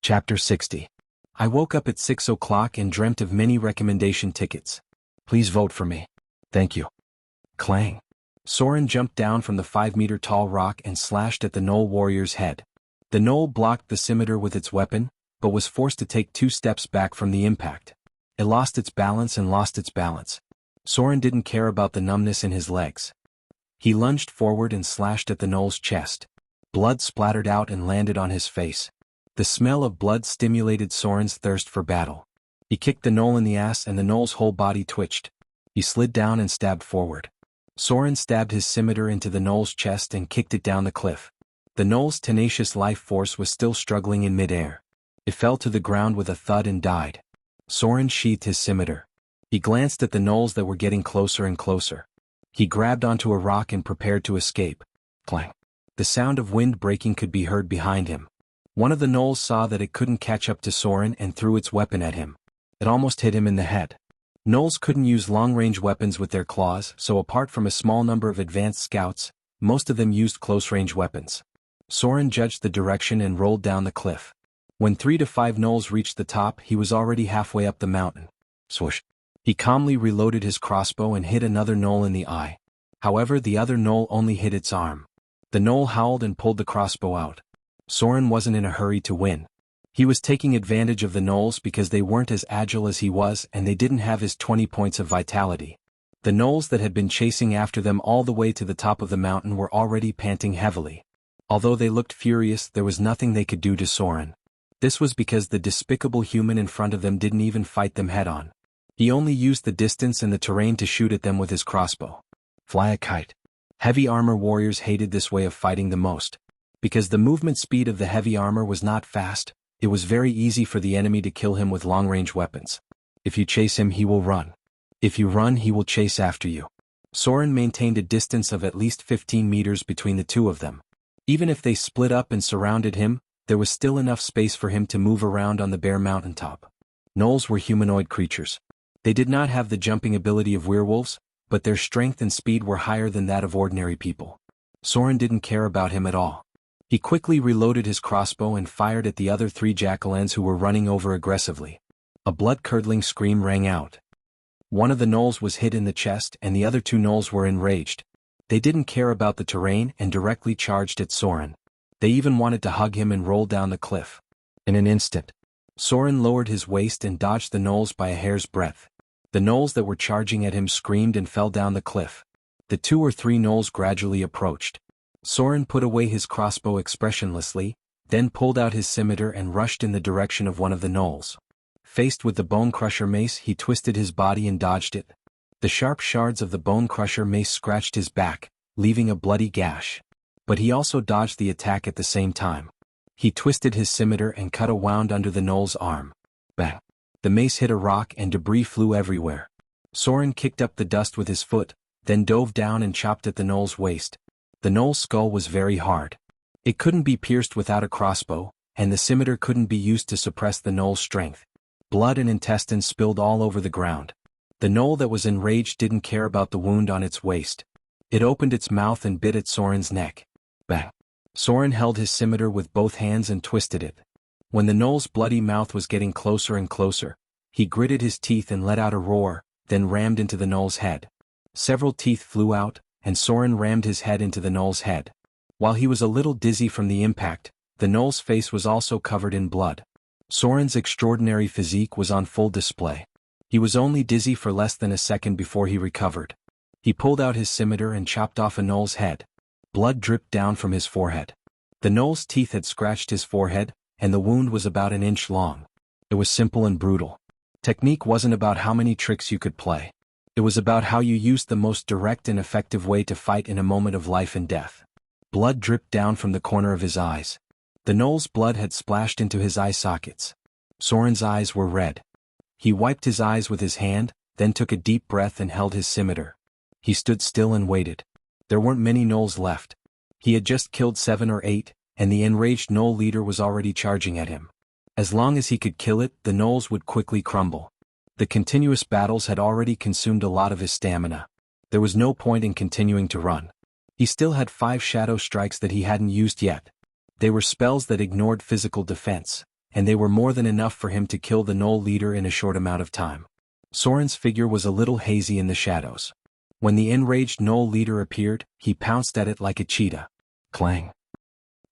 Chapter 60. I woke up at 6 o'clock and dreamt of many recommendation tickets. Please vote for me. Thank you. Clang. Soren jumped down from the 5-meter-tall rock and slashed at the Gnoll warrior's head. The Gnoll blocked the scimitar with its weapon, but was forced to take 2 steps back from the impact. It lost its balance. Soren didn't care about the numbness in his legs. He lunged forward and slashed at the Gnoll's chest. Blood splattered out and landed on his face. The smell of blood stimulated Soren's thirst for battle. He kicked the Gnoll in the ass and the Gnoll's whole body twitched. He slid down and stabbed forward. Soren stabbed his scimitar into the Gnoll's chest and kicked it down the cliff. The Gnoll's tenacious life force was still struggling in midair. It fell to the ground with a thud and died. Soren sheathed his scimitar. He glanced at the Gnolls that were getting closer and closer. He grabbed onto a rock and prepared to escape. Clang. The sound of wind breaking could be heard behind him. One of the Gnolls saw that it couldn't catch up to Soren and threw its weapon at him. It almost hit him in the head. Gnolls couldn't use long-range weapons with their claws, so apart from a small number of advanced scouts, most of them used close-range weapons. Soren judged the direction and rolled down the cliff. When 3 to 5 Gnolls reached the top, he was already halfway up the mountain. Swoosh. He calmly reloaded his crossbow and hit another Gnoll in the eye. However, the other Gnoll only hit its arm. The Gnoll howled and pulled the crossbow out. Soren wasn't in a hurry to win. He was taking advantage of the Gnolls because they weren't as agile as he was and they didn't have his 20 points of vitality. The Gnolls that had been chasing after them all the way to the top of the mountain were already panting heavily. Although they looked furious, there was nothing they could do to Soren. This was because the despicable human in front of them didn't even fight them head-on. He only used the distance and the terrain to shoot at them with his crossbow. Fly a kite. Heavy armor warriors hated this way of fighting the most. Because the movement speed of the heavy armor was not fast, it was very easy for the enemy to kill him with long-range weapons. If you chase him, he will run. If you run, he will chase after you. Soren maintained a distance of at least 15 meters between the two of them. Even if they split up and surrounded him, there was still enough space for him to move around on the bare mountaintop. Gnolls were humanoid creatures. They did not have the jumping ability of werewolves, but their strength and speed were higher than that of ordinary people. Soren didn't care about him at all. He quickly reloaded his crossbow and fired at the other 3 jackals who were running over aggressively. A blood-curdling scream rang out. One of the Gnolls was hit in the chest and the other 2 Gnolls were enraged. They didn't care about the terrain and directly charged at Soren. They even wanted to hug him and roll down the cliff. In an instant, Soren lowered his waist and dodged the Gnolls by a hair's breadth. The Gnolls that were charging at him screamed and fell down the cliff. The 2 or 3 Gnolls gradually approached. Soren put away his crossbow expressionlessly, then pulled out his scimitar and rushed in the direction of one of the Gnolls. Faced with the Bone Crusher mace, he twisted his body and dodged it. The sharp shards of the Bone Crusher mace scratched his back, leaving a bloody gash. But he also dodged the attack at the same time. He twisted his scimitar and cut a wound under the Gnoll's arm. Bang! The mace hit a rock and debris flew everywhere. Soren kicked up the dust with his foot, then dove down and chopped at the Gnoll's waist. The Gnoll's skull was very hard. It couldn't be pierced without a crossbow, and the scimitar couldn't be used to suppress the Gnoll's strength. Blood and intestines spilled all over the ground. The Gnoll that was enraged didn't care about the wound on its waist. It opened its mouth and bit at Soren's neck. Bang! Soren held his scimitar with both hands and twisted it. When the Gnoll's bloody mouth was getting closer and closer, he gritted his teeth and let out a roar, then rammed into the Gnoll's head. Several teeth flew out, and Soren rammed his head into the Gnoll's head. While he was a little dizzy from the impact, the Gnoll's face was also covered in blood. Soren's extraordinary physique was on full display. He was only dizzy for less than a second before he recovered. He pulled out his scimitar and chopped off a Gnoll's head. Blood dripped down from his forehead. The Gnoll's teeth had scratched his forehead, and the wound was about an inch long. It was simple and brutal. Technique wasn't about how many tricks you could play. It was about how you used the most direct and effective way to fight in a moment of life and death. Blood dripped down from the corner of his eyes. The Gnoll's blood had splashed into his eye sockets. Soren's eyes were red. He wiped his eyes with his hand, then took a deep breath and held his scimitar. He stood still and waited. There weren't many Gnolls left. He had just killed 7 or 8, and the enraged Gnoll leader was already charging at him. As long as he could kill it, the Gnolls would quickly crumble. The continuous battles had already consumed a lot of his stamina. There was no point in continuing to run. He still had 5 shadow strikes that he hadn't used yet. They were spells that ignored physical defense, and they were more than enough for him to kill the Gnoll leader in a short amount of time. Soren's figure was a little hazy in the shadows. When the enraged Gnoll leader appeared, he pounced at it like a cheetah. Clang.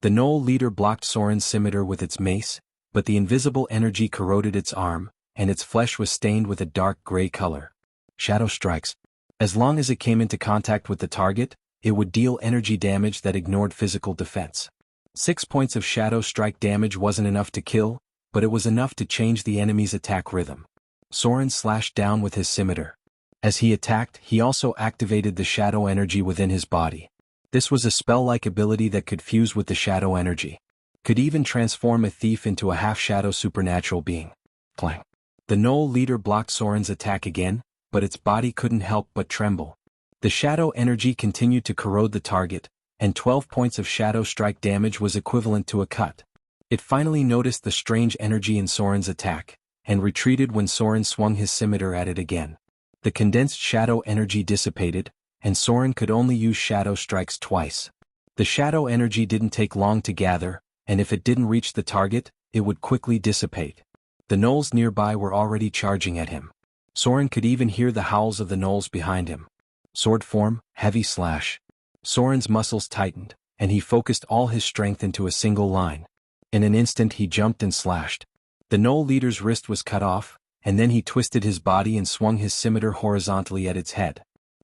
The Gnoll leader blocked Soren's scimitar with its mace, but the invisible energy corroded its arm, and its flesh was stained with a dark gray color. Shadow strikes. As long as it came into contact with the target, it would deal energy damage that ignored physical defense. 6 points of shadow strike damage wasn't enough to kill, but it was enough to change the enemy's attack rhythm. Soren slashed down with his scimitar. As he attacked, he also activated the shadow energy within his body. This was a spell-like ability that could fuse with the shadow energy. Could even transform a thief into a half-shadow supernatural being. Clang. The Gnoll leader blocked Soren's attack again, but its body couldn't help but tremble. The shadow energy continued to corrode the target, and 12 points of shadow strike damage was equivalent to a cut. It finally noticed the strange energy in Soren's attack, and retreated when Soren swung his scimitar at it again. The condensed shadow energy dissipated, and Soren could only use shadow strikes twice. The shadow energy didn't take long to gather, and if it didn't reach the target, it would quickly dissipate. The gnolls nearby were already charging at him. Soren could even hear the howls of the gnolls behind him. Sword form, heavy slash. Soren's muscles tightened, and he focused all his strength into a single line. In an instant he jumped and slashed. The gnoll leader's wrist was cut off, and then he twisted his body and swung his scimitar horizontally at its head.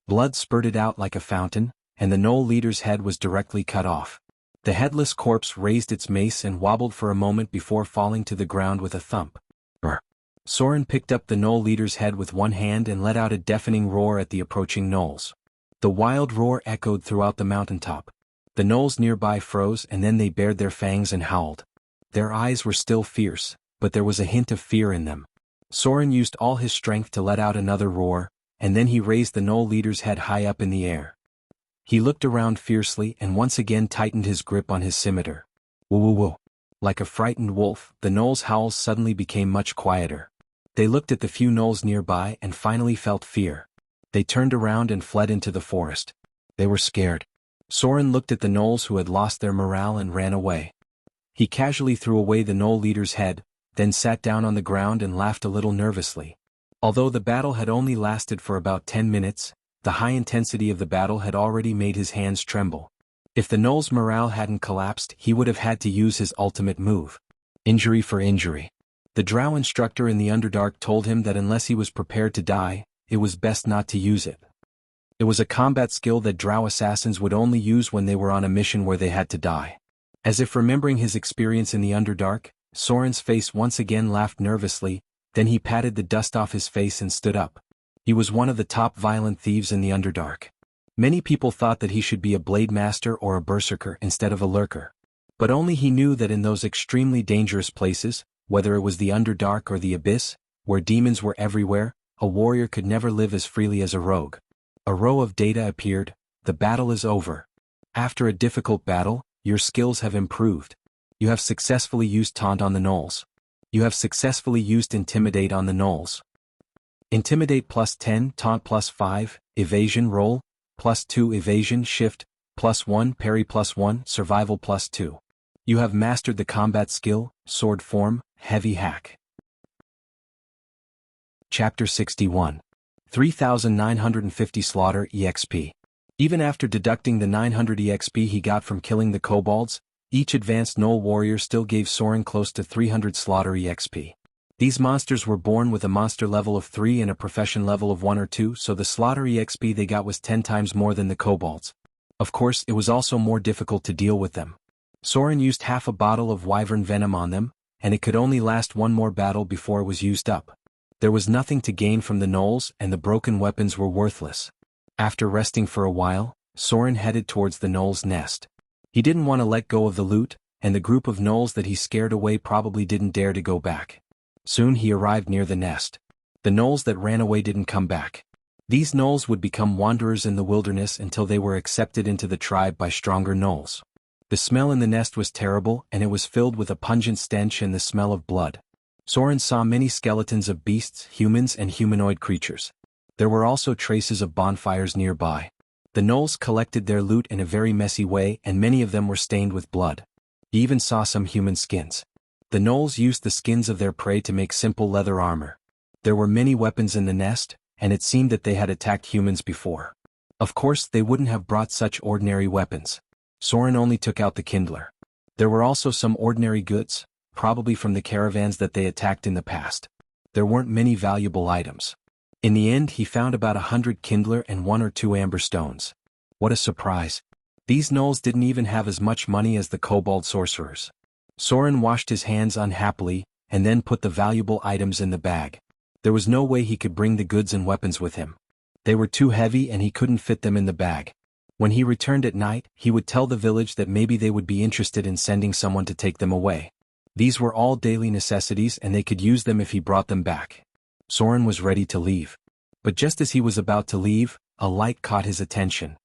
Blood spurted out like a fountain, and the gnoll leader's head was directly cut off. The headless corpse raised its mace and wobbled for a moment before falling to the ground with a thump. Brr. Soren picked up the gnoll leader's head with one hand and let out a deafening roar at the approaching gnolls. The wild roar echoed throughout the mountaintop. The gnolls nearby froze, and then they bared their fangs and howled. Their eyes were still fierce, but there was a hint of fear in them. Soren used all his strength to let out another roar, and then he raised the gnoll leader's head high up in the air. He looked around fiercely and once again tightened his grip on his scimitar. Woo-woo-woo. Like a frightened wolf, the gnolls' howls suddenly became much quieter. They looked at the few gnolls nearby and finally felt fear. They turned around and fled into the forest. They were scared. Soren looked at the gnolls who had lost their morale and ran away. He casually threw away the gnoll leader's head, then sat down on the ground and laughed a little nervously. Although the battle had only lasted for about 10 minutes, the high intensity of the battle had already made his hands tremble. If the gnoll's morale hadn't collapsed, he would have had to use his ultimate move. Injury for injury. The drow instructor in the Underdark told him that unless he was prepared to die, it was best not to use it. It was a combat skill that drow assassins would only use when they were on a mission where they had to die. As if remembering his experience in the Underdark, Soren's face once again laughed nervously, then he patted the dust off his face and stood up. He was one of the top violent thieves in the Underdark. Many people thought that he should be a blade master or a berserker instead of a lurker. But only he knew that in those extremely dangerous places, whether it was the Underdark or the Abyss, where demons were everywhere, a warrior could never live as freely as a rogue. A row of data appeared. The battle is over. After a difficult battle, your skills have improved. You have successfully used Taunt on the gnolls. You have successfully used Intimidate on the gnolls. Intimidate +10, Taunt +5, Evasion roll, +2 Evasion shift, +1 Parry +1 Survival +2. You have mastered the combat skill, Sword form, Heavy hack. Chapter 61. 3,950 Slaughter EXP. Even after deducting the 900 EXP he got from killing the kobolds, each advanced gnoll warrior still gave Soren close to 300 Slaughter EXP. These monsters were born with a monster level of 3 and a profession level of 1 or 2, so the Slaughter EXP they got was 10 times more than the kobolds. Of course, it was also more difficult to deal with them. Soren used half a bottle of wyvern venom on them, and it could only last one more battle before it was used up. There was nothing to gain from the gnolls, and the broken weapons were worthless. After resting for a while, Soren headed towards the gnoll's nest. He didn't want to let go of the loot, and the group of gnolls that he scared away probably didn't dare to go back. Soon he arrived near the nest. The gnolls that ran away didn't come back. These gnolls would become wanderers in the wilderness until they were accepted into the tribe by stronger gnolls. The smell in the nest was terrible, and it was filled with a pungent stench and the smell of blood. Soren saw many skeletons of beasts, humans, and humanoid creatures. There were also traces of bonfires nearby. The gnolls collected their loot in a very messy way, and many of them were stained with blood. He even saw some human skins. The gnolls used the skins of their prey to make simple leather armor. There were many weapons in the nest, and it seemed that they had attacked humans before. Of course, they wouldn't have brought such ordinary weapons. Soren only took out the kindler. There were also some ordinary goods, probably from the caravans that they attacked in the past. There weren't many valuable items. In the end, he found about 100 kindler and 1 or 2 amber stones. What a surprise. These gnolls didn't even have as much money as the kobold sorcerers. Soren washed his hands unhappily, and then put the valuable items in the bag. There was no way he could bring the goods and weapons with him. They were too heavy and he couldn't fit them in the bag. When he returned at night, he would tell the village that maybe they would be interested in sending someone to take them away. These were all daily necessities and they could use them if he brought them back. Soren was ready to leave. But just as he was about to leave, a light caught his attention.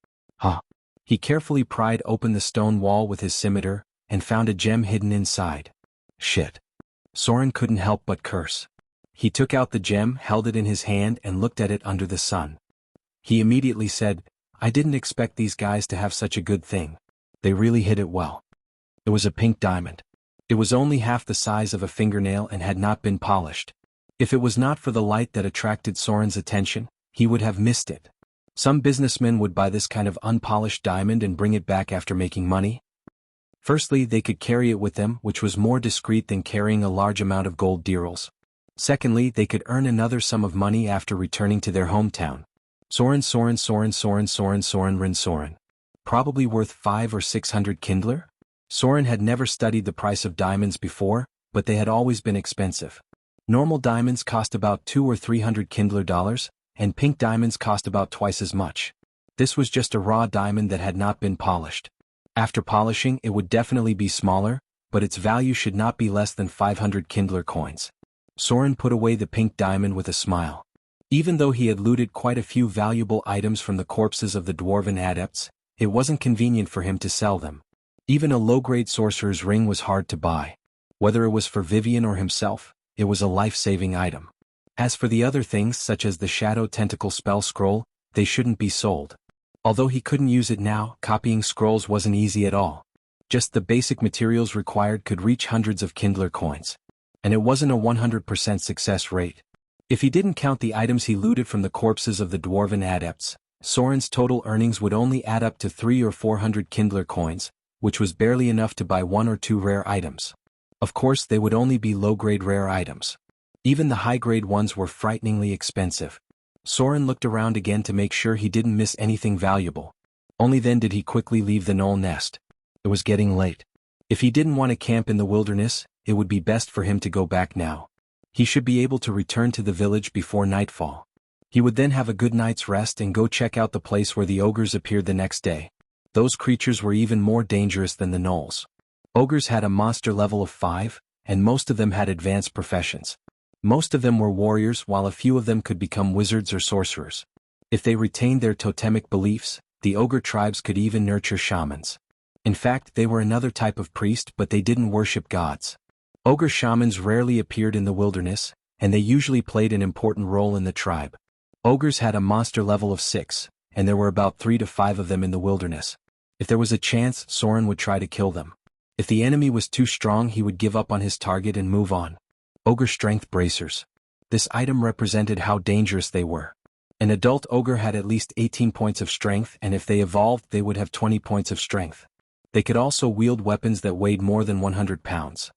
He carefully pried open the stone wall with his scimitar, and found a gem hidden inside. Shit. Soren couldn't help but curse. He took out the gem, held it in his hand and looked at it under the sun. He immediately said, "I didn't expect these guys to have such a good thing. They really hid it well." It was a pink diamond. It was only half the size of a fingernail and had not been polished. If it was not for the light that attracted Soren's attention, he would have missed it. Some businessmen would buy this kind of unpolished diamond and bring it back after making money. Firstly, they could carry it with them, which was more discreet than carrying a large amount of gold dirhams. Secondly, they could earn another sum of money after returning to their hometown. Soren. Probably worth 500 or 600 kindler? Soren had never studied the price of diamonds before, but they had always been expensive. Normal diamonds cost about 200 or 300 kindler dollars, and pink diamonds cost about twice as much. This was just a raw diamond that had not been polished. After polishing, it would definitely be smaller, but its value should not be less than 500 kindler coins. Soren put away the pink diamond with a smile. Even though he had looted quite a few valuable items from the corpses of the dwarven adepts, it wasn't convenient for him to sell them. Even a low-grade sorcerer's ring was hard to buy. Whether it was for Vivian or himself, it was a life-saving item. As for the other things such as the Shadow Tentacle spell scroll, they shouldn't be sold. Although he couldn't use it now, copying scrolls wasn't easy at all. Just the basic materials required could reach hundreds of kindler coins. And it wasn't a 100% success rate. If he didn't count the items he looted from the corpses of the dwarven adepts, Soren's total earnings would only add up to 300 or 400 kindler coins, which was barely enough to buy 1 or 2 rare items. Of course, they would only be low-grade rare items. Even the high-grade ones were frighteningly expensive. Soren looked around again to make sure he didn't miss anything valuable. Only then did he quickly leave the gnoll nest. It was getting late. If he didn't want to camp in the wilderness, it would be best for him to go back now. He should be able to return to the village before nightfall. He would then have a good night's rest and go check out the place where the ogres appeared the next day. Those creatures were even more dangerous than the gnolls. Ogres had a monster level of 5, and most of them had advanced professions. Most of them were warriors, while a few of them could become wizards or sorcerers. If they retained their totemic beliefs, the ogre tribes could even nurture shamans. In fact, they were another type of priest, but they didn't worship gods. Ogre shamans rarely appeared in the wilderness, and they usually played an important role in the tribe. Ogres had a monster level of 6, and there were about 3 to 5 of them in the wilderness. If there was a chance, Soren would try to kill them. If the enemy was too strong, he would give up on his target and move on. Ogre Strength Bracers. This item represented how dangerous they were. An adult ogre had at least 18 points of strength, and if they evolved, they would have 20 points of strength. They could also wield weapons that weighed more than 100 pounds.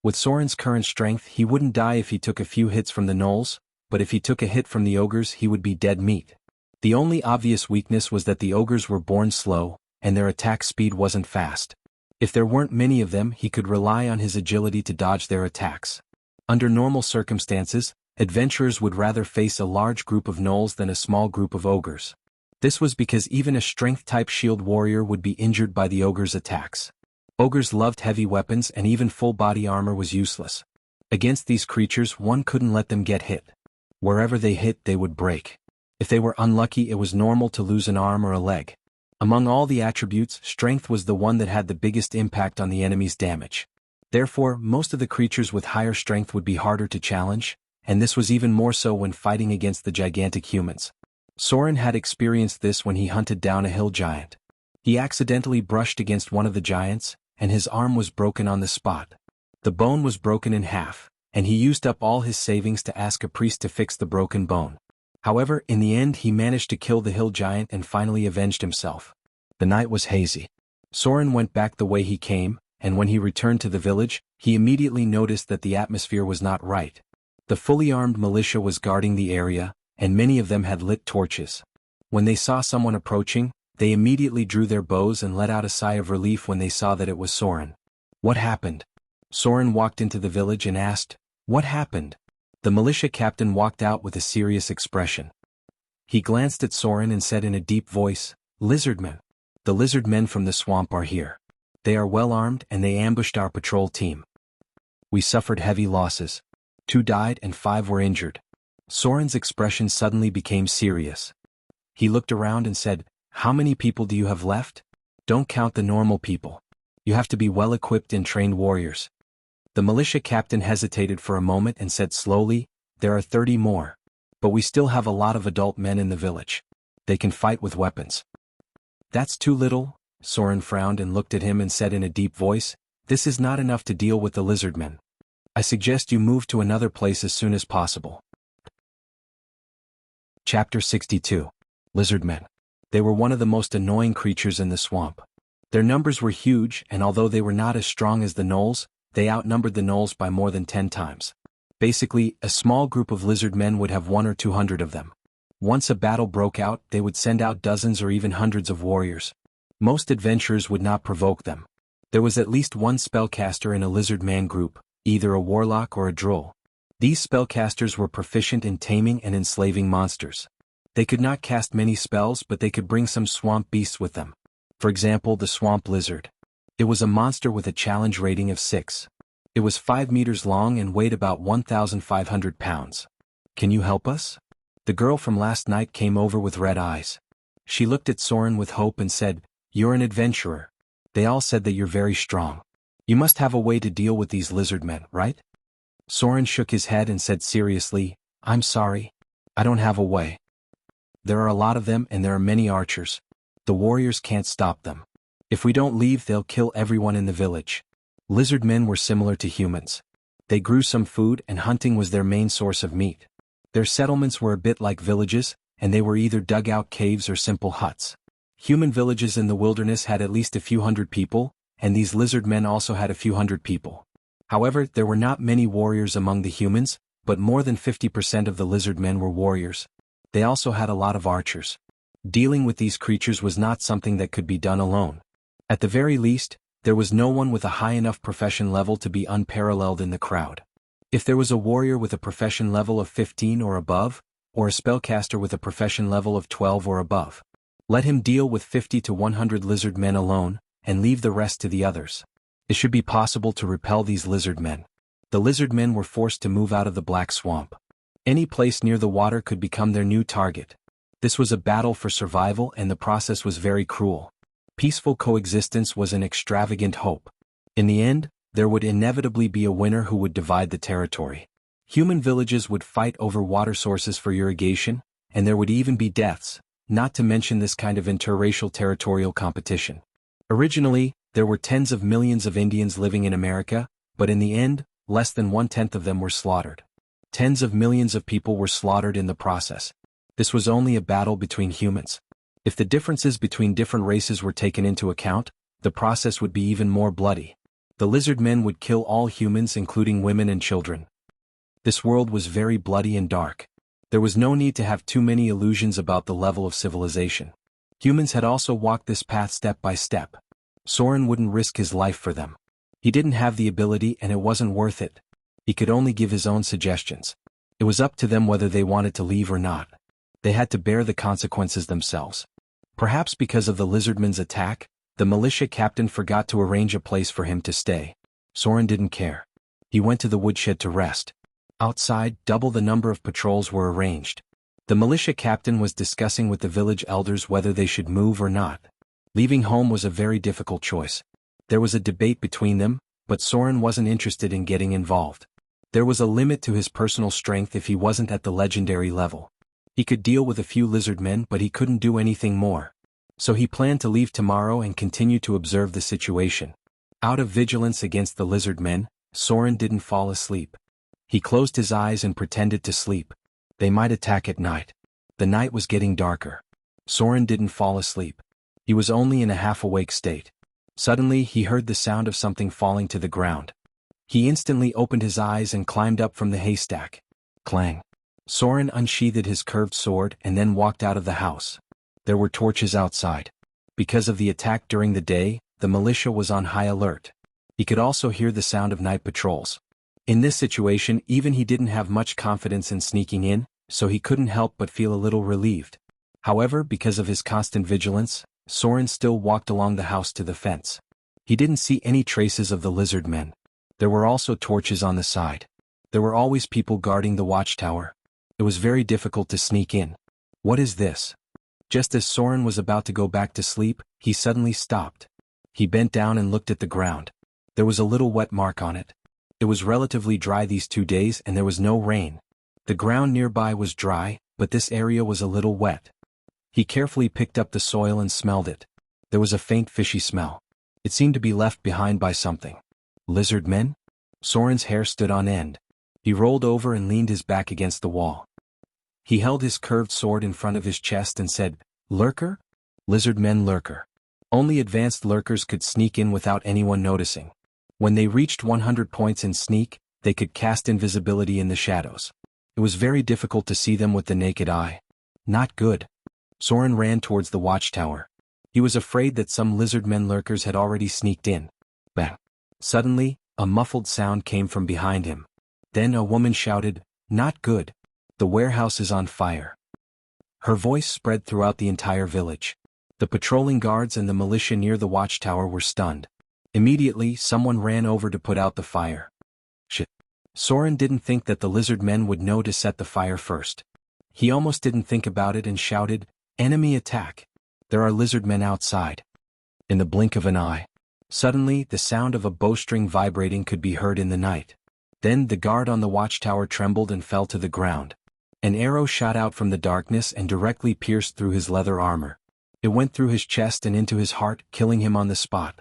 With Soren's current strength, he wouldn't die if he took a few hits from the gnolls, but if he took a hit from the ogres, he would be dead meat. The only obvious weakness was that the ogres were born slow, and their attack speed wasn't fast. If there weren't many of them, he could rely on his agility to dodge their attacks. Under normal circumstances, adventurers would rather face a large group of gnolls than a small group of ogres. This was because even a strength-type shield warrior would be injured by the ogre's attacks. Ogres loved heavy weapons, and even full-body armor was useless. Against these creatures, one couldn't let them get hit. Wherever they hit, they would break. If they were unlucky, it was normal to lose an arm or a leg. Among all the attributes, strength was the one that had the biggest impact on the enemy's damage. Therefore, most of the creatures with higher strength would be harder to challenge, and this was even more so when fighting against the gigantic humans. Soren had experienced this when he hunted down a hill giant. He accidentally brushed against one of the giants, and his arm was broken on the spot. The bone was broken in half, and he used up all his savings to ask a priest to fix the broken bone. However, in the end he managed to kill the hill giant and finally avenged himself. The night was hazy. Soren went back the way he came, and when he returned to the village, he immediately noticed that the atmosphere was not right. The fully armed militia was guarding the area, and many of them had lit torches. When they saw someone approaching, they immediately drew their bows and let out a sigh of relief when they saw that it was Soren. What happened? Soren walked into the village and asked, "What happened?" The militia captain walked out with a serious expression. He glanced at Soren and said in a deep voice, "Lizardmen. The lizard men from the swamp are here. They are well armed and they ambushed our patrol team. We suffered heavy losses. 2 died and 5 were injured." Soren's expression suddenly became serious. He looked around and said, "How many people do you have left? Don't count the normal people. You have to be well-equipped and trained warriors." The militia captain hesitated for a moment and said slowly, "There are 30 more. But we still have a lot of adult men in the village. They can fight with weapons." "That's too little," Soren frowned and looked at him and said in a deep voice, "This is not enough to deal with the lizardmen. I suggest you move to another place as soon as possible." Chapter 62. Lizardmen. They were one of the most annoying creatures in the swamp. Their numbers were huge, and although they were not as strong as the gnolls, they outnumbered the gnolls by more than 10 times. Basically, a small group of lizard men would have 100 or 200 of them. Once a battle broke out, they would send out dozens or even hundreds of warriors. Most adventurers would not provoke them. There was at least one spellcaster in a lizard man group, either a warlock or a droll. These spellcasters were proficient in taming and enslaving monsters. They could not cast many spells, but they could bring some swamp beasts with them. For example, the swamp lizard. It was a monster with a challenge rating of 6. It was 5 meters long and weighed about 1,500 pounds. "Can you help us?" The girl from last night came over with red eyes. She looked at Soren with hope and said, "You're an adventurer. They all said that you're very strong. You must have a way to deal with these lizard men, right?" Soren shook his head and said seriously, "I'm sorry. I don't have a way. There are a lot of them and there are many archers. The warriors can't stop them. If we don't leave, they'll kill everyone in the village." Lizard men were similar to humans. They grew some food and hunting was their main source of meat. Their settlements were a bit like villages, and they were either dug-out caves or simple huts. Human villages in the wilderness had at least a few hundred people, and these lizard men also had a few hundred people. However, there were not many warriors among the humans, but more than 50% of the lizard men were warriors. They also had a lot of archers. Dealing with these creatures was not something that could be done alone. At the very least, there was no one with a high enough profession level to be unparalleled in the crowd. If there was a warrior with a profession level of 15 or above, or a spellcaster with a profession level of 12 or above, let him deal with 50 to 100 lizard men alone, and leave the rest to the others. It should be possible to repel these lizard men. The lizard men were forced to move out of the Black Swamp. Any place near the water could become their new target. This was a battle for survival and the process was very cruel. Peaceful coexistence was an extravagant hope. In the end, there would inevitably be a winner who would divide the territory. Human villages would fight over water sources for irrigation, and there would even be deaths, not to mention this kind of interracial territorial competition. Originally, there were tens of millions of Indians living in America, but in the end, less than 1/10 of them were slaughtered. Tens of millions of people were slaughtered in the process. This was only a battle between humans. If the differences between different races were taken into account, the process would be even more bloody. The lizard men would kill all humans including women and children. This world was very bloody and dark. There was no need to have too many illusions about the level of civilization. Humans had also walked this path step by step. Soren wouldn't risk his life for them. He didn't have the ability and it wasn't worth it. He could only give his own suggestions. It was up to them whether they wanted to leave or not. They had to bear the consequences themselves. Perhaps because of the lizardmen's attack, the militia captain forgot to arrange a place for him to stay. Soren didn't care. He went to the woodshed to rest. Outside, double the number of patrols were arranged. The militia captain was discussing with the village elders whether they should move or not. Leaving home was a very difficult choice. There was a debate between them, but Soren wasn't interested in getting involved. There was a limit to his personal strength if he wasn't at the legendary level. He could deal with a few lizard men but he couldn't do anything more. So he planned to leave tomorrow and continue to observe the situation. Out of vigilance against the lizard men, Soren didn't fall asleep. He closed his eyes and pretended to sleep. They might attack at night. The night was getting darker. Soren didn't fall asleep. He was only in a half-awake state. Suddenly he heard the sound of something falling to the ground. He instantly opened his eyes and climbed up from the haystack. Clang. Soren unsheathed his curved sword and then walked out of the house. There were torches outside. Because of the attack during the day, the militia was on high alert. He could also hear the sound of night patrols. In this situation, even he didn't have much confidence in sneaking in, so he couldn't help but feel a little relieved. However, because of his constant vigilance, Soren still walked along the house to the fence. He didn't see any traces of the lizard men. There were also torches on the side. There were always people guarding the watchtower. It was very difficult to sneak in. What is this? Just as Soren was about to go back to sleep, he suddenly stopped. He bent down and looked at the ground. There was a little wet mark on it. It was relatively dry these 2 days and there was no rain. The ground nearby was dry, but this area was a little wet. He carefully picked up the soil and smelled it. There was a faint fishy smell. It seemed to be left behind by something. Lizard men? Soren's hair stood on end. He rolled over and leaned his back against the wall. He held his curved sword in front of his chest and said, "Lurker? Lizard men lurker." Only advanced lurkers could sneak in without anyone noticing. When they reached 100 points in sneak, they could cast invisibility in the shadows. It was very difficult to see them with the naked eye. Not good. Soren ran towards the watchtower. He was afraid that some lizard men lurkers had already sneaked in. Bang. Suddenly, a muffled sound came from behind him. Then a woman shouted, "Not good. The warehouse is on fire." Her voice spread throughout the entire village. The patrolling guards and the militia near the watchtower were stunned. Immediately, someone ran over to put out the fire. Shit. Soren didn't think that the lizard men would know to set the fire first. He almost didn't think about it and shouted, "Enemy attack! There are lizard men outside." In the blink of an eye. Suddenly, the sound of a bowstring vibrating could be heard in the night. Then the guard on the watchtower trembled and fell to the ground. An arrow shot out from the darkness and directly pierced through his leather armor. It went through his chest and into his heart, killing him on the spot.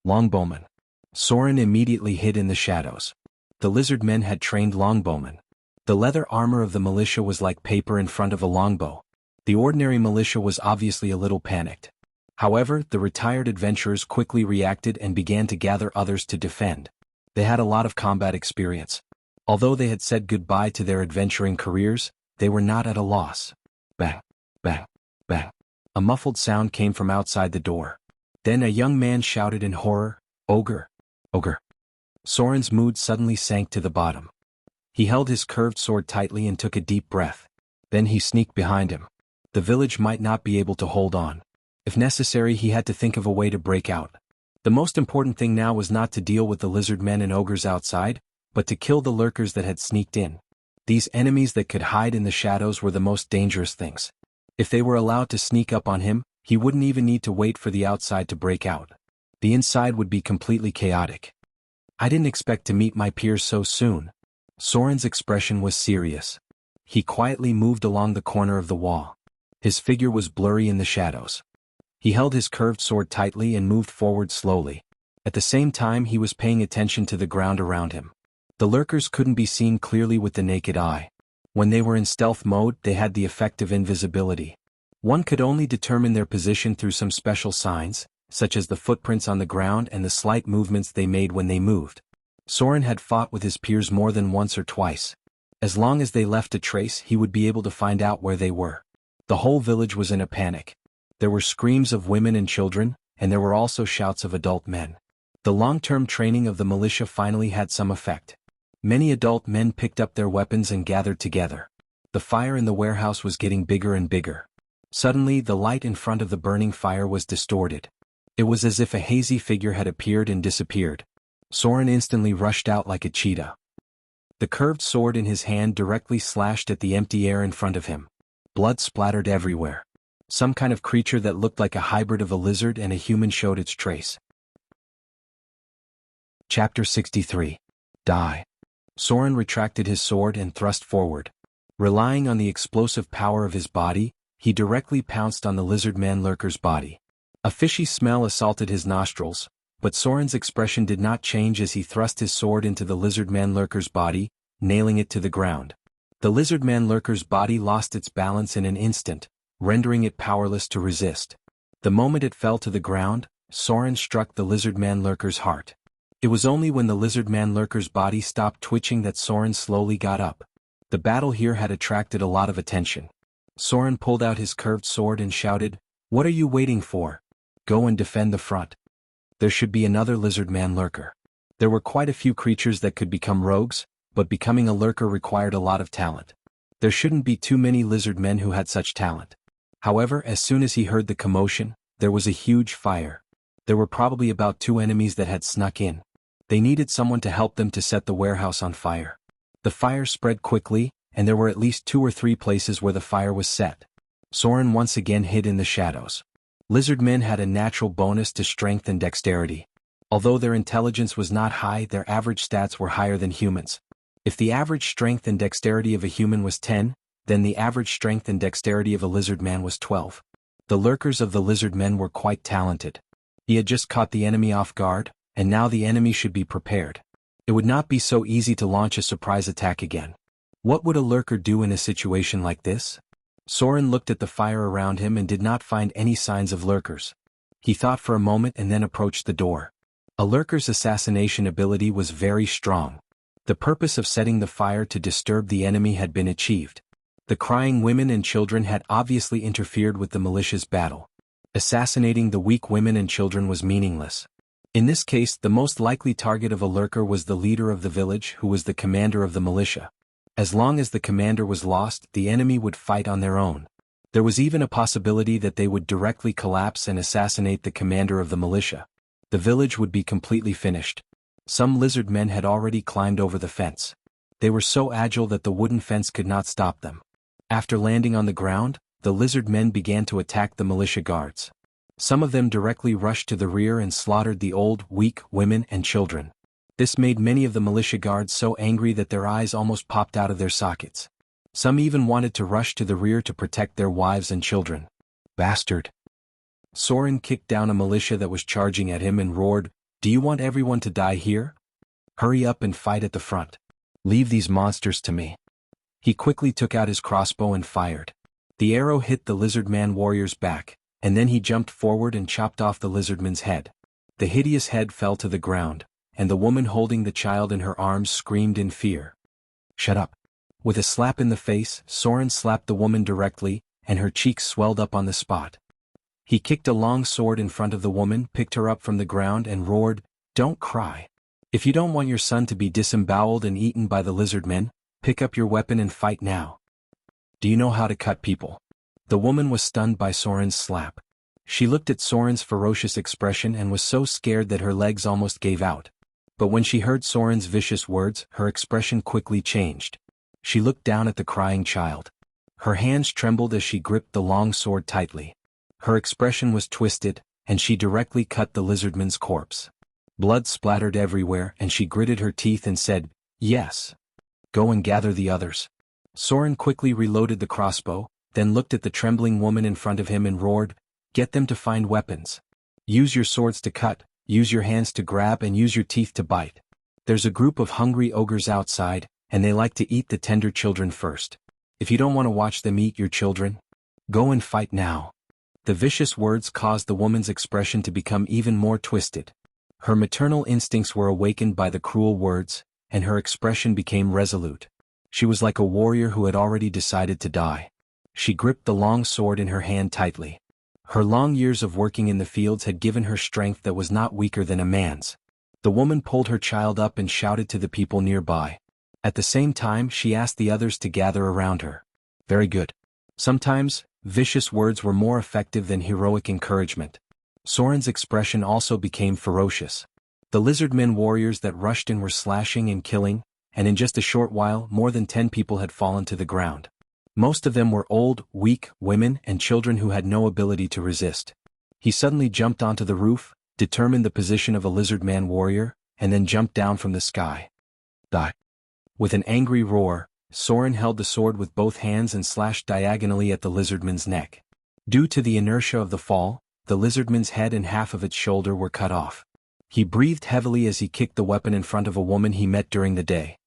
Longbowmen. Soren immediately hid in the shadows. The lizard men had trained longbowmen. The leather armor of the militia was like paper in front of a longbow. The ordinary militia was obviously a little panicked. However, the retired adventurers quickly reacted and began to gather others to defend. They had a lot of combat experience. Although they had said goodbye to their adventuring careers, they were not at a loss. Bang, bang, bang. A muffled sound came from outside the door. Then a young man shouted in horror, "Ogre! Ogre!" Soren's mood suddenly sank to the bottom. He held his curved sword tightly and took a deep breath. Then he sneaked behind him. The village might not be able to hold on. If necessary, he had to think of a way to break out. The most important thing now was not to deal with the lizard men and ogres outside, but to kill the lurkers that had sneaked in. These enemies that could hide in the shadows were the most dangerous things. If they were allowed to sneak up on him, he wouldn't even need to wait for the outside to break out. The inside would be completely chaotic. "I didn't expect to meet my peers so soon." Soren's expression was serious. He quietly moved along the corner of the wall. His figure was blurry in the shadows. He held his curved sword tightly and moved forward slowly. At the same time, he was paying attention to the ground around him. The lurkers couldn't be seen clearly with the naked eye. When they were in stealth mode, they had the effect of invisibility. One could only determine their position through some special signs, such as the footprints on the ground and the slight movements they made when they moved. Soren had fought with his peers more than once or twice. As long as they left a trace, he would be able to find out where they were. The whole village was in a panic. There were screams of women and children, and there were also shouts of adult men. The long-term training of the militia finally had some effect. Many adult men picked up their weapons and gathered together. The fire in the warehouse was getting bigger and bigger. Suddenly, the light in front of the burning fire was distorted. It was as if a hazy figure had appeared and disappeared. Soren instantly rushed out like a cheetah. The curved sword in his hand directly slashed at the empty air in front of him. Blood splattered everywhere. Some kind of creature that looked like a hybrid of a lizard and a human showed its trace. Chapter 63. Die. Soren retracted his sword and thrust forward. Relying on the explosive power of his body, he directly pounced on the lizard man lurker's body. A fishy smell assaulted his nostrils, But Soren's expression did not change as he thrust his sword into the lizardman lurker's body, nailing it to the ground. The lizardman lurker's body lost its balance in an instant, rendering it powerless to resist. The moment it fell to the ground, Soren struck the lizardman lurker's heart. It was only when the lizardman lurker's body stopped twitching that Soren slowly got up. The battle here had attracted a lot of attention. Soren pulled out his curved sword and shouted, "What are you waiting for? Go and defend the front." There should be another lizardman lurker. There were quite a few creatures that could become rogues, but becoming a lurker required a lot of talent. There shouldn't be too many lizard men who had such talent. However, as soon as he heard the commotion, there was a huge fire. There were probably about 2 enemies that had snuck in. They needed someone to help them to set the warehouse on fire. The fire spread quickly, and there were at least 2 or 3 places where the fire was set. Soren once again hid in the shadows. Lizardmen had a natural bonus to strength and dexterity. Although their intelligence was not high, their average stats were higher than humans. If the average strength and dexterity of a human was 10, then the average strength and dexterity of a lizardman was 12. The lurkers of the lizardmen were quite talented. He had just caught the enemy off guard, and now the enemy should be prepared. It would not be so easy to launch a surprise attack again. What would a lurker do in a situation like this? Soren looked at the fire around him and did not find any signs of lurkers. He thought for a moment and then approached the door. A lurker's assassination ability was very strong. The purpose of setting the fire to disturb the enemy had been achieved. The crying women and children had obviously interfered with the militia's battle. Assassinating the weak women and children was meaningless. In this case, the most likely target of a lurker was the leader of the village, who was the commander of the militia. As long as the commander was lost, the enemy would fight on their own. There was even a possibility that they would directly collapse and assassinate the commander of the militia. The village would be completely finished. Some lizard men had already climbed over the fence. They were so agile that the wooden fence could not stop them. After landing on the ground, the lizard men began to attack the militia guards. Some of them directly rushed to the rear and slaughtered the old, weak women and children. This made many of the militia guards so angry that their eyes almost popped out of their sockets. Some even wanted to rush to the rear to protect their wives and children. Bastard! Soren kicked down a militia that was charging at him and roared, "Do you want everyone to die here? Hurry up and fight at the front. Leave these monsters to me." He quickly took out his crossbow and fired. The arrow hit the lizardman warrior's back, and then he jumped forward and chopped off the lizardman's head. The hideous head fell to the ground, and the woman holding the child in her arms screamed in fear. "Shut up." With a slap in the face, Soren slapped the woman directly, and her cheeks swelled up on the spot. He kicked a long sword in front of the woman, picked her up from the ground and roared, "Don't cry. If you don't want your son to be disemboweled and eaten by the lizardmen, pick up your weapon and fight now. Do you know how to cut people?" The woman was stunned by Soren's slap. She looked at Soren's ferocious expression and was so scared that her legs almost gave out. But when she heard Soren's vicious words, her expression quickly changed. She looked down at the crying child. Her hands trembled as she gripped the long sword tightly. Her expression was twisted, and she directly cut the lizardman's corpse. Blood splattered everywhere, and she gritted her teeth and said, "Yes. Go and gather the others." Soren quickly reloaded the crossbow, then looked at the trembling woman in front of him and roared, "Get them to find weapons. Use your swords to cut, use your hands to grab, and use your teeth to bite. There's a group of hungry ogres outside, and they like to eat the tender children first. If you don't want to watch them eat your children, go and fight now." The vicious words caused the woman's expression to become even more twisted. Her maternal instincts were awakened by the cruel words, and her expression became resolute. She was like a warrior who had already decided to die. She gripped the long sword in her hand tightly. Her long years of working in the fields had given her strength that was not weaker than a man's. The woman pulled her child up and shouted to the people nearby. At the same time, she asked the others to gather around her. Very good. Sometimes, vicious words were more effective than heroic encouragement. Soren's expression also became ferocious. The lizardmen warriors that rushed in were slashing and killing, and in just a short while more than 10 people had fallen to the ground. Most of them were old, weak women and children who had no ability to resist. He suddenly jumped onto the roof, determined the position of a lizardman warrior, and then jumped down from the sky. Die. With an angry roar, Soren held the sword with both hands and slashed diagonally at the lizardman's neck. Due to the inertia of the fall, the lizardman's head and half of its shoulder were cut off. He breathed heavily as he kicked the weapon in front of a woman he met during the day.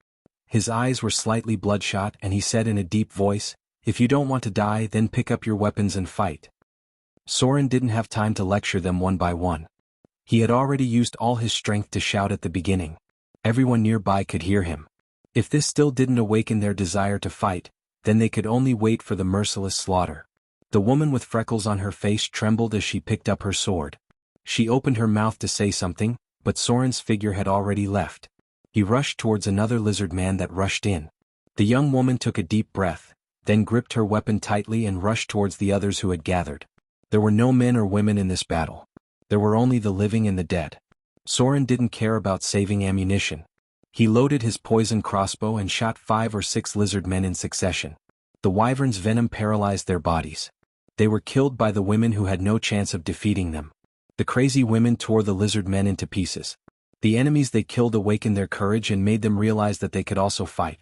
His eyes were slightly bloodshot and he said in a deep voice, "If you don't want to die, then pick up your weapons and fight." Soren didn't have time to lecture them one by one. He had already used all his strength to shout at the beginning. Everyone nearby could hear him. If this still didn't awaken their desire to fight, then they could only wait for the merciless slaughter. The woman with freckles on her face trembled as she picked up her sword. She opened her mouth to say something, but Soren's figure had already left. He rushed towards another lizard man that rushed in. The young woman took a deep breath, then gripped her weapon tightly and rushed towards the others who had gathered. There were no men or women in this battle. There were only the living and the dead. Soren didn't care about saving ammunition. He loaded his poison crossbow and shot 5 or 6 lizard men in succession. The wyvern's venom paralyzed their bodies. They were killed by the women who had no chance of defeating them. The crazy women tore the lizard men into pieces. The enemies they killed awakened their courage and made them realize that they could also fight.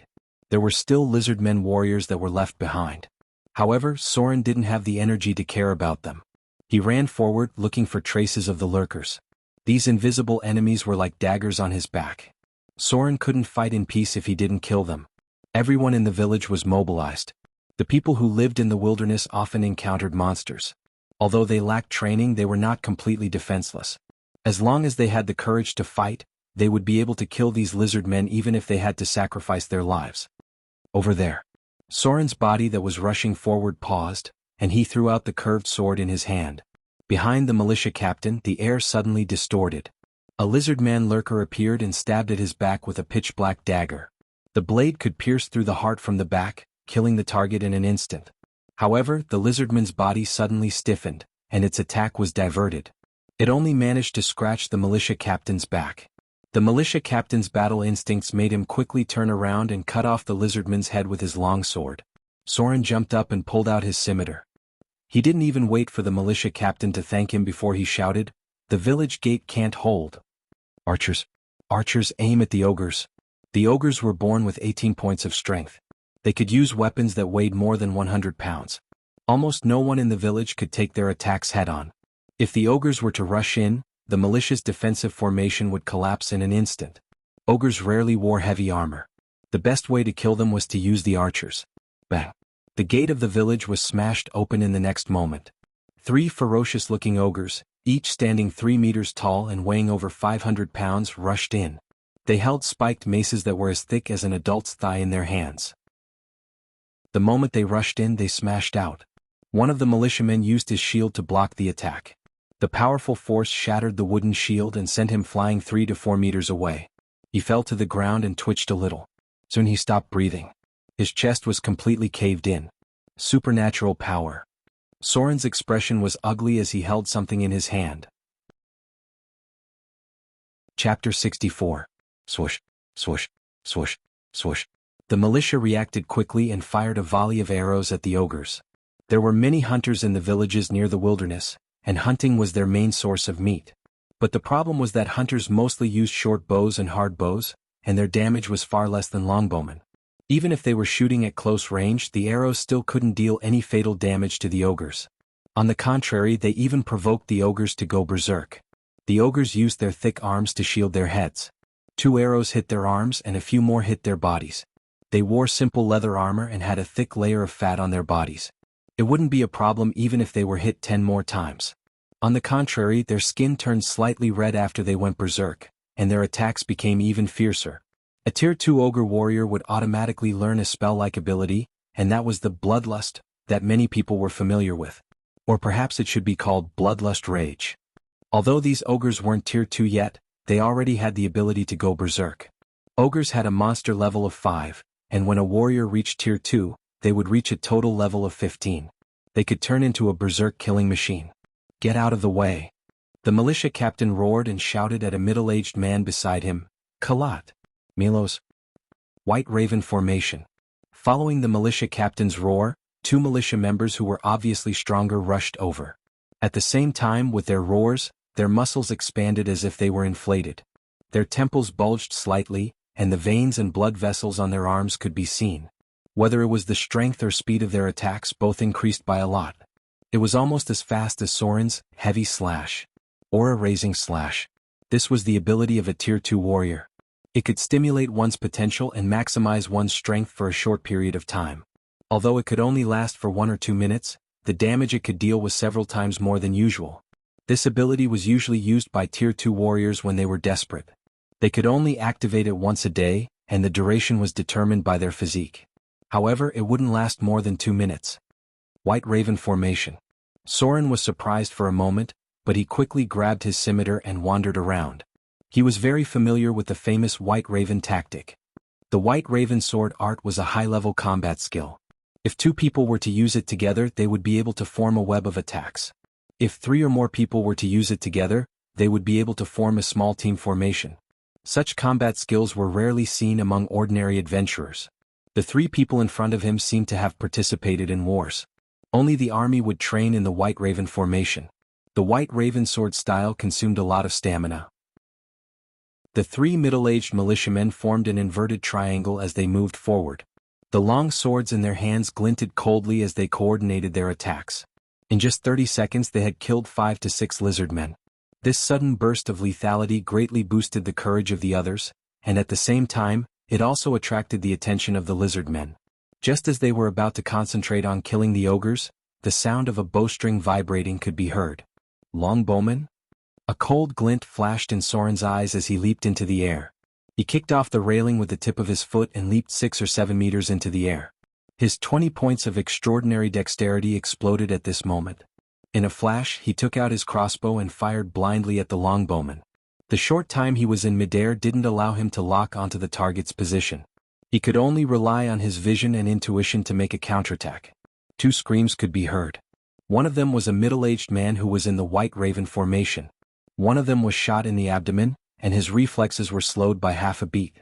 There were still lizard men warriors that were left behind. However, Soren didn't have the energy to care about them. He ran forward looking for traces of the lurkers. These invisible enemies were like daggers on his back. Soren couldn't fight in peace if he didn't kill them. Everyone in the village was mobilized. The people who lived in the wilderness often encountered monsters. Although they lacked training, they were not completely defenseless. As long as they had the courage to fight, they would be able to kill these lizard men even if they had to sacrifice their lives. Over there. Soren's body that was rushing forward paused, and he threw out the curved sword in his hand. Behind the militia captain, the air suddenly distorted. A lizard man lurker appeared and stabbed at his back with a pitch-black dagger. The blade could pierce through the heart from the back, killing the target in an instant. However, the lizardman's body suddenly stiffened, and its attack was diverted. It only managed to scratch the militia captain's back. The militia captain's battle instincts made him quickly turn around and cut off the lizardman's head with his long sword. Soren jumped up and pulled out his scimitar. He didn't even wait for the militia captain to thank him before he shouted, "The village gate can't hold. Archers! Archers, aim at the ogres." The ogres were born with 18 points of strength. They could use weapons that weighed more than 100 pounds. Almost no one in the village could take their attacks head-on. If the ogres were to rush in, the militia's defensive formation would collapse in an instant. Ogres rarely wore heavy armor. The best way to kill them was to use the archers. Bang! The gate of the village was smashed open in the next moment. 3 ferocious-looking ogres, each standing 3 meters tall and weighing over 500 pounds, rushed in. They held spiked maces that were as thick as an adult's thigh in their hands. The moment they rushed in, they smashed out. One of the militiamen used his shield to block the attack. The powerful force shattered the wooden shield and sent him flying 3 to 4 meters away. He fell to the ground and twitched a little. Soon he stopped breathing. His chest was completely caved in. Supernatural power. Soren's expression was ugly as he held something in his hand. Chapter 64. Swoosh, swoosh, swoosh, swoosh. The militia reacted quickly and fired a volley of arrows at the ogres. There were many hunters in the villages near the wilderness, and hunting was their main source of meat. But the problem was that hunters mostly used short bows and hard bows, and their damage was far less than longbowmen. Even if they were shooting at close range, the arrows still couldn't deal any fatal damage to the ogres. On the contrary, they even provoked the ogres to go berserk. The ogres used their thick arms to shield their heads. 2 arrows hit their arms and a few more hit their bodies. They wore simple leather armor and had a thick layer of fat on their bodies. It wouldn't be a problem even if they were hit 10 more times. On the contrary, their skin turned slightly red after they went berserk, and their attacks became even fiercer. A Tier 2 ogre warrior would automatically learn a spell-like ability, and that was the Bloodlust that many people were familiar with. Or perhaps it should be called Bloodlust Rage. Although these ogres weren't Tier 2 yet, they already had the ability to go berserk. Ogres had a monster level of 5, and when a warrior reached Tier 2, they would reach a total level of 15. They could turn into a berserk killing machine. "Get out of the way!" The militia captain roared and shouted at a middle-aged man beside him, "Kalat! Milos!" White Raven formation. Following the militia captain's roar, 2 militia members who were obviously stronger rushed over. At the same time, with their roars, their muscles expanded as if they were inflated. Their temples bulged slightly, and the veins and blood vessels on their arms could be seen. Whether it was the strength or speed of their attacks, both increased by a lot. It was almost as fast as Soren's heavy slash. Aura-raising slash. This was the ability of a Tier 2 warrior. It could stimulate one's potential and maximize one's strength for a short period of time. Although it could only last for 1 or 2 minutes, the damage it could deal was several times more than usual. This ability was usually used by Tier 2 warriors when they were desperate. They could only activate it once a day, and the duration was determined by their physique. However, it wouldn't last more than 2 minutes. White Raven Formation. Soren was surprised for a moment, but he quickly grabbed his scimitar and wandered around. He was very familiar with the famous White Raven tactic. The White Raven sword art was a high-level combat skill. If 2 people were to use it together, they would be able to form a web of attacks. If 3 or more people were to use it together, they would be able to form a small team formation. Such combat skills were rarely seen among ordinary adventurers. The 3 people in front of him seemed to have participated in wars. Only the army would train in the White Raven formation. The White Raven sword style consumed a lot of stamina. The 3 middle-aged militiamen formed an inverted triangle as they moved forward. The long swords in their hands glinted coldly as they coordinated their attacks. In just 30 seconds they had killed 5 to 6 lizardmen. This sudden burst of lethality greatly boosted the courage of the others, and at the same time, it also attracted the attention of the lizardmen. Just as they were about to concentrate on killing the ogres, the sound of a bowstring vibrating could be heard. Longbowman? A cold glint flashed in Soren's eyes as he leaped into the air. He kicked off the railing with the tip of his foot and leaped 6 or 7 meters into the air. His 20 points of extraordinary dexterity exploded at this moment. In a flash, he took out his crossbow and fired blindly at the longbowman. The short time he was in midair didn't allow him to lock onto the target's position. He could only rely on his vision and intuition to make a counterattack. 2 screams could be heard. One of them was a middle-aged man who was in the White Raven formation. One of them was shot in the abdomen, and his reflexes were slowed by half a beat.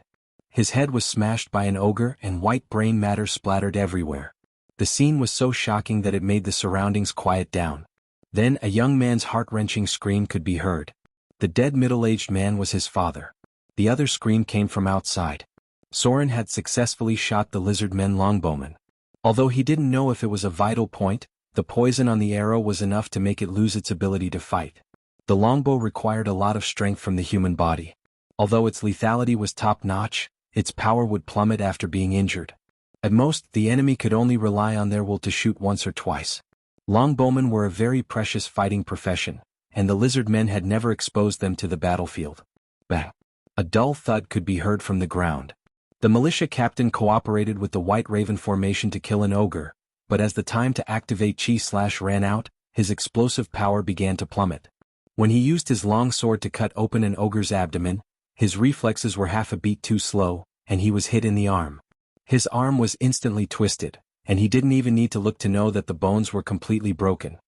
His head was smashed by an ogre and white brain matter splattered everywhere. The scene was so shocking that it made the surroundings quiet down. Then a young man's heart-wrenching scream could be heard. The dead middle-aged man was his father. The other scream came from outside. Soren had successfully shot the lizardmen longbowman. Although he didn't know if it was a vital point, the poison on the arrow was enough to make it lose its ability to fight. The longbow required a lot of strength from the human body. Although its lethality was top-notch, its power would plummet after being injured. At most, the enemy could only rely on their will to shoot once or twice. Longbowmen were a very precious fighting profession, and the lizardmen had never exposed them to the battlefield. Bang! A dull thud could be heard from the ground. The militia captain cooperated with the White Raven formation to kill an ogre, but as the time to activate Chi/ ran out, his explosive power began to plummet. When he used his long sword to cut open an ogre's abdomen, his reflexes were half a beat too slow, and he was hit in the arm. His arm was instantly twisted, and he didn't even need to look to know that the bones were completely broken.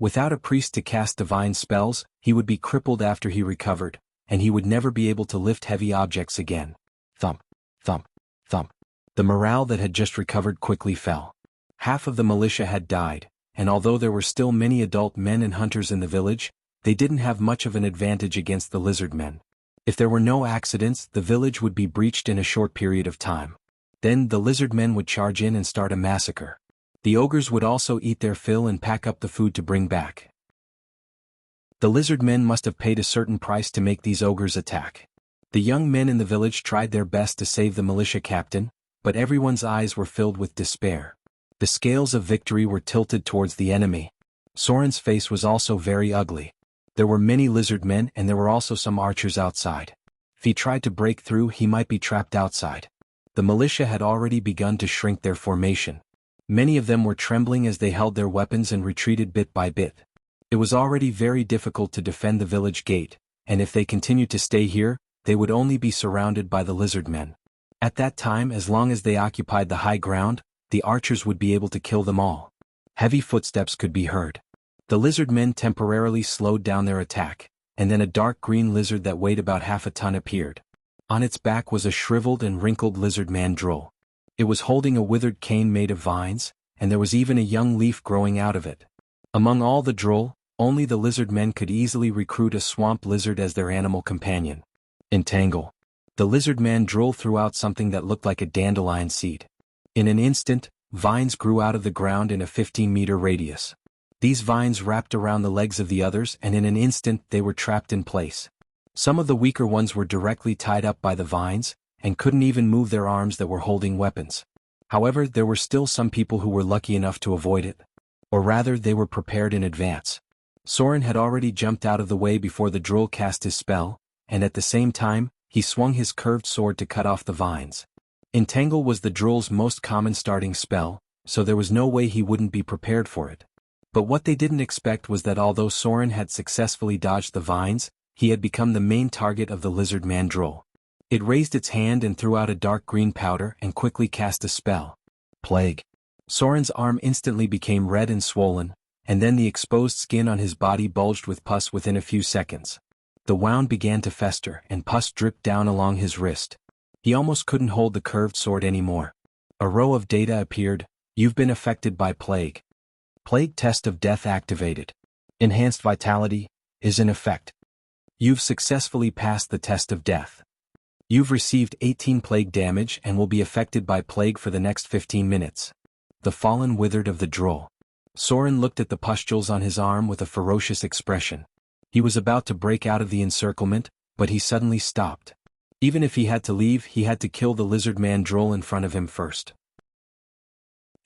Without a priest to cast divine spells, he would be crippled after he recovered, and he would never be able to lift heavy objects again. Thump, thump, thump. The morale that had just recovered quickly fell. Half of the militia had died, and although there were still many adult men and hunters in the village, they didn't have much of an advantage against the lizardmen. If there were no accidents, the village would be breached in a short period of time. Then the lizardmen would charge in and start a massacre. The ogres would also eat their fill and pack up the food to bring back. The lizardmen must have paid a certain price to make these ogres attack. The young men in the village tried their best to save the militia captain, but everyone's eyes were filled with despair. The scales of victory were tilted towards the enemy. Soren's face was also very ugly. There were many lizardmen and there were also some archers outside. If he tried to break through, he might be trapped outside. The militia had already begun to shrink their formation. Many of them were trembling as they held their weapons and retreated bit by bit. It was already very difficult to defend the village gate, and if they continued to stay here, they would only be surrounded by the lizardmen. At that time, as long as they occupied the high ground, the archers would be able to kill them all. Heavy footsteps could be heard. The lizardmen temporarily slowed down their attack, and then a dark green lizard that weighed about half a ton appeared. On its back was a shriveled and wrinkled lizard mandrill. It was holding a withered cane made of vines, and there was even a young leaf growing out of it. Among all the droll, only the lizard men could easily recruit a swamp lizard as their animal companion. Entangle. The lizard mandrill threw out something that looked like a dandelion seed. In an instant, vines grew out of the ground in a 15-meter radius. These vines wrapped around the legs of the others and in an instant they were trapped in place. Some of the weaker ones were directly tied up by the vines, and couldn't even move their arms that were holding weapons. However, there were still some people who were lucky enough to avoid it. Or rather, they were prepared in advance. Soren had already jumped out of the way before the droll cast his spell, and at the same time, he swung his curved sword to cut off the vines. Entangle was the droll's most common starting spell, so there was no way he wouldn't be prepared for it. But what they didn't expect was that although Soren had successfully dodged the vines, he had become the main target of the lizard man droll. It raised its hand and threw out a dark green powder and quickly cast a spell. Plague. Soren's arm instantly became red and swollen, and then the exposed skin on his body bulged with pus within a few seconds. The wound began to fester and pus dripped down along his wrist. He almost couldn't hold the curved sword anymore. A row of data appeared. You've been affected by plague. Plague test of death activated. Enhanced vitality is in effect. You've successfully passed the test of death. You've received 18 plague damage and will be affected by plague for the next 15 minutes. The fallen withered of the droll. Soren looked at the pustules on his arm with a ferocious expression. He was about to break out of the encirclement, but he suddenly stopped. Even if he had to leave, he had to kill the lizard man droll in front of him first.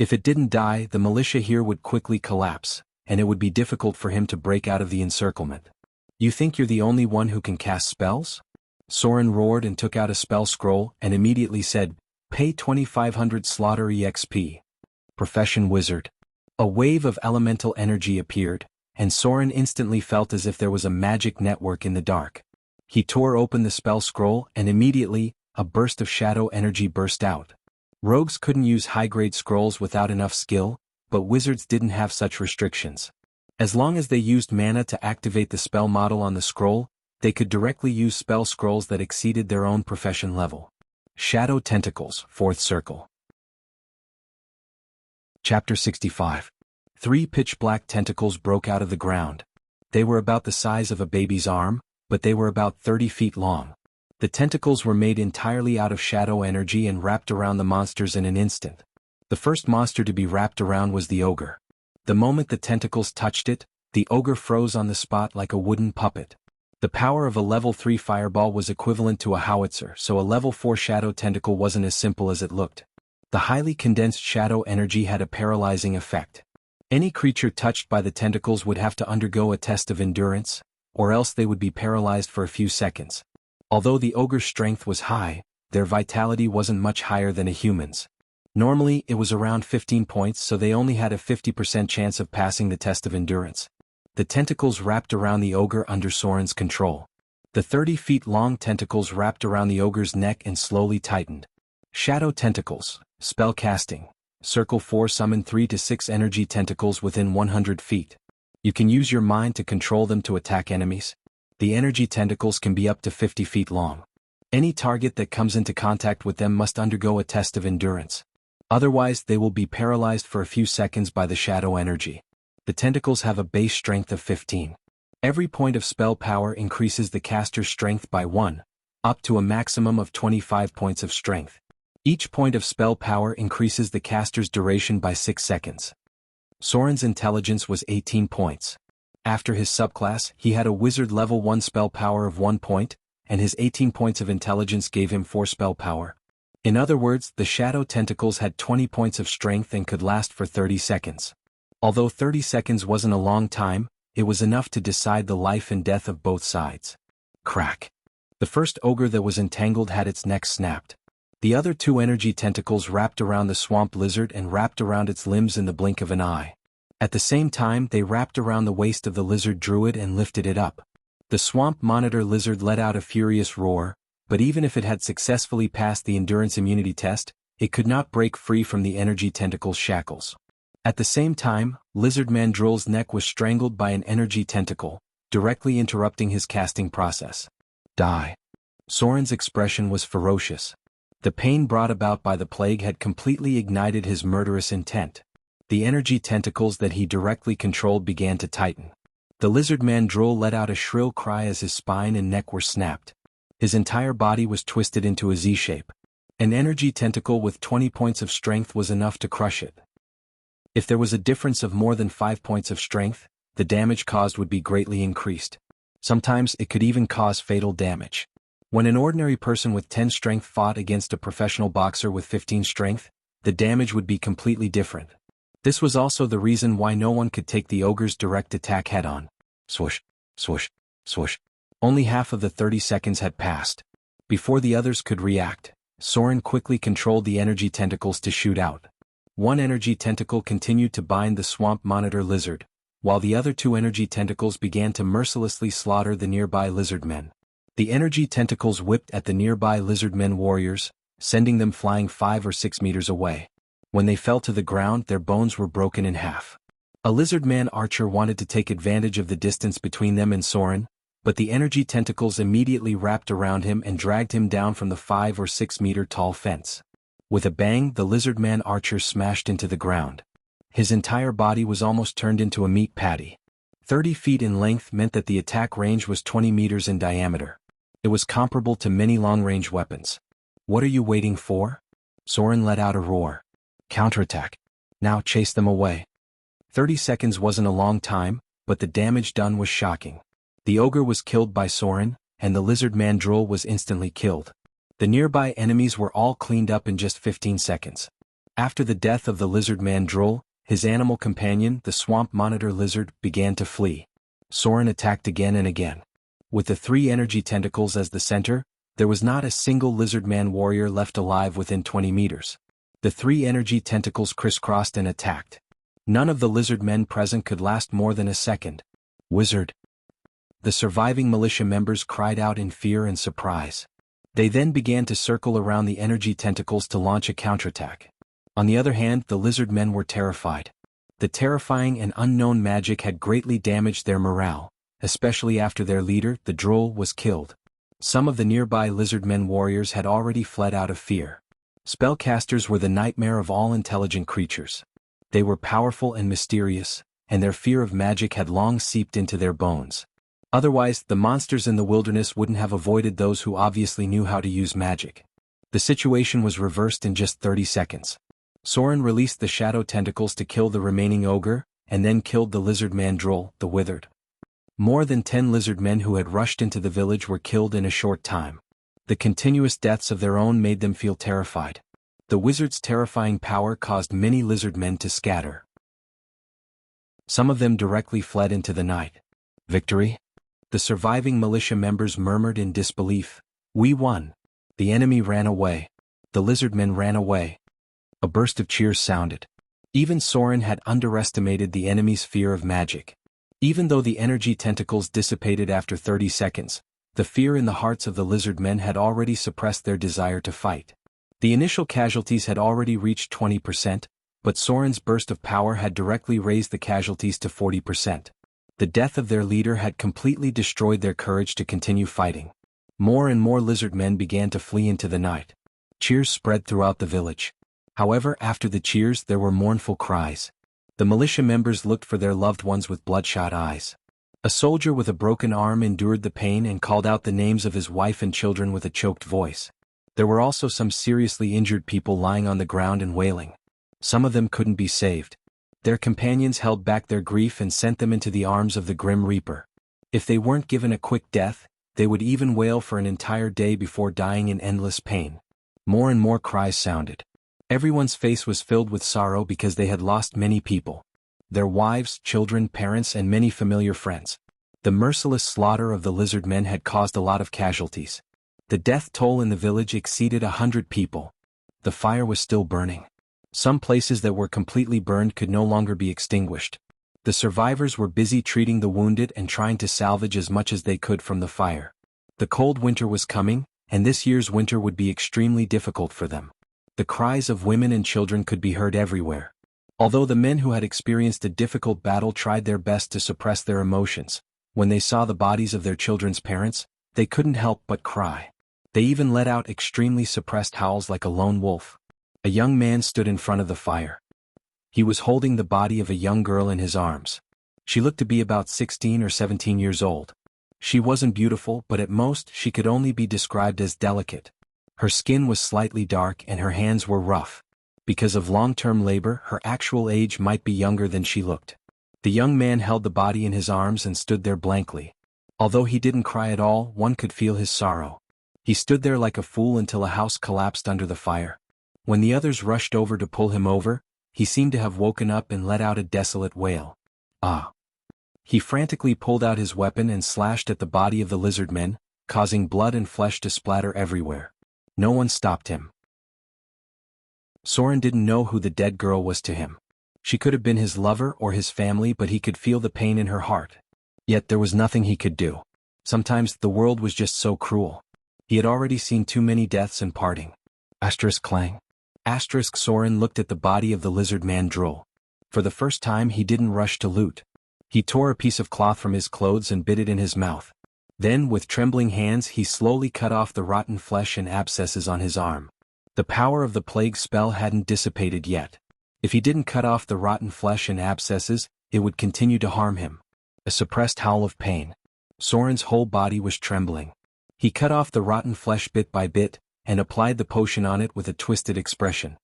If it didn't die, the militia here would quickly collapse, and it would be difficult for him to break out of the encirclement. You think you're the only one who can cast spells? Soren roared and took out a spell scroll and immediately said, "Pay 2500 slaughter EXP. Profession wizard." A wave of elemental energy appeared, and Soren instantly felt as if there was a magic network in the dark. He tore open the spell scroll and immediately, a burst of shadow energy burst out. Rogues couldn't use high-grade scrolls without enough skill, but wizards didn't have such restrictions. As long as they used mana to activate the spell model on the scroll, they could directly use spell scrolls that exceeded their own profession level. Shadow Tentacles, 4th Circle. Chapter 65. 3 pitch-black tentacles broke out of the ground. They were about the size of a baby's arm, but they were about 30 feet long. The tentacles were made entirely out of shadow energy and wrapped around the monsters in an instant. The first monster to be wrapped around was the ogre. The moment the tentacles touched it, the ogre froze on the spot like a wooden puppet. The power of a level 3 fireball was equivalent to a howitzer, so a level 4 shadow tentacle wasn't as simple as it looked. The highly condensed shadow energy had a paralyzing effect. Any creature touched by the tentacles would have to undergo a test of endurance, or else they would be paralyzed for a few seconds. Although the ogre's strength was high, their vitality wasn't much higher than a human's. Normally, it was around 15 points, so they only had a 50% chance of passing the test of endurance. The tentacles wrapped around the ogre under Soren's control. The 30 feet long tentacles wrapped around the ogre's neck and slowly tightened. Shadow Tentacles, spell casting. Circle 4 summon 3 to 6 energy tentacles within 100 feet. You can use your mind to control them to attack enemies. The energy tentacles can be up to 50 feet long. Any target that comes into contact with them must undergo a test of endurance. Otherwise, they will be paralyzed for a few seconds by the shadow energy. The tentacles have a base strength of 15. Every point of spell power increases the caster's strength by 1, up to a maximum of 25 points of strength. Each point of spell power increases the caster's duration by 6 seconds. Soren's intelligence was 18 points. After his subclass, he had a wizard level 1 spell power of 1 point, and his 18 points of intelligence gave him 4 spell power. In other words, the shadow tentacles had 20 points of strength and could last for 30 seconds. Although 30 seconds wasn't a long time, it was enough to decide the life and death of both sides. Crack. The first ogre that was entangled had its neck snapped. The other 2 energy tentacles wrapped around the swamp lizard and wrapped around its limbs in the blink of an eye. At the same time, they wrapped around the waist of the lizard druid and lifted it up. The swamp monitor lizard let out a furious roar, but even if it had successfully passed the endurance immunity test, it could not break free from the energy tentacle's shackles. At the same time, Lizard Mandrill's neck was strangled by an energy tentacle, directly interrupting his casting process. Die. Soren's expression was ferocious. The pain brought about by the plague had completely ignited his murderous intent. The energy tentacles that he directly controlled began to tighten. The lizard mandrill let out a shrill cry as his spine and neck were snapped. His entire body was twisted into a Z-shape. An energy tentacle with 20 points of strength was enough to crush it. If there was a difference of more than 5 points of strength, the damage caused would be greatly increased. Sometimes it could even cause fatal damage. When an ordinary person with 10 strength fought against a professional boxer with 15 strength, the damage would be completely different. This was also the reason why no one could take the ogre's direct attack head-on. Swoosh, swoosh, swoosh. Only half of the 30 seconds had passed. Before the others could react, Soren quickly controlled the energy tentacles to shoot out. One energy tentacle continued to bind the swamp monitor lizard, while the other two energy tentacles began to mercilessly slaughter the nearby lizard men. The energy tentacles whipped at the nearby lizard men warriors, sending them flying 5 or 6 meters away. When they fell to the ground, their bones were broken in half. A lizard man archer wanted to take advantage of the distance between them and Soren, but the energy tentacles immediately wrapped around him and dragged him down from the 5 or 6 meter tall fence. With a bang, the lizard man archer smashed into the ground. His entire body was almost turned into a meat patty. 30 feet in length meant that the attack range was 20 meters in diameter. It was comparable to many long-range weapons. What are you waiting for? Soren let out a roar. Counterattack. Now chase them away. 30 seconds wasn't a long time, but the damage done was shocking. The ogre was killed by Soren, and the lizard man Droll was instantly killed. The nearby enemies were all cleaned up in just 15 seconds. After the death of the lizard man Droll, his animal companion, the swamp monitor lizard, began to flee. Soren attacked again and again. With the 3 energy tentacles as the center, there was not a single lizard man warrior left alive within 20 meters. The 3 energy tentacles crisscrossed and attacked. None of the lizard men present could last more than a second. Wizard! The surviving militia members cried out in fear and surprise. They then began to circle around the energy tentacles to launch a counterattack. On the other hand, the lizard men were terrified. The terrifying and unknown magic had greatly damaged their morale, especially after their leader, the Droll, was killed. Some of the nearby lizard men warriors had already fled out of fear. Spellcasters were the nightmare of all intelligent creatures. They were powerful and mysterious, and their fear of magic had long seeped into their bones. Otherwise, the monsters in the wilderness wouldn't have avoided those who obviously knew how to use magic. The situation was reversed in just 30 seconds. Soren released the shadow tentacles to kill the remaining ogre, and then killed the lizard man Droll, the withered. More than 10 lizard men who had rushed into the village were killed in a short time. The continuous deaths of their own made them feel terrified. The wizard's terrifying power caused many lizard men to scatter. Some of them directly fled into the night. Victory? The surviving militia members murmured in disbelief. We won. The enemy ran away. The lizard men ran away. A burst of cheers sounded. Even Soren had underestimated the enemy's fear of magic. Even though the energy tentacles dissipated after 30 seconds, the fear in the hearts of the lizard men had already suppressed their desire to fight. The initial casualties had already reached 20%, but Soren's burst of power had directly raised the casualties to 40%. The death of their leader had completely destroyed their courage to continue fighting. More and more lizard men began to flee into the night. Cheers spread throughout the village. However, after the cheers there were mournful cries. The militia members looked for their loved ones with bloodshot eyes. A soldier with a broken arm endured the pain and called out the names of his wife and children with a choked voice. There were also some seriously injured people lying on the ground and wailing. Some of them couldn't be saved. Their companions held back their grief and sent them into the arms of the Grim Reaper. If they weren't given a quick death, they would even wail for an entire day before dying in endless pain. More and more cries sounded. Everyone's face was filled with sorrow because they had lost many people. Their wives, children, parents, and many familiar friends. The merciless slaughter of the lizard men had caused a lot of casualties. The death toll in the village exceeded 100 people. The fire was still burning. Some places that were completely burned could no longer be extinguished. The survivors were busy treating the wounded and trying to salvage as much as they could from the fire. The cold winter was coming, and this year's winter would be extremely difficult for them. The cries of women and children could be heard everywhere. Although the men who had experienced a difficult battle tried their best to suppress their emotions, when they saw the bodies of their children's parents, they couldn't help but cry. They even let out extremely suppressed howls like a lone wolf. A young man stood in front of the fire. He was holding the body of a young girl in his arms. She looked to be about 16 or 17 years old. She wasn't beautiful, but at most she could only be described as delicate. Her skin was slightly dark and her hands were rough. Because of long-term labor, her actual age might be younger than she looked. The young man held the body in his arms and stood there blankly. Although he didn't cry at all, one could feel his sorrow. He stood there like a fool until a house collapsed under the fire. When the others rushed over to pull him over, he seemed to have woken up and let out a desolate wail. Ah! He frantically pulled out his weapon and slashed at the body of the lizard men, causing blood and flesh to splatter everywhere. No one stopped him. Soren didn't know who the dead girl was to him. She could have been his lover or his family, but he could feel the pain in her heart. Yet there was nothing he could do. Sometimes the world was just so cruel. He had already seen too many deaths and parting. Clang. Soren looked at the body of the lizard man drool. For the first time he didn't rush to loot. He tore a piece of cloth from his clothes and bit it in his mouth. Then, with trembling hands, he slowly cut off the rotten flesh and abscesses on his arm. The power of the plague spell hadn't dissipated yet. If he didn't cut off the rotten flesh and abscesses, it would continue to harm him. A suppressed howl of pain. Soren's whole body was trembling. He cut off the rotten flesh bit by bit, and applied the potion on it with a twisted expression.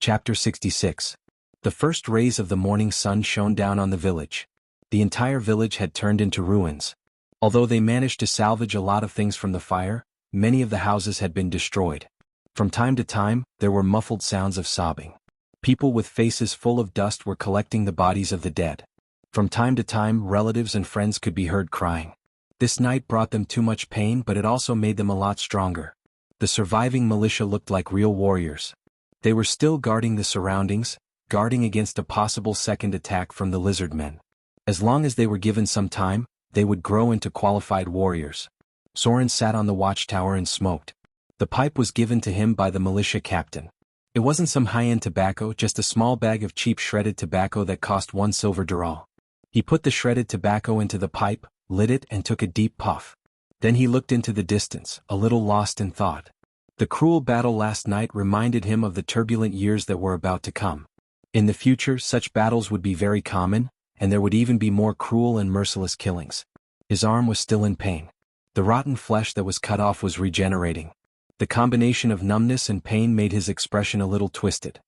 Chapter 66. The first rays of the morning sun shone down on the village. The entire village had turned into ruins. Although they managed to salvage a lot of things from the fire, many of the houses had been destroyed. From time to time, there were muffled sounds of sobbing. People with faces full of dust were collecting the bodies of the dead. From time to time, relatives and friends could be heard crying. This night brought them too much pain, but it also made them a lot stronger. The surviving militia looked like real warriors. They were still guarding the surroundings, guarding against a possible second attack from the lizard men. As long as they were given some time, they would grow into qualified warriors. Soren sat on the watchtower and smoked. The pipe was given to him by the militia captain. It wasn't some high-end tobacco, just a small bag of cheap shredded tobacco that cost 1 silver dural. He put the shredded tobacco into the pipe, lit it and took a deep puff. Then he looked into the distance, a little lost in thought. The cruel battle last night reminded him of the turbulent years that were about to come. In the future, such battles would be very common, and there would even be more cruel and merciless killings. His arm was still in pain. The rotten flesh that was cut off was regenerating. The combination of numbness and pain made his expression a little twisted.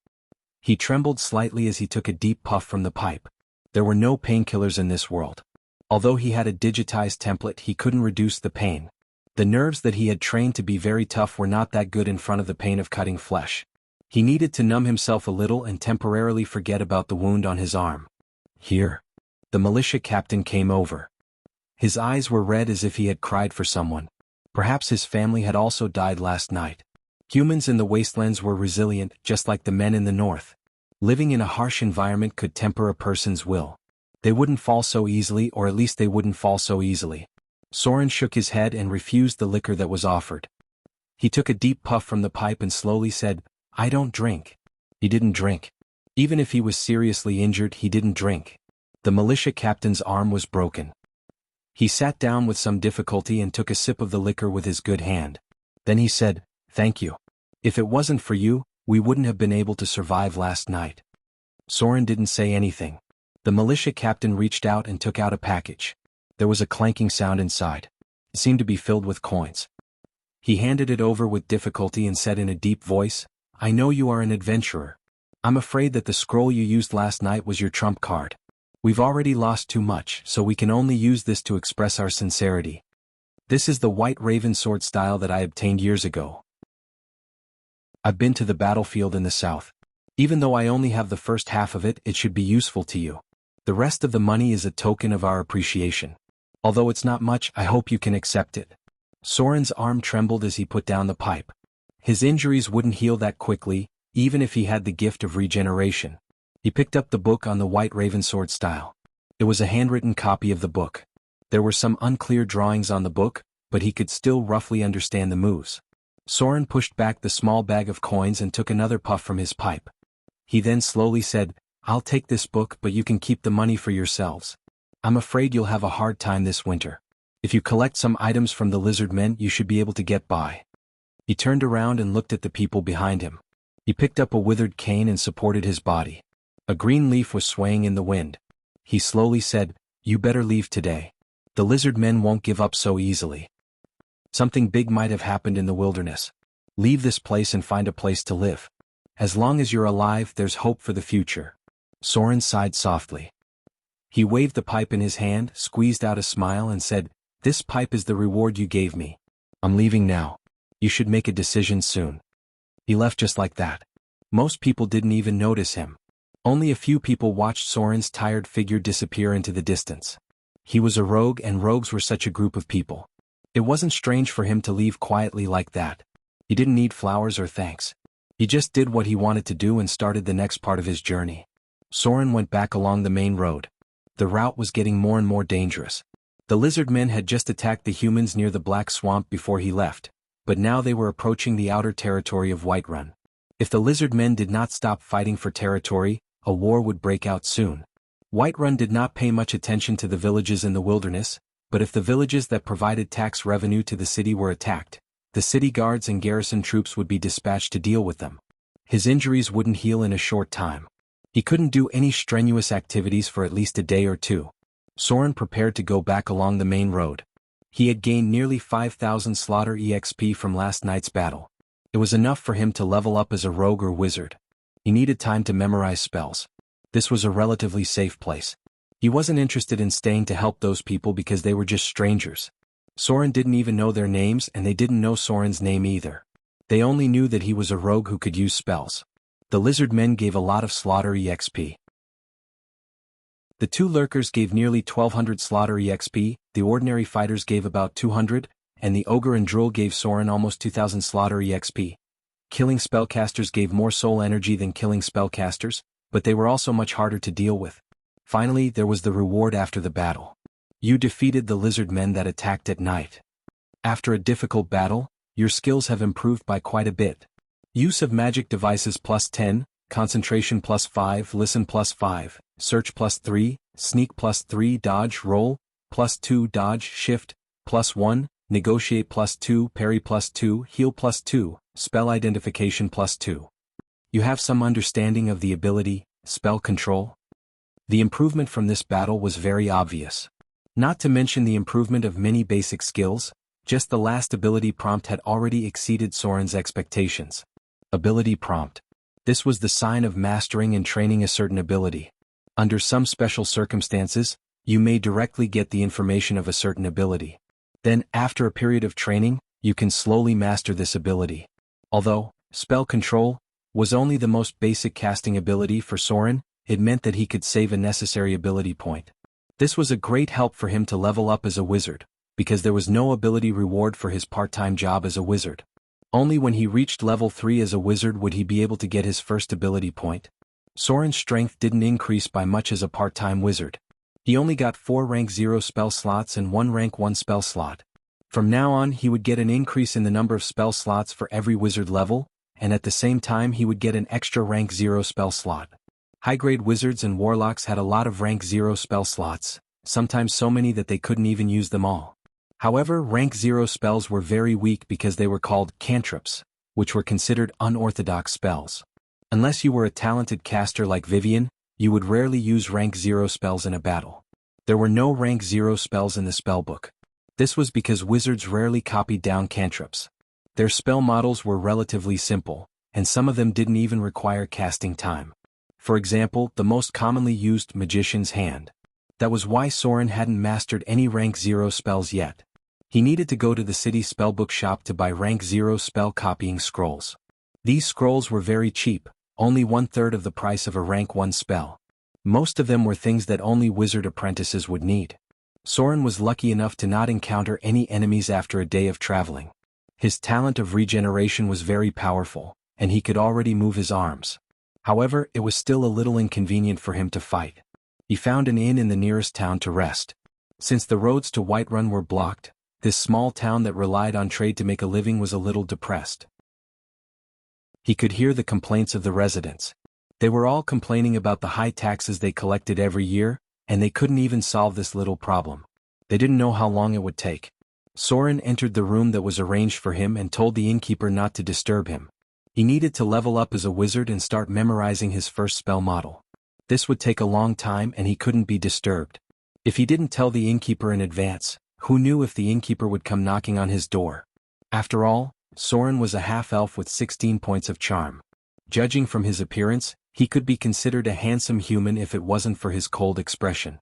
He trembled slightly as he took a deep puff from the pipe. There were no painkillers in this world. Although he had a digitized template, he couldn't reduce the pain. The nerves that he had trained to be very tough were not that good in front of the pain of cutting flesh. He needed to numb himself a little and temporarily forget about the wound on his arm. Here. The militia captain came over. His eyes were red as if he had cried for someone. Perhaps his family had also died last night. Humans in the wastelands were resilient, just like the men in the north. Living in a harsh environment could temper a person's will. They wouldn't fall so easily, or at least they wouldn't fall so easily. Soren shook his head and refused the liquor that was offered. He took a deep puff from the pipe and slowly said, "I don't drink." He didn't drink. Even if he was seriously injured, he didn't drink. The militia captain's arm was broken. He sat down with some difficulty and took a sip of the liquor with his good hand. Then he said, "Thank you. If it wasn't for you, we wouldn't have been able to survive last night." Soren didn't say anything. The militia captain reached out and took out a package. There was a clanking sound inside. It seemed to be filled with coins. He handed it over with difficulty and said in a deep voice, "I know you are an adventurer. I'm afraid that the scroll you used last night was your trump card. We've already lost too much, so we can only use this to express our sincerity. This is the white raven sword style that I obtained years ago. I've been to the battlefield in the south. Even though I only have the first half of it, it should be useful to you. The rest of the money is a token of our appreciation. Although it's not much, I hope you can accept it." Soren's arm trembled as he put down the pipe. His injuries wouldn't heal that quickly, even if he had the gift of regeneration. He picked up the book on the white raven sword style. It was a handwritten copy of the book. There were some unclear drawings on the book, but he could still roughly understand the moves. Soren pushed back the small bag of coins and took another puff from his pipe. He then slowly said, "I'll take this book, but you can keep the money for yourselves. I'm afraid you'll have a hard time this winter. If you collect some items from the lizard men, you should be able to get by." He turned around and looked at the people behind him. He picked up a withered cane and supported his body. A green leaf was swaying in the wind. He slowly said, "You better leave today. The lizard men won't give up so easily. Something big might have happened in the wilderness. Leave this place and find a place to live. As long as you're alive, there's hope for the future." Soren sighed softly. He waved the pipe in his hand, squeezed out a smile and said, "This pipe is the reward you gave me. I'm leaving now. You should make a decision soon." He left just like that. Most people didn't even notice him. Only a few people watched Soren's tired figure disappear into the distance. He was a rogue, and rogues were such a group of people. It wasn't strange for him to leave quietly like that. He didn't need flowers or thanks. He just did what he wanted to do and started the next part of his journey. Soren went back along the main road. The route was getting more and more dangerous. The lizard men had just attacked the humans near the Black Swamp before he left, but now they were approaching the outer territory of Whiterun. If the lizard men did not stop fighting for territory, a war would break out soon. Whiterun did not pay much attention to the villages in the wilderness, but if the villages that provided tax revenue to the city were attacked, the city guards and garrison troops would be dispatched to deal with them. His injuries wouldn't heal in a short time. He couldn't do any strenuous activities for at least a day or two. Soren prepared to go back along the main road. He had gained nearly 5,000 slaughter EXP from last night's battle. It was enough for him to level up as a rogue or wizard. He needed time to memorize spells. This was a relatively safe place. He wasn't interested in staying to help those people because they were just strangers. Soren didn't even know their names, and they didn't know Soren's name either. They only knew that he was a rogue who could use spells. The lizard men gave a lot of slaughter EXP. The two lurkers gave nearly 1,200 slaughter EXP, the ordinary fighters gave about 200, and the ogre and drool gave Soren almost 2,000 slaughter EXP. Killing spellcasters gave more soul energy than killing spellcasters, but they were also much harder to deal with. Finally, there was the reward after the battle. You defeated the lizard men that attacked at night. After a difficult battle, your skills have improved by quite a bit. Use of magic devices +10, concentration +5, listen +5, search +3, sneak +3, dodge, roll, +2, dodge, shift, +1, negotiate +2, parry +2, heal +2, spell identification +2. You have some understanding of the ability, spell control? The improvement from this battle was very obvious. Not to mention the improvement of many basic skills, just the last ability prompt had already exceeded Soren's expectations. Ability prompt. This was the sign of mastering and training a certain ability. Under some special circumstances, you may directly get the information of a certain ability. Then, after a period of training, you can slowly master this ability. Although, spell control was only the most basic casting ability for Soren, it meant that he could save a necessary ability point. This was a great help for him to level up as a wizard, because there was no ability reward for his part-time job as a wizard. Only when he reached level 3 as a wizard would he be able to get his first ability point. Soren's strength didn't increase by much as a part-time wizard. He only got 4 rank 0 spell slots and 1 rank 1 spell slot. From now on he would get an increase in the number of spell slots for every wizard level, and at the same time he would get an extra rank 0 spell slot. High-grade wizards and warlocks had a lot of rank 0 spell slots, sometimes so many that they couldn't even use them all. However, rank 0 spells were very weak because they were called cantrips, which were considered unorthodox spells. Unless you were a talented caster like Vivian, you would rarely use rank 0 spells in a battle. There were no rank 0 spells in the spellbook. This was because wizards rarely copied down cantrips. Their spell models were relatively simple, and some of them didn't even require casting time. For example, the most commonly used Magician's Hand. That was why Soren hadn't mastered any rank 0 spells yet. He needed to go to the city spellbook shop to buy rank 0 spell copying scrolls. These scrolls were very cheap, only 1/3 of the price of a rank 1 spell. Most of them were things that only wizard apprentices would need. Soren was lucky enough to not encounter any enemies after a day of traveling. His talent of regeneration was very powerful, and he could already move his arms. However, it was still a little inconvenient for him to fight. He found an inn in the nearest town to rest. Since the roads to Whiterun were blocked, this small town that relied on trade to make a living was a little depressed. He could hear the complaints of the residents. They were all complaining about the high taxes they collected every year, and they couldn't even solve this little problem. They didn't know how long it would take. Soren entered the room that was arranged for him and told the innkeeper not to disturb him. He needed to level up as a wizard and start memorizing his first spell model. This would take a long time and he couldn't be disturbed. If he didn't tell the innkeeper in advance, who knew if the innkeeper would come knocking on his door? After all, Soren was a half-elf with 16 points of charm. Judging from his appearance, he could be considered a handsome human if it wasn't for his cold expression.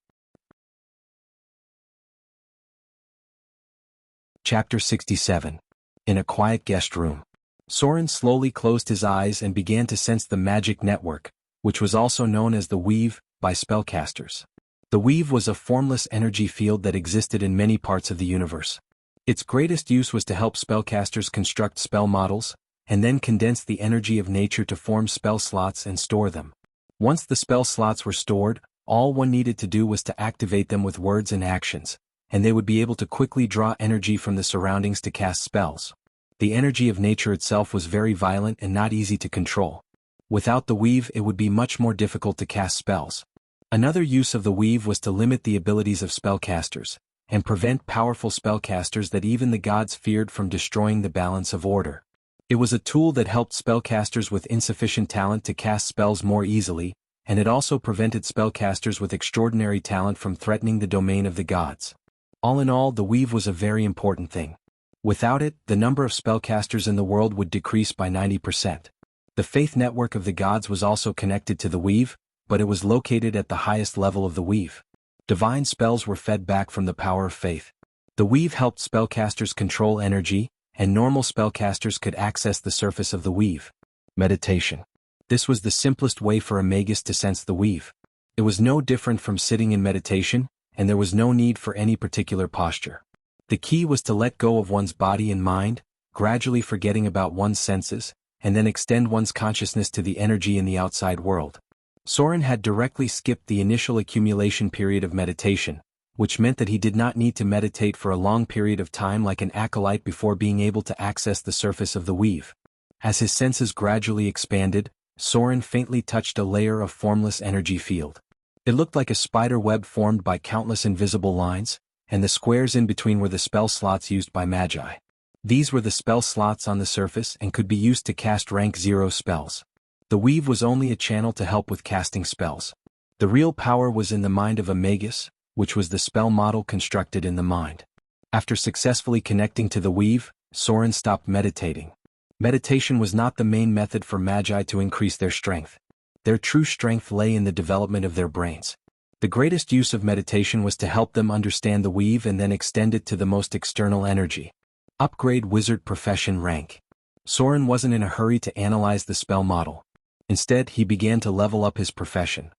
Chapter 67. In a quiet guest room. Soren slowly closed his eyes and began to sense the magic network, which was also known as the weave, by spellcasters. The weave was a formless energy field that existed in many parts of the universe. Its greatest use was to help spellcasters construct spell models, and then condense the energy of nature to form spell slots and store them. Once the spell slots were stored, all one needed to do was to activate them with words and actions, and they would be able to quickly draw energy from the surroundings to cast spells. The energy of nature itself was very violent and not easy to control. Without the weave, it would be much more difficult to cast spells. Another use of the weave was to limit the abilities of spellcasters, and prevent powerful spellcasters that even the gods feared from destroying the balance of order. It was a tool that helped spellcasters with insufficient talent to cast spells more easily, and it also prevented spellcasters with extraordinary talent from threatening the domain of the gods. All in all, the weave was a very important thing. Without it, the number of spellcasters in the world would decrease by 90%. The faith network of the gods was also connected to the weave, but it was located at the highest level of the weave. Divine spells were fed back from the power of faith. The weave helped spellcasters control energy, and normal spellcasters could access the surface of the weave. Meditation. This was the simplest way for a magus to sense the weave. It was no different from sitting in meditation, and there was no need for any particular posture. The key was to let go of one's body and mind, gradually forgetting about one's senses, and then extend one's consciousness to the energy in the outside world. Soren had directly skipped the initial accumulation period of meditation, which meant that he did not need to meditate for a long period of time like an acolyte before being able to access the surface of the weave. As his senses gradually expanded, Soren faintly touched a layer of formless energy field. It looked like a spider web formed by countless invisible lines, and the squares in between were the spell slots used by magi. These were the spell slots on the surface and could be used to cast rank 0 spells. The weave was only a channel to help with casting spells. The real power was in the mind of a magus, which was the spell model constructed in the mind. After successfully connecting to the weave, Soren stopped meditating. Meditation was not the main method for magi to increase their strength. Their true strength lay in the development of their brains. The greatest use of meditation was to help them understand the weave and then extend it to the most external energy. Upgrade wizard profession rank. Soren wasn't in a hurry to analyze the spell model. Instead, he began to level up his profession.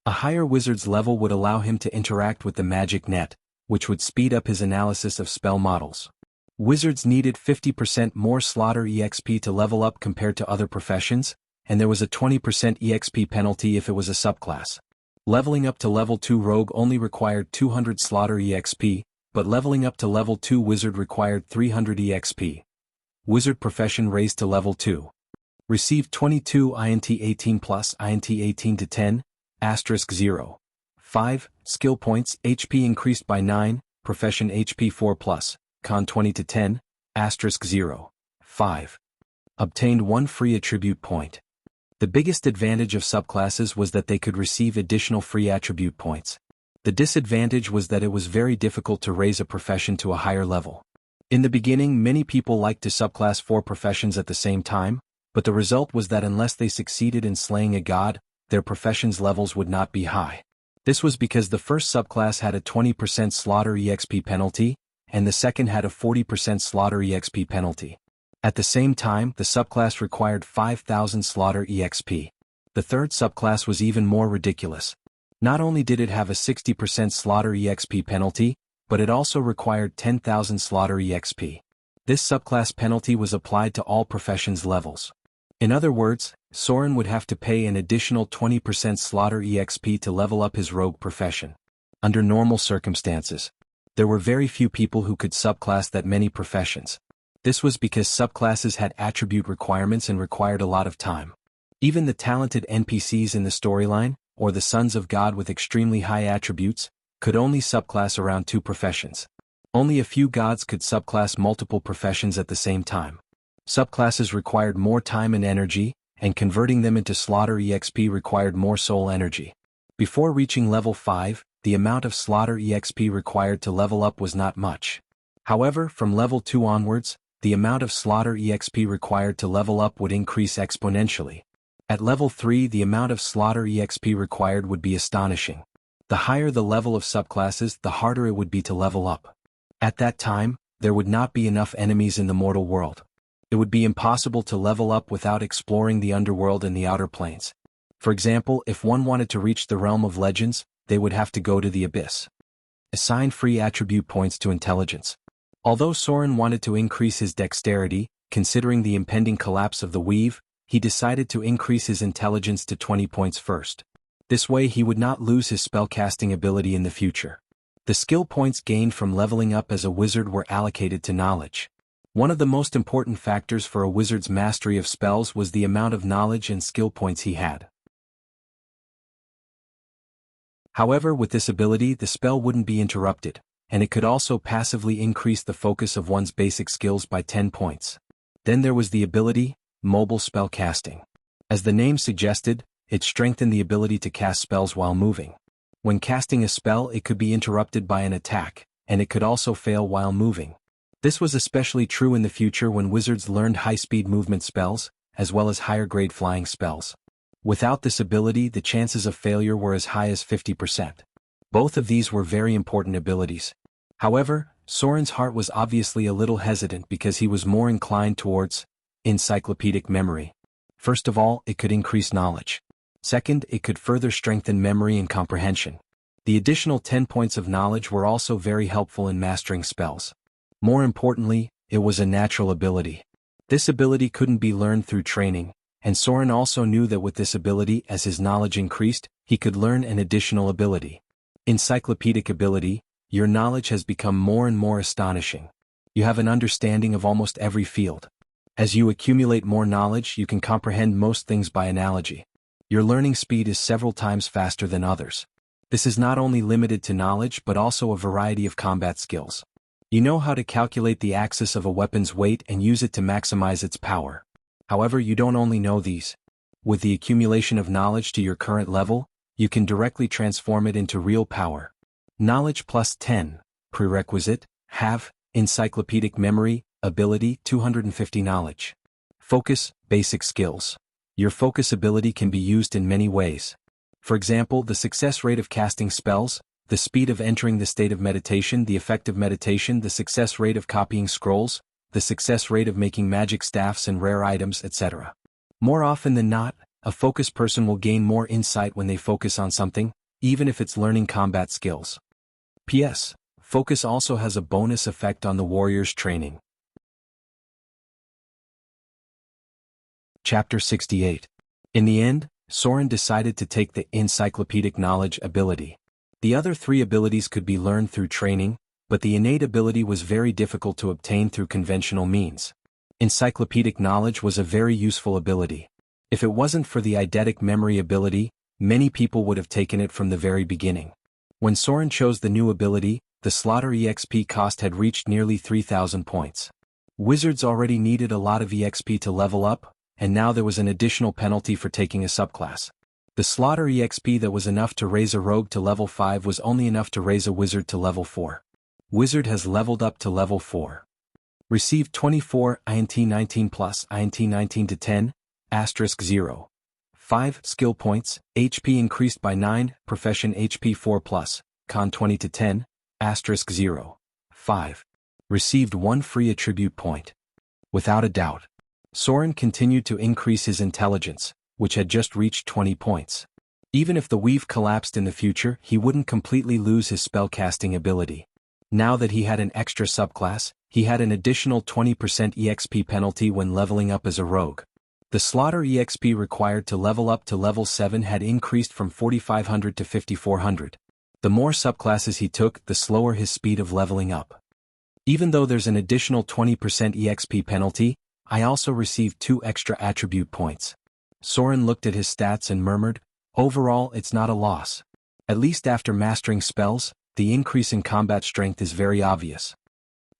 A higher wizard's level would allow him to interact with the magic net, which would speed up his analysis of spell models. Wizards needed 50% more slaughter EXP to level up compared to other professions, and there was a 20% EXP penalty if it was a subclass. Leveling up to level 2 rogue only required 200 slaughter EXP, but leveling up to level 2 wizard required 300 EXP. Wizard profession raised to level 2. Received 22 INT 18 plus INT 18 to 10, asterisk 0. 5, skill points, HP increased by 9, profession HP 4 plus. Con 20 to 10, asterisk 0. 5. Obtained 1 free attribute point. The biggest advantage of subclasses was that they could receive additional free attribute points. The disadvantage was that it was very difficult to raise a profession to a higher level. In the beginning, many people liked to subclass 4 professions at the same time, but the result was that unless they succeeded in slaying a god, their profession's levels would not be high. This was because the first subclass had a 20% slaughter EXP penalty, and the second had a 40% slaughter EXP penalty. At the same time, the subclass required 5,000 slaughter EXP. The third subclass was even more ridiculous. Not only did it have a 60% slaughter EXP penalty, but it also required 10,000 slaughter EXP. This subclass penalty was applied to all professions levels. In other words, Soren would have to pay an additional 20% slaughter EXP to level up his rogue profession. Under normal circumstances, there were very few people who could subclass that many professions. This was because subclasses had attribute requirements and required a lot of time. Even the talented NPCs in the storyline, or the sons of God with extremely high attributes, could only subclass around 2 professions. Only a few gods could subclass multiple professions at the same time. Subclasses required more time and energy, and converting them into slaughter EXP required more soul energy. Before reaching level 5, the amount of slaughter EXP required to level up was not much. However, from level 2 onwards, the amount of slaughter EXP required to level up would increase exponentially. At level 3, the amount of slaughter EXP required would be astonishing. The higher the level of subclasses, the harder it would be to level up. At that time, there would not be enough enemies in the mortal world. It would be impossible to level up without exploring the underworld and the outer planes. For example, if one wanted to reach the realm of legends, they would have to go to the abyss. Assign free attribute points to intelligence. Although Soren wanted to increase his dexterity, considering the impending collapse of the weave, he decided to increase his intelligence to 20 points first. This way he would not lose his spellcasting ability in the future. The skill points gained from leveling up as a wizard were allocated to knowledge. One of the most important factors for a wizard's mastery of spells was the amount of knowledge and skill points he had. However, with this ability the spell wouldn't be interrupted, and it could also passively increase the focus of one's basic skills by 10 points. Then there was the ability, mobile spell casting. As the name suggested, it strengthened the ability to cast spells while moving. When casting a spell it could be interrupted by an attack, and it could also fail while moving. This was especially true in the future when wizards learned high-speed movement spells, as well as higher-grade flying spells. Without this ability the chances of failure were as high as 50%. Both of these were very important abilities. However, Soren's heart was obviously a little hesitant because he was more inclined towards encyclopedic memory. First of all, it could increase knowledge. Second, it could further strengthen memory and comprehension. The additional 10 points of knowledge were also very helpful in mastering spells. More importantly, it was a natural ability. This ability couldn't be learned through training, and Soren also knew that with this ability, as his knowledge increased, he could learn an additional ability. Encyclopedic ability, your knowledge has become more and more astonishing. You have an understanding of almost every field. As you accumulate more knowledge, you can comprehend most things by analogy. Your learning speed is several times faster than others. This is not only limited to knowledge but also a variety of combat skills. You know how to calculate the axis of a weapon's weight and use it to maximize its power. However, you don't only know these. With the accumulation of knowledge to your current level, you can directly transform it into real power. Knowledge plus 10. Prerequisite, have, encyclopedic memory, ability, 250 knowledge. Focus, basic skills. Your focus ability can be used in many ways. For example, the success rate of casting spells, the speed of entering the state of meditation, the effect of meditation, the success rate of copying scrolls, the success rate of making magic staffs and rare items, etc. More often than not, a focused person will gain more insight when they focus on something, even if it's learning combat skills. P.S. Focus also has a bonus effect on the warrior's training. Chapter 68. In the end, Soren decided to take the encyclopedic knowledge ability. The other three abilities could be learned through training, but the innate ability was very difficult to obtain through conventional means. Encyclopedic knowledge was a very useful ability. If it wasn't for the eidetic memory ability, many people would have taken it from the very beginning. When Soren chose the new ability, the slaughter EXP cost had reached nearly 3,000 points. Wizards already needed a lot of EXP to level up, and now there was an additional penalty for taking a subclass. The slaughter EXP that was enough to raise a rogue to level 5 was only enough to raise a wizard to level 4. Wizard has leveled up to level 4. Received 24 INT 19 plus INT 19 to 10, *0. 5 skill points, HP increased by 9, profession HP 4 plus, con 20 to 10, *0. 5. Received 1 free attribute point. Without a doubt, Soren continued to increase his intelligence, which had just reached 20 points. Even if the weave collapsed in the future, he wouldn't completely lose his spellcasting ability. Now that he had an extra subclass, he had an additional 20% EXP penalty when leveling up as a rogue. The slaughter EXP required to level up to level 7 had increased from 4,500 to 5,400. The more subclasses he took, the slower his speed of leveling up. Even though there's an additional 20% EXP penalty, I also received 2 extra attribute points. Soren looked at his stats and murmured, overall it's not a loss. At least after mastering spells, the increase in combat strength is very obvious.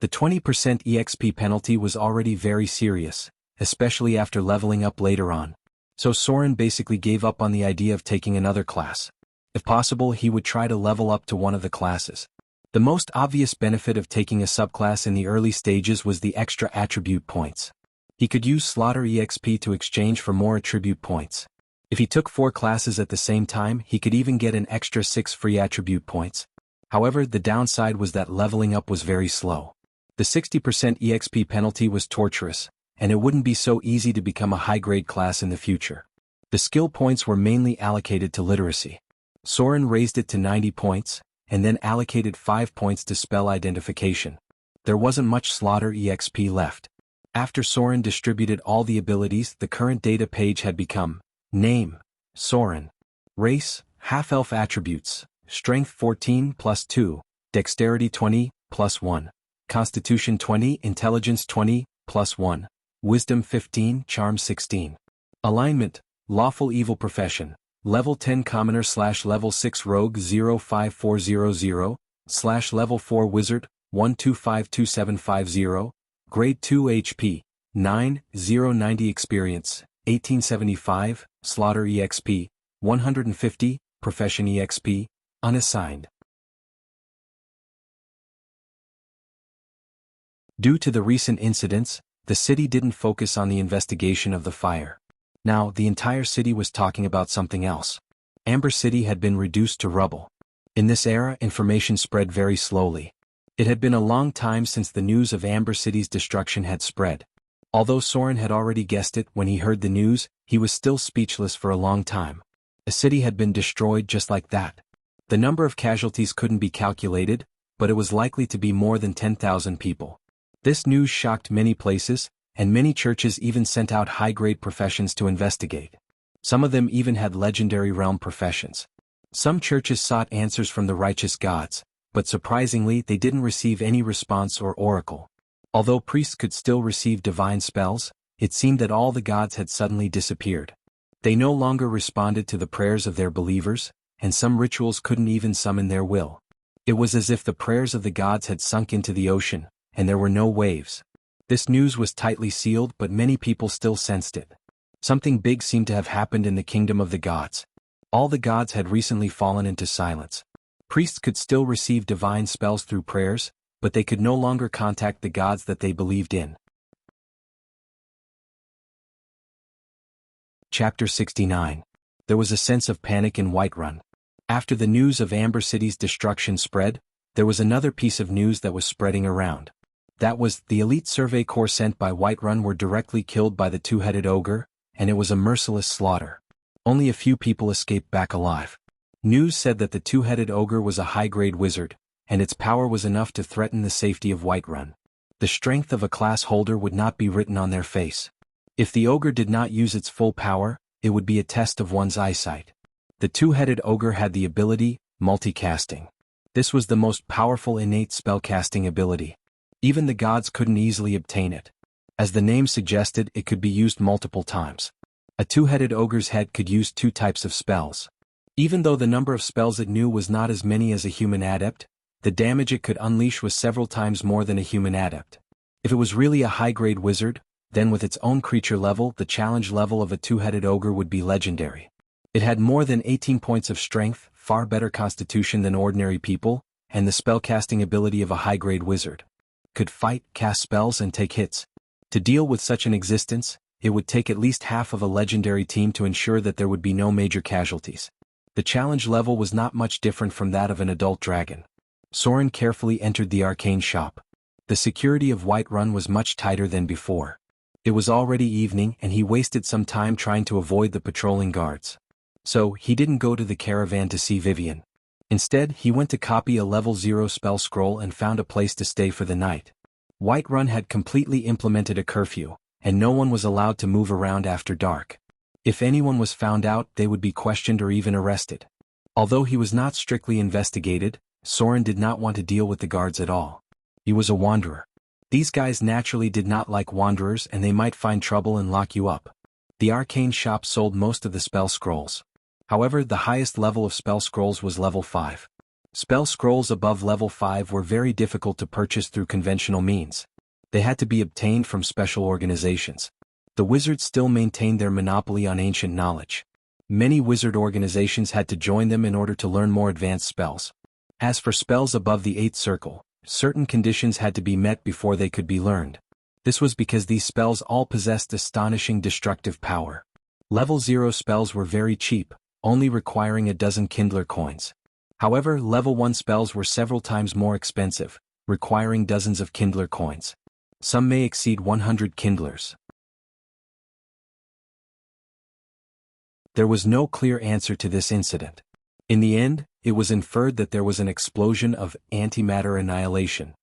The 20% EXP penalty was already very serious, especially after leveling up later on. So Soren basically gave up on the idea of taking another class. If possible, he would try to level up to one of the classes. The most obvious benefit of taking a subclass in the early stages was the extra attribute points. He could use Slaughter EXP to exchange for more attribute points. If he took 4 classes at the same time, he could even get an extra 6 free attribute points. However, the downside was that leveling up was very slow. The 60% EXP penalty was torturous, and it wouldn't be so easy to become a high-grade class in the future. The skill points were mainly allocated to literacy. Soren raised it to 90 points, and then allocated 5 points to spell identification. There wasn't much slaughter EXP left. After Soren distributed all the abilities, the current data page had become: Name, Soren. Race, half-elf attributes, Strength 14 plus 2, Dexterity 20 plus 1, Constitution 20, Intelligence 20 plus 1, Wisdom 15, Charm 16. Alignment, Lawful Evil Profession, Level 10 Commoner / Level 6 Rogue 05400 / Level 4 Wizard 1252750, Grade 2 HP, 9, 090 Experience, 1875, Slaughter EXP, 150, Profession EXP, unassigned. Due to the recent incidents, the city didn't focus on the investigation of the fire. Now, the entire city was talking about something else. Amber City had been reduced to rubble. In this era, information spread very slowly. It had been a long time since the news of Amber City's destruction had spread. Although Soren had already guessed it when he heard the news, he was still speechless for a long time. A city had been destroyed just like that. The number of casualties couldn't be calculated, but it was likely to be more than 10,000 people. This news shocked many places, and many churches even sent out high-grade professions to investigate. Some of them even had legendary realm professions. Some churches sought answers from the righteous gods, but surprisingly they didn't receive any response or oracle. Although priests could still receive divine spells, it seemed that all the gods had suddenly disappeared. They no longer responded to the prayers of their believers, and some rituals couldn't even summon their will. It was as if the prayers of the gods had sunk into the ocean, and there were no waves. This news was tightly sealed, but many people still sensed it. Something big seemed to have happened in the kingdom of the gods. All the gods had recently fallen into silence. Priests could still receive divine spells through prayers, but they could no longer contact the gods that they believed in. Chapter 69. There was a sense of panic in Whiterun. After the news of Amber City's destruction spread, there was another piece of news that was spreading around. That was, the elite survey corps sent by Whiterun were directly killed by the two-headed ogre, and it was a merciless slaughter. Only a few people escaped back alive. News said that the two-headed ogre was a high-grade wizard, and its power was enough to threaten the safety of Whiterun. The strength of a class holder would not be written on their face. If the ogre did not use its full power, it would be a test of one's eyesight. The two-headed ogre had the ability, multicasting. This was the most powerful innate spellcasting ability. Even the gods couldn't easily obtain it. As the name suggested, it could be used multiple times. A two-headed ogre's head could use 2 types of spells. Even though the number of spells it knew was not as many as a human adept, the damage it could unleash was several times more than a human adept. If it was really a high-grade wizard, then with its own creature level, the challenge level of a two-headed ogre would be legendary. It had more than 18 points of strength, far better constitution than ordinary people, and the spellcasting ability of a high-grade wizard. Could fight, cast spells, and take hits. To deal with such an existence, it would take at least half of a legendary team to ensure that there would be no major casualties. The challenge level was not much different from that of an adult dragon. Soren carefully entered the arcane shop. The security of Whiterun was much tighter than before. It was already evening, and he wasted some time trying to avoid the patrolling guards. So, he didn't go to the caravan to see Vivian. Instead, he went to copy a level 0 spell scroll and found a place to stay for the night. Whiterun had completely implemented a curfew, and no one was allowed to move around after dark. If anyone was found out, they would be questioned or even arrested. Although he was not strictly investigated, Soren did not want to deal with the guards at all. He was a wanderer. These guys naturally did not like wanderers, and they might find trouble and lock you up. The arcane shop sold most of the spell scrolls. However, the highest level of spell scrolls was level 5. Spell scrolls above level 5 were very difficult to purchase through conventional means. They had to be obtained from special organizations. The wizards still maintained their monopoly on ancient knowledge. Many wizard organizations had to join them in order to learn more advanced spells. As for spells above the 8th circle, certain conditions had to be met before they could be learned. This was because these spells all possessed astonishing destructive power. Level 0 spells were very cheap, only requiring a dozen Kindler coins. However, level 1 spells were several times more expensive, requiring dozens of Kindler coins. Some may exceed 100 Kindlers. There was no clear answer to this incident. In the end, it was inferred that there was an explosion of antimatter annihilation.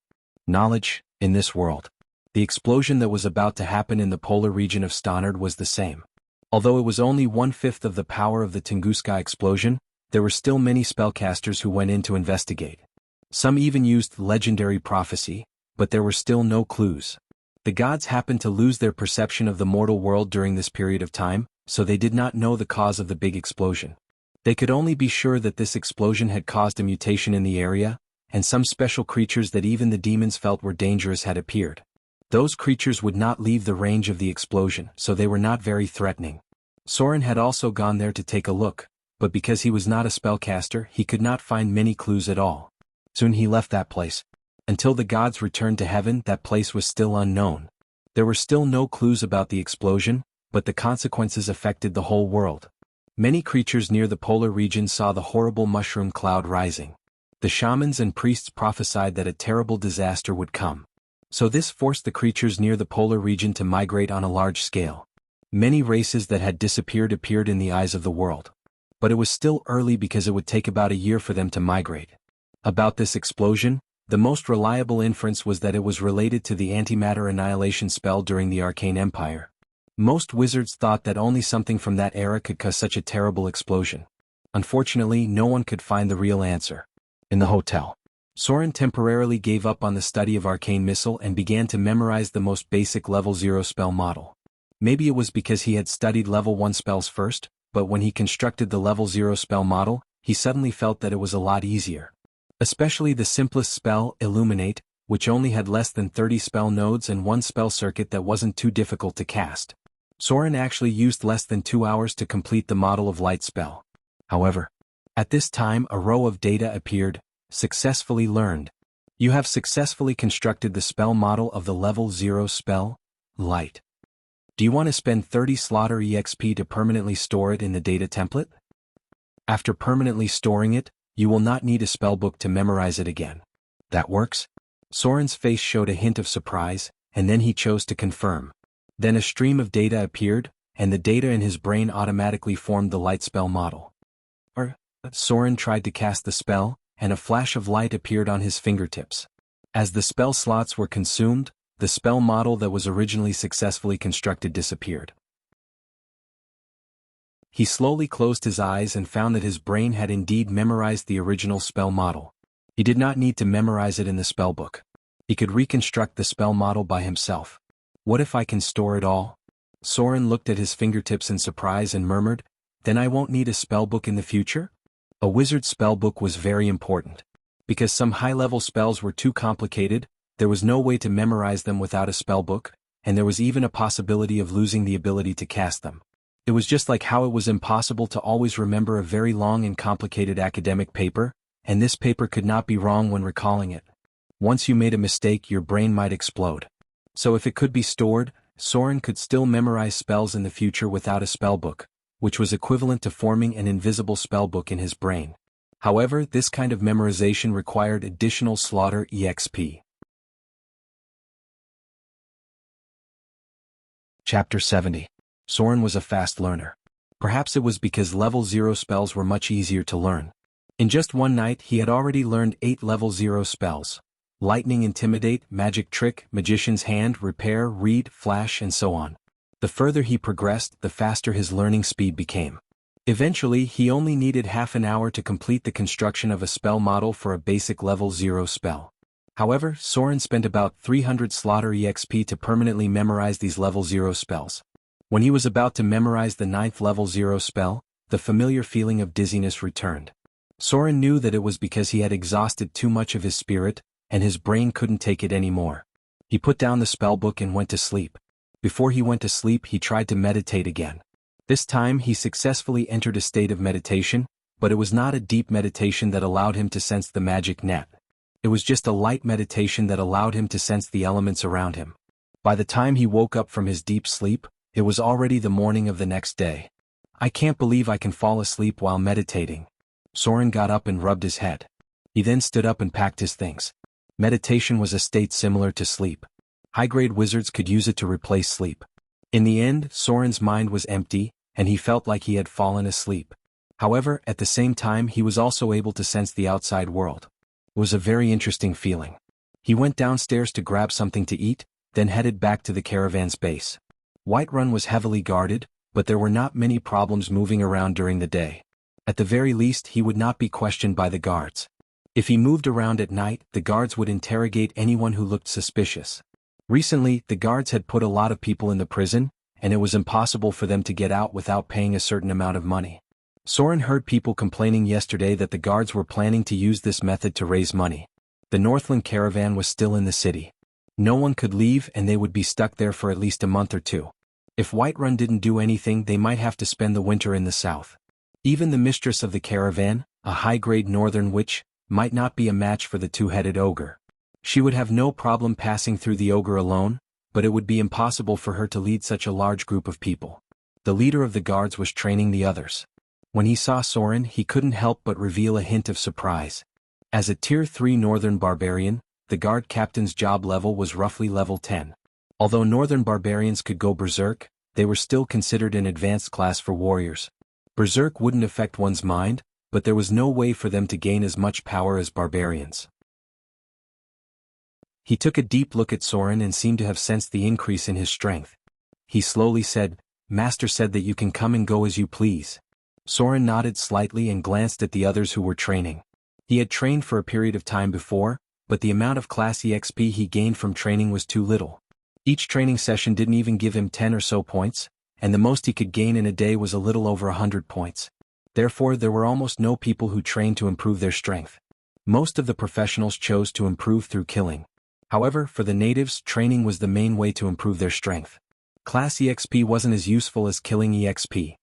Knowledge, in this world. The explosion that was about to happen in the polar region of Stannard was the same. Although it was only 1/5 of the power of the Tunguska explosion, there were still many spellcasters who went in to investigate. Some even used legendary prophecy, but there were still no clues. The gods happened to lose their perception of the mortal world during this period of time, so they did not know the cause of the big explosion. They could only be sure that this explosion had caused a mutation in the area, and some special creatures that even the demons felt were dangerous had appeared. Those creatures would not leave the range of the explosion, so they were not very threatening. Soren had also gone there to take a look, but because he was not a spellcaster, he could not find many clues at all. Soon he left that place. Until the gods returned to heaven, that place was still unknown. There were still no clues about the explosion, but the consequences affected the whole world. Many creatures near the polar region saw the horrible mushroom cloud rising. The shamans and priests prophesied that a terrible disaster would come. So this forced the creatures near the polar region to migrate on a large scale. Many races that had disappeared appeared in the eyes of the world. But it was still early because it would take about a year for them to migrate. About this explosion, the most reliable inference was that it was related to the antimatter annihilation spell during the Arcane Empire. Most wizards thought that only something from that era could cause such a terrible explosion. Unfortunately, no one could find the real answer. In the hotel, Soren temporarily gave up on the study of arcane missile and began to memorize the most basic level 0 spell model. Maybe it was because he had studied level 1 spells first, but when he constructed the level 0 spell model, he suddenly felt that it was a lot easier. Especially the simplest spell, Illuminate, which only had less than 30 spell nodes and one spell circuit that wasn't too difficult to cast. Soren actually used less than 2 hours to complete the model of light spell. However, at this time a row of data appeared, successfully learned. You have successfully constructed the spell model of the level 0 spell, light. Do you want to spend 30 slaughter EXP to permanently store it in the data template? After permanently storing it, you will not need a spellbook to memorize it again. That works? Soren's face showed a hint of surprise, and then he chose to confirm. Then a stream of data appeared, and the data in his brain automatically formed the light spell model. Soren tried to cast the spell, and a flash of light appeared on his fingertips. As the spell slots were consumed, the spell model that was originally successfully constructed disappeared. He slowly closed his eyes and found that his brain had indeed memorized the original spell model. He did not need to memorize it in the spellbook. He could reconstruct the spell model by himself. What if I can store it all? Soren looked at his fingertips in surprise and murmured, "Then I won't need a spellbook in the future?" A wizard's spellbook was very important. Because some high-level spells were too complicated, there was no way to memorize them without a spellbook, and there was even a possibility of losing the ability to cast them. It was just like how it was impossible to always remember a very long and complicated academic paper, and this paper could not be wrong when recalling it. Once you made a mistake, your brain might explode. So if it could be stored, Soren could still memorize spells in the future without a spellbook, which was equivalent to forming an invisible spellbook in his brain. However, this kind of memorization required additional slaughter EXP. Chapter 70. Soren was a fast learner. Perhaps it was because level 0 spells were much easier to learn. In just one night he had already learned 8 level 0 spells. Lightning, Intimidate, Magic Trick, Magician's Hand, Repair, Read, Flash, and so on. The further he progressed, the faster his learning speed became. Eventually, he only needed half an hour to complete the construction of a spell model for a basic level 0 spell. However, Soren spent about 300 slaughter EXP to permanently memorize these level 0 spells. When he was about to memorize the 9th level 0 spell, the familiar feeling of dizziness returned. Soren knew that it was because he had exhausted too much of his spirit, and his brain couldn't take it anymore. He put down the spellbook and went to sleep. Before he went to sleep, he tried to meditate again. This time he successfully entered a state of meditation, but it was not a deep meditation that allowed him to sense the magic net. It was just a light meditation that allowed him to sense the elements around him. By the time he woke up from his deep sleep, it was already the morning of the next day. "I can't believe I can fall asleep while meditating." Soren got up and rubbed his head. He then stood up and packed his things. Meditation was a state similar to sleep. High-grade wizards could use it to replace sleep. In the end, Soren's mind was empty, and he felt like he had fallen asleep. However, at the same time he was also able to sense the outside world. It was a very interesting feeling. He went downstairs to grab something to eat, then headed back to the caravan's base. Whiterun was heavily guarded, but there were not many problems moving around during the day. At the very least he would not be questioned by the guards. If he moved around at night, the guards would interrogate anyone who looked suspicious. Recently, the guards had put a lot of people in the prison, and it was impossible for them to get out without paying a certain amount of money. Soren heard people complaining yesterday that the guards were planning to use this method to raise money. The Northland caravan was still in the city. No one could leave and they would be stuck there for at least a month or two. If Whiterun didn't do anything, they might have to spend the winter in the south. Even the mistress of the caravan, a high-grade northern witch, might not be a match for the two-headed ogre. She would have no problem passing through the ogre alone, but it would be impossible for her to lead such a large group of people. The leader of the guards was training the others. When he saw Soren, he couldn't help but reveal a hint of surprise. As a Tier 3 Northern Barbarian, the guard captain's job level was roughly level 10. Although Northern Barbarians could go berserk, they were still considered an advanced class for warriors. Berserk wouldn't affect one's mind, but there was no way for them to gain as much power as barbarians. He took a deep look at Soren and seemed to have sensed the increase in his strength. He slowly said, "Master said that you can come and go as you please." Soren nodded slightly and glanced at the others who were training. He had trained for a period of time before, but the amount of class EXP he gained from training was too little. Each training session didn't even give him 10 or so points, and the most he could gain in a day was a little over 100 points. Therefore there were almost no people who trained to improve their strength. Most of the professionals chose to improve through killing. However, for the natives, training was the main way to improve their strength. Class EXP wasn't as useful as killing EXP.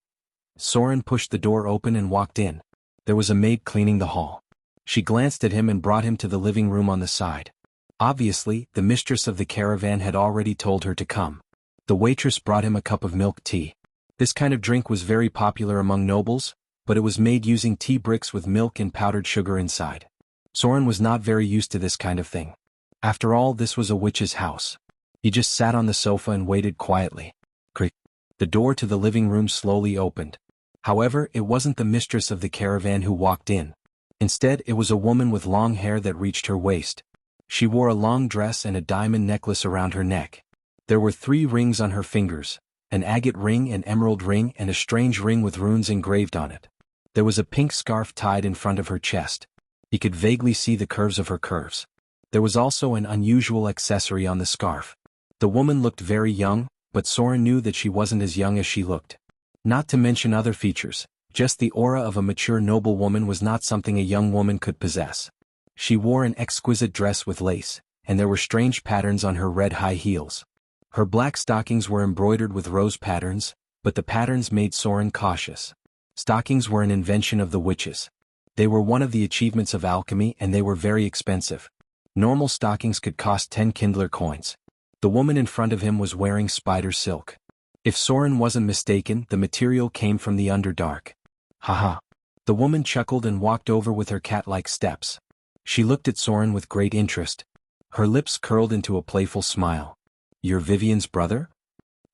Soren pushed the door open and walked in. There was a maid cleaning the hall. She glanced at him and brought him to the living room on the side. Obviously, the mistress of the caravan had already told her to come. The waitress brought him a cup of milk tea. This kind of drink was very popular among nobles, but it was made using tea bricks with milk and powdered sugar inside. Soren was not very used to this kind of thing. After all, this was a witch's house. He just sat on the sofa and waited quietly. Creak. The door to the living room slowly opened. However, it wasn't the mistress of the caravan who walked in. Instead, it was a woman with long hair that reached her waist. She wore a long dress and a diamond necklace around her neck. There were 3 rings on her fingers, an agate ring, an emerald ring, and a strange ring with runes engraved on it. There was a pink scarf tied in front of her chest. He could vaguely see the curves of her curves. There was also an unusual accessory on the scarf. The woman looked very young, but Soren knew that she wasn't as young as she looked. Not to mention other features, just the aura of a mature noblewoman was not something a young woman could possess. She wore an exquisite dress with lace, and there were strange patterns on her red high heels. Her black stockings were embroidered with rose patterns, but the patterns made Soren cautious. Stockings were an invention of the witches. They were one of the achievements of alchemy and they were very expensive. Normal stockings could cost 10 Kindler coins. The woman in front of him was wearing spider silk. If Soren wasn't mistaken, the material came from the Underdark. Haha. The woman chuckled and walked over with her cat-like steps. She looked at Soren with great interest. Her lips curled into a playful smile. "You're Vivian's brother?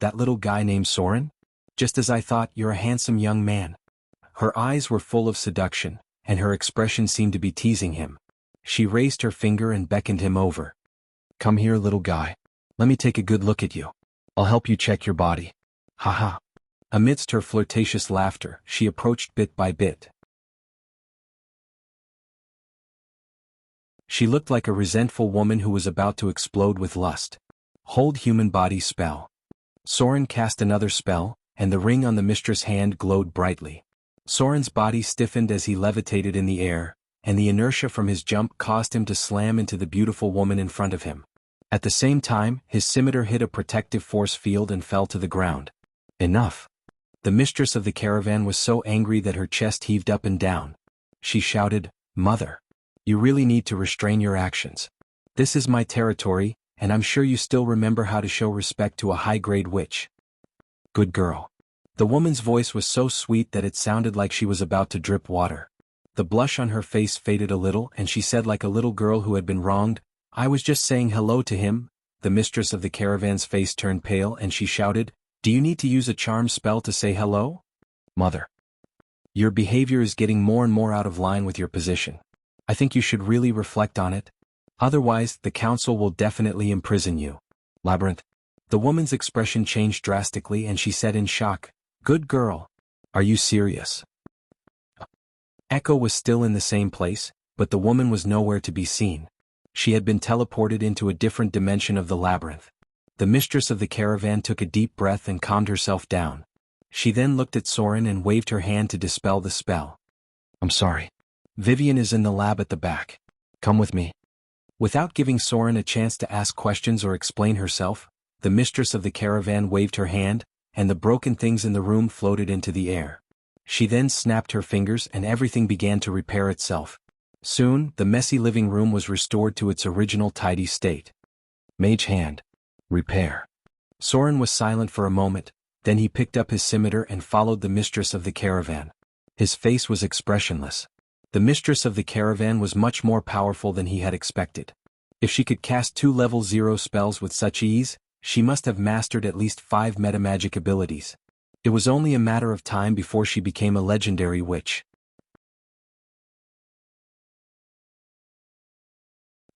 That little guy named Soren? Just as I thought, you're a handsome young man." Her eyes were full of seduction, and her expression seemed to be teasing him. She raised her finger and beckoned him over. "Come here, little guy. Let me take a good look at you. I'll help you check your body." Haha. Amidst her flirtatious laughter, she approached bit by bit. She looked like a resentful woman who was about to explode with lust. Hold human body spell. Soren cast another spell, and the ring on the mistress' hand glowed brightly. Soren's body stiffened as he levitated in the air, and the inertia from his jump caused him to slam into the beautiful woman in front of him. At the same time, his scimitar hit a protective force field and fell to the ground. Enough. The mistress of the caravan was so angry that her chest heaved up and down. She shouted, "Mother! You really need to restrain your actions. This is my territory, and I'm sure you still remember how to show respect to a high-grade witch." "Good girl." The woman's voice was so sweet that it sounded like she was about to drip water. The blush on her face faded a little and she said like a little girl who had been wronged, "I was just saying hello to him." The mistress of the caravan's face turned pale and she shouted, "Do you need to use a charm spell to say hello? Mother. Your behavior is getting more and more out of line with your position. I think you should really reflect on it. Otherwise, the council will definitely imprison you." Labyrinth. The woman's expression changed drastically and she said in shock, "Good girl. Are you serious?" Echo was still in the same place, but the woman was nowhere to be seen. She had been teleported into a different dimension of the labyrinth. The mistress of the caravan took a deep breath and calmed herself down. She then looked at Soren and waved her hand to dispel the spell. "I'm sorry. Vivian is in the lab at the back. Come with me." Without giving Soren a chance to ask questions or explain herself, the mistress of the caravan waved her hand, and the broken things in the room floated into the air. She then snapped her fingers and everything began to repair itself. Soon, the messy living room was restored to its original tidy state. Mage hand. Repair. Soren was silent for a moment, then he picked up his scimitar and followed the mistress of the caravan. His face was expressionless. The mistress of the caravan was much more powerful than he had expected. If she could cast 2 level 0 spells with such ease, she must have mastered at least 5 metamagic abilities. It was only a matter of time before she became a legendary witch.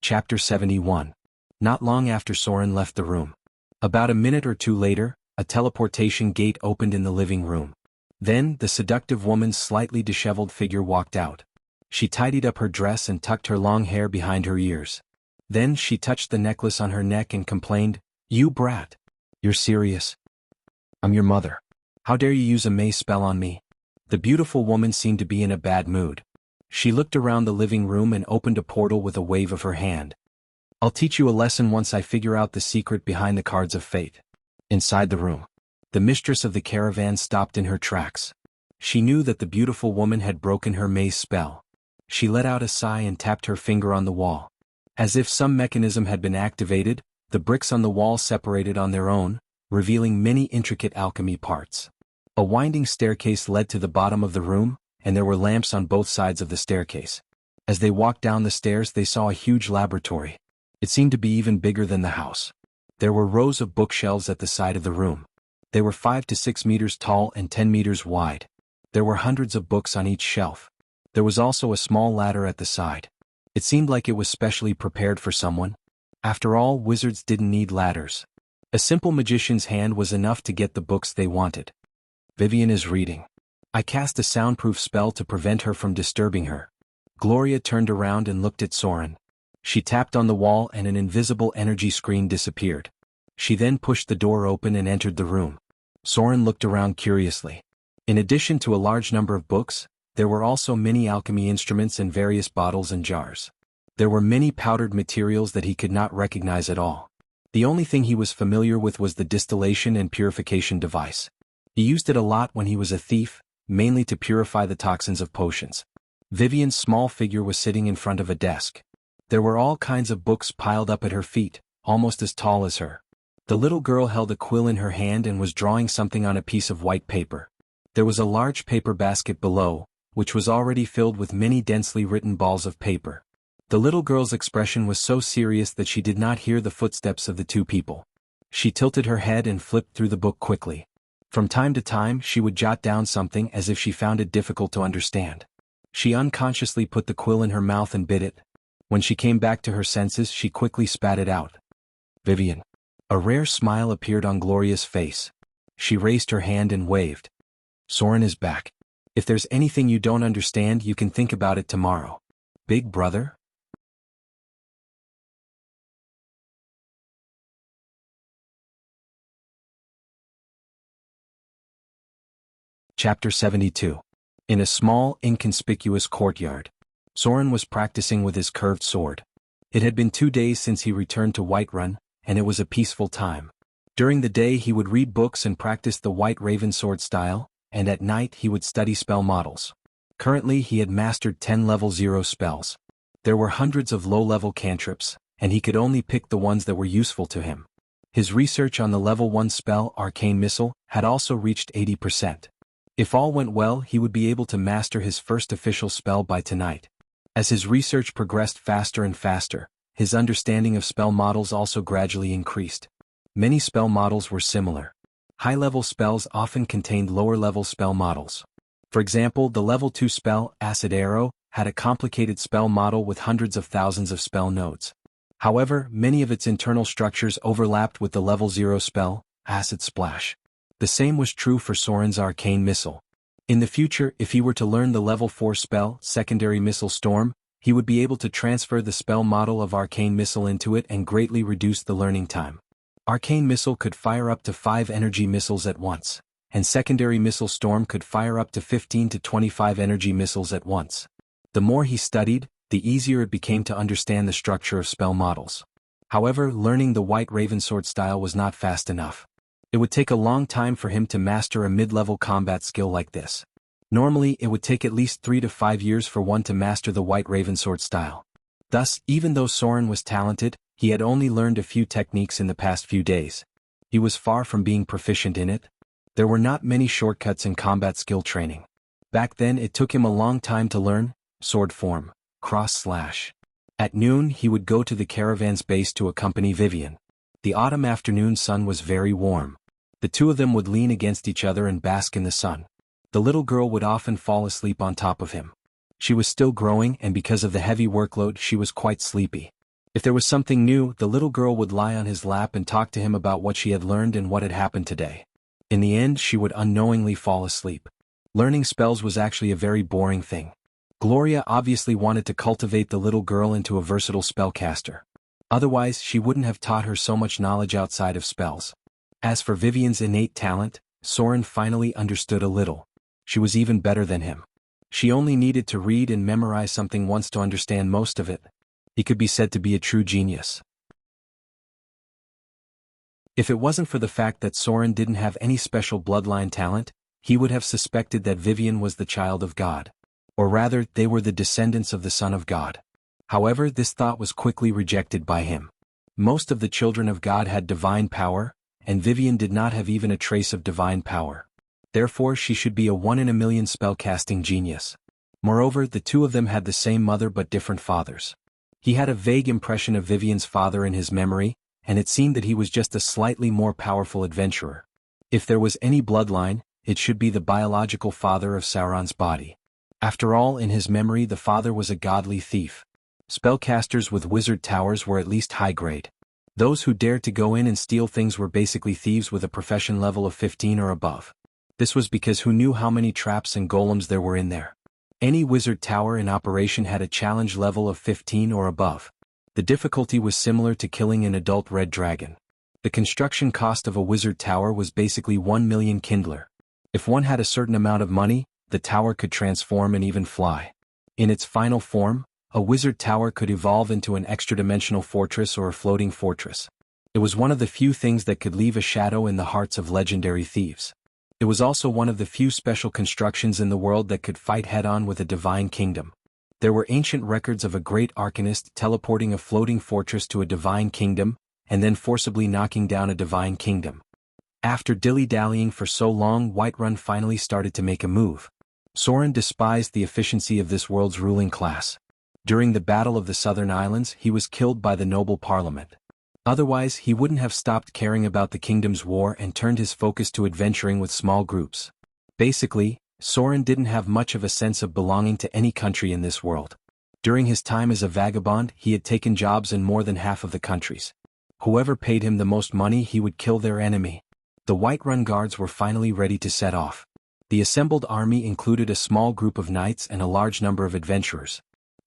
Chapter 71. Not long after Soren left the room. About a minute or two later, a teleportation gate opened in the living room. Then, the seductive woman's slightly disheveled figure walked out. She tidied up her dress and tucked her long hair behind her ears. Then she touched the necklace on her neck and complained, "You brat. You're serious? I'm your mother. How dare you use a maze spell on me?" The beautiful woman seemed to be in a bad mood. She looked around the living room and opened a portal with a wave of her hand. "I'll teach you a lesson once I figure out the secret behind the cards of fate." Inside the room, the mistress of the caravan stopped in her tracks. She knew that the beautiful woman had broken her maze spell. She let out a sigh and tapped her finger on the wall. As if some mechanism had been activated, the bricks on the wall separated on their own, revealing many intricate alchemy parts. A winding staircase led to the bottom of the room, and there were lamps on both sides of the staircase. As they walked down the stairs they saw a huge laboratory. It seemed to be even bigger than the house. There were rows of bookshelves at the side of the room. They were 5 to 6 meters tall and 10 meters wide. There were hundreds of books on each shelf. There was also a small ladder at the side. It seemed like it was specially prepared for someone. After all, wizards didn't need ladders. A simple magician's hand was enough to get the books they wanted. Vivian is reading. I cast a soundproof spell to prevent her from disturbing her. Gloria turned around and looked at Soren. She tapped on the wall and an invisible energy screen disappeared. She then pushed the door open and entered the room. Soren looked around curiously. In addition to a large number of books, there were also many alchemy instruments and various bottles and jars. There were many powdered materials that he could not recognize at all. The only thing he was familiar with was the distillation and purification device. He used it a lot when he was a thief, mainly to purify the toxins of potions. Vivian's small figure was sitting in front of a desk. There were all kinds of books piled up at her feet, almost as tall as her. The little girl held a quill in her hand and was drawing something on a piece of white paper. There was a large paper basket below, which was already filled with many densely written balls of paper. The little girl's expression was so serious that she did not hear the footsteps of the two people. She tilted her head and flipped through the book quickly. From time to time she would jot down something as if she found it difficult to understand. She unconsciously put the quill in her mouth and bit it. When she came back to her senses she quickly spat it out. "Vivian." A rare smile appeared on Gloria's face. She raised her hand and waved. "Soren is back. If there's anything you don't understand you can think about it tomorrow. Big brother?" Chapter 72. In a small, inconspicuous courtyard, Soren was practicing with his curved sword. It had been 2 days since he returned to Whiterun, and it was a peaceful time. During the day he would read books and practice the White Raven sword style, and at night he would study spell models. Currently he had mastered 10 level 0 spells. There were hundreds of low-level cantrips, and he could only pick the ones that were useful to him. His research on the level 1 spell Arcane Missile had also reached 80%. If all went well, he would be able to master his first official spell by tonight. As his research progressed faster and faster, his understanding of spell models also gradually increased. Many spell models were similar. High-level spells often contained lower-level spell models. For example, the level 2 spell, Acid Arrow, had a complicated spell model with hundreds of thousands of spell nodes. However, many of its internal structures overlapped with the level 0 spell, Acid Splash. The same was true for Soren's Arcane Missile. In the future, if he were to learn the level 4 spell, Secondary Missile Storm, he would be able to transfer the spell model of Arcane Missile into it and greatly reduce the learning time. Arcane Missile could fire up to 5 energy missiles at once, and Secondary Missile Storm could fire up to 15 to 25 energy missiles at once. The more he studied, the easier it became to understand the structure of spell models. However, learning the White Ravensword style was not fast enough. It would take a long time for him to master a mid-level combat skill like this. Normally, it would take at least 3 to 5 years for one to master the White Ravensword style. Thus, even though Soren was talented, he had only learned a few techniques in the past few days. He was far from being proficient in it. There were not many shortcuts in combat skill training. Back then it took him a long time to learn sword form, cross slash. At noon he would go to the caravan's base to accompany Vivian. The autumn afternoon sun was very warm. The two of them would lean against each other and bask in the sun. The little girl would often fall asleep on top of him. She was still growing, and because of the heavy workload she was quite sleepy. If there was something new, the little girl would lie on his lap and talk to him about what she had learned and what had happened today. In the end, she would unknowingly fall asleep. Learning spells was actually a very boring thing. Gloria obviously wanted to cultivate the little girl into a versatile spellcaster. Otherwise, she wouldn't have taught her so much knowledge outside of spells. As for Vivian's innate talent, Soren finally understood a little. She was even better than him. She only needed to read and memorize something once to understand most of it. He could be said to be a true genius. If it wasn't for the fact that Soren didn't have any special bloodline talent, he would have suspected that Vivian was the child of God. Or rather, they were the descendants of the Son of God. However, this thought was quickly rejected by him. Most of the children of God had divine power, and Vivian did not have even a trace of divine power. Therefore, she should be a 1 in a million spellcasting genius. Moreover, the two of them had the same mother but different fathers. He had a vague impression of Vivian's father in his memory, and it seemed that he was just a slightly more powerful adventurer. If there was any bloodline, it should be the biological father of Sauron's body. After all, in his memory the father was a godly thief. Spellcasters with wizard towers were at least high grade. Those who dared to go in and steal things were basically thieves with a profession level of 15 or above. This was because who knew how many traps and golems there were in there. Any wizard tower in operation had a challenge level of 15 or above. The difficulty was similar to killing an adult red dragon. The construction cost of a wizard tower was basically 1 million Kindler. If one had a certain amount of money, the tower could transform and even fly. In its final form, a wizard tower could evolve into an extra-dimensional fortress or a floating fortress. It was one of the few things that could leave a shadow in the hearts of legendary thieves. It was also one of the few special constructions in the world that could fight head-on with a divine kingdom. There were ancient records of a great arcanist teleporting a floating fortress to a divine kingdom, and then forcibly knocking down a divine kingdom. After dilly-dallying for so long, Whiterun finally started to make a move. Soren despised the efficiency of this world's ruling class. During the Battle of the Southern Islands, he was killed by the noble parliament. Otherwise, he wouldn't have stopped caring about the kingdom's war and turned his focus to adventuring with small groups. Basically, Soren didn't have much of a sense of belonging to any country in this world. During his time as a vagabond, he had taken jobs in more than half of the countries. Whoever paid him the most money, he would kill their enemy. The Whiterun guards were finally ready to set off. The assembled army included a small group of knights and a large number of adventurers.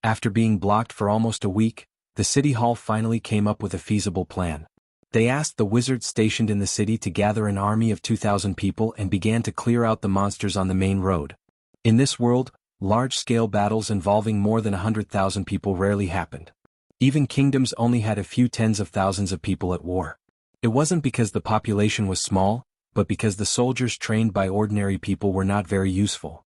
After being blocked for almost a week, the city hall finally came up with a feasible plan. They asked the wizards stationed in the city to gather an army of 2,000 people and began to clear out the monsters on the main road. In this world, large-scale battles involving more than 100,000 people rarely happened. Even kingdoms only had a few tens of thousands of people at war. It wasn't because the population was small, but because the soldiers trained by ordinary people were not very useful.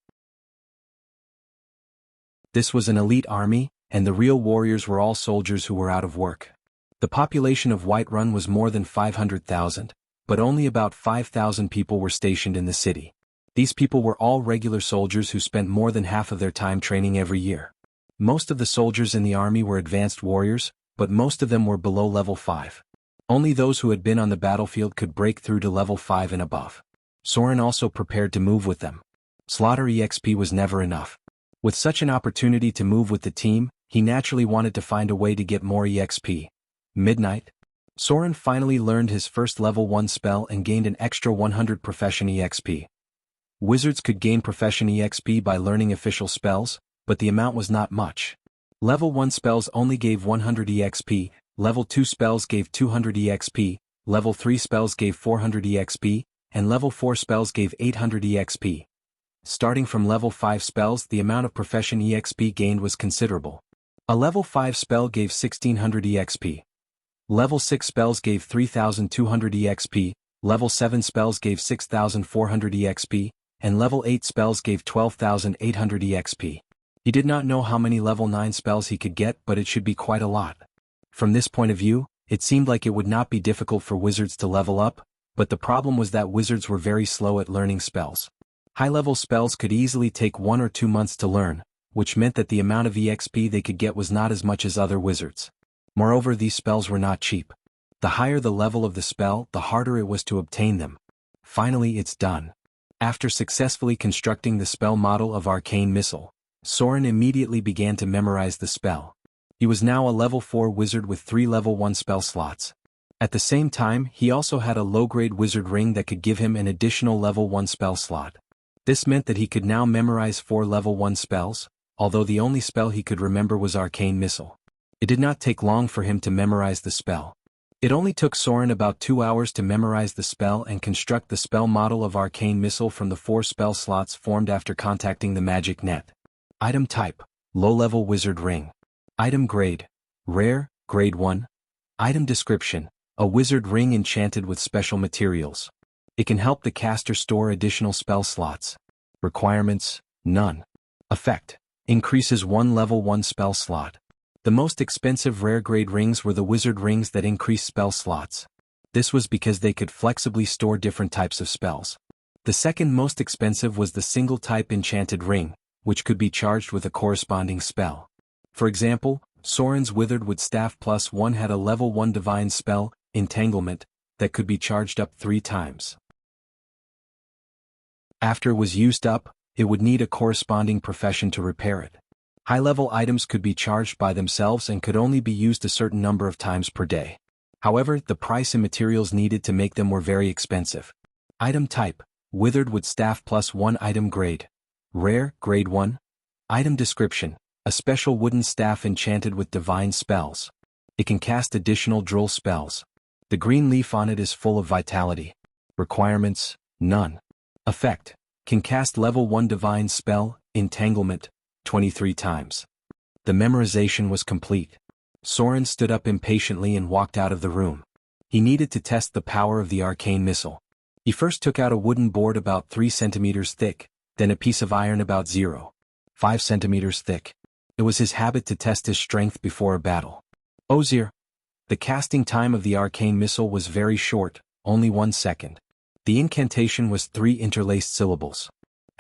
This was an elite army, and the real warriors were all soldiers who were out of work. The population of Whiterun was more than 500,000, but only about 5,000 people were stationed in the city. These people were all regular soldiers who spent more than half of their time training every year. Most of the soldiers in the army were advanced warriors, but most of them were below level 5. Only those who had been on the battlefield could break through to level 5 and above. Soren also prepared to move with them. Slaughter EXP was never enough. With such an opportunity to move with the team, he naturally wanted to find a way to get more EXP. Midnight. Soren finally learned his first level 1 spell and gained an extra 100 profession EXP. Wizards could gain profession EXP by learning official spells, but the amount was not much. Level 1 spells only gave 100 EXP, level 2 spells gave 200 EXP, level 3 spells gave 400 EXP, and level 4 spells gave 800 EXP. Starting from level 5 spells, the amount of profession EXP gained was considerable. A level 5 spell gave 1600 EXP. Level 6 spells gave 3200 EXP, level 7 spells gave 6400 EXP, and level 8 spells gave 12,800 EXP. He did not know how many level 9 spells he could get, but it should be quite a lot. From this point of view, it seemed like it would not be difficult for wizards to level up, but the problem was that wizards were very slow at learning spells. High-level spells could easily take 1 or 2 months to learn, which meant that the amount of EXP they could get was not as much as other wizards. Moreover, these spells were not cheap. The higher the level of the spell, the harder it was to obtain them. Finally, it's done. After successfully constructing the spell model of Arcane Missile, Soren immediately began to memorize the spell. He was now a level 4 wizard with 3 level 1 spell slots. At the same time, he also had a low-grade wizard ring that could give him an additional level 1 spell slot. This meant that he could now memorize 4 level 1 spells, although the only spell he could remember was Arcane Missile. It did not take long for him to memorize the spell. It only took Soren about 2 hours to memorize the spell and construct the spell model of Arcane Missile from the 4 spell slots formed after contacting the magic net. Item type: low-level wizard ring. Item grade: rare, grade 1. Item description: a wizard ring enchanted with special materials. It can help the caster store additional spell slots. Requirements: none. Effect: increases 1 level 1 spell slot. The most expensive rare grade rings were the wizard rings that increase spell slots. This was because they could flexibly store different types of spells. The second most expensive was the single type enchanted ring, which could be charged with a corresponding spell. For example, Soren's Withered Wood Staff +1 had a level 1 divine spell, Entanglement, that could be charged up 3 times. After it was used up, it would need a corresponding profession to repair it. High-level items could be charged by themselves and could only be used a certain number of times per day. However, the price and materials needed to make them were very expensive. Item type: Withered Wood Staff +1. Item grade: rare, grade 1. Item description: a special wooden staff enchanted with divine spells. It can cast additional droll spells. The green leaf on it is full of vitality. Requirements: none. Effect: can cast level 1 divine spell, Entanglement, 23 times. The memorization was complete. Soren stood up impatiently and walked out of the room. He needed to test the power of the arcane missile. He first took out a wooden board about 3 centimeters thick, then a piece of iron about 0.5 centimeters thick. It was his habit to test his strength before a battle. Ozir. The casting time of the arcane missile was very short, only 1 second. The incantation was 3 interlaced syllables.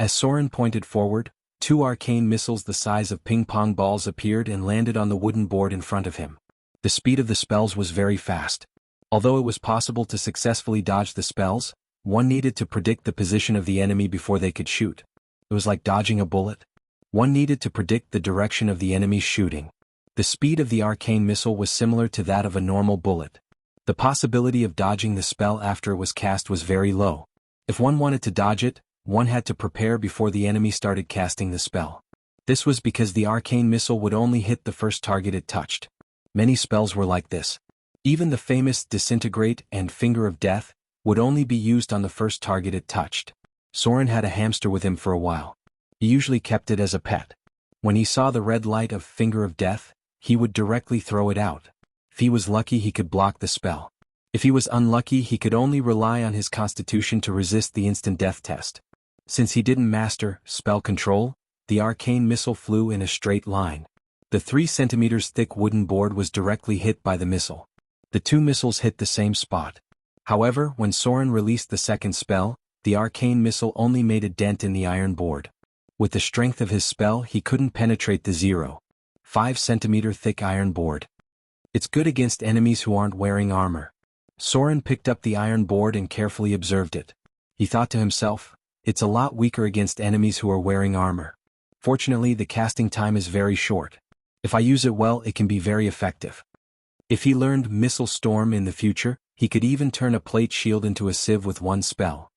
As Soren pointed forward, 2 arcane missiles the size of ping-pong balls appeared and landed on the wooden board in front of him. The speed of the spells was very fast. Although it was possible to successfully dodge the spells, one needed to predict the position of the enemy before they could shoot. It was like dodging a bullet. One needed to predict the direction of the enemy's shooting. The speed of the arcane missile was similar to that of a normal bullet. The possibility of dodging the spell after it was cast was very low. If one wanted to dodge it, one had to prepare before the enemy started casting the spell. This was because the arcane missile would only hit the first target it touched. Many spells were like this. Even the famous Disintegrate and Finger of Death would only be used on the first target it touched. Soren had a hamster with him for a while. He usually kept it as a pet. When he saw the red light of Finger of Death, he would directly throw it out. If he was lucky, he could block the spell. If he was unlucky, he could only rely on his constitution to resist the instant death test. Since he didn't master spell control, the arcane missile flew in a straight line. The 3 centimeters thick wooden board was directly hit by the missile. The 2 missiles hit the same spot. However, when Soren released the second spell, the arcane missile only made a dent in the iron board. With the strength of his spell, he couldn't penetrate the 0.5 centimeter thick iron board. It's good against enemies who aren't wearing armor. Soren picked up the iron board and carefully observed it. He thought to himself, it's a lot weaker against enemies who are wearing armor. Fortunately, the casting time is very short. If I use it well, it can be very effective. If he learned Missile Storm in the future, he could even turn a plate shield into a sieve with one spell.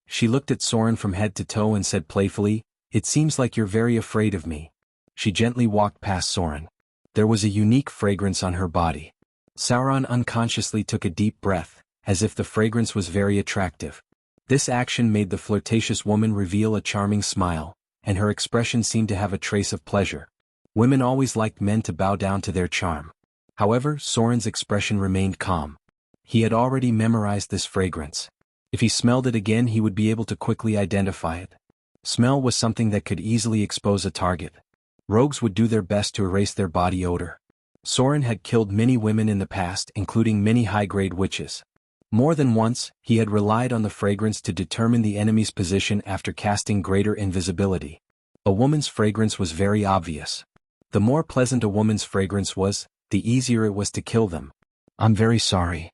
She looked at Soren from head to toe and said playfully, "It seems like you're very afraid of me." She gently walked past Soren. There was a unique fragrance on her body. Sauron unconsciously took a deep breath, as if the fragrance was very attractive. This action made the flirtatious woman reveal a charming smile, and her expression seemed to have a trace of pleasure. Women always liked men to bow down to their charm. However, Soren's expression remained calm. He had already memorized this fragrance. If he smelled it again, he would be able to quickly identify it. Smell was something that could easily expose a target. Rogues would do their best to erase their body odor. Soren had killed many women in the past, including many high-grade witches. More than once, he had relied on the fragrance to determine the enemy's position after casting greater invisibility. A woman's fragrance was very obvious. The more pleasant a woman's fragrance was, the easier it was to kill them. "I'm very sorry."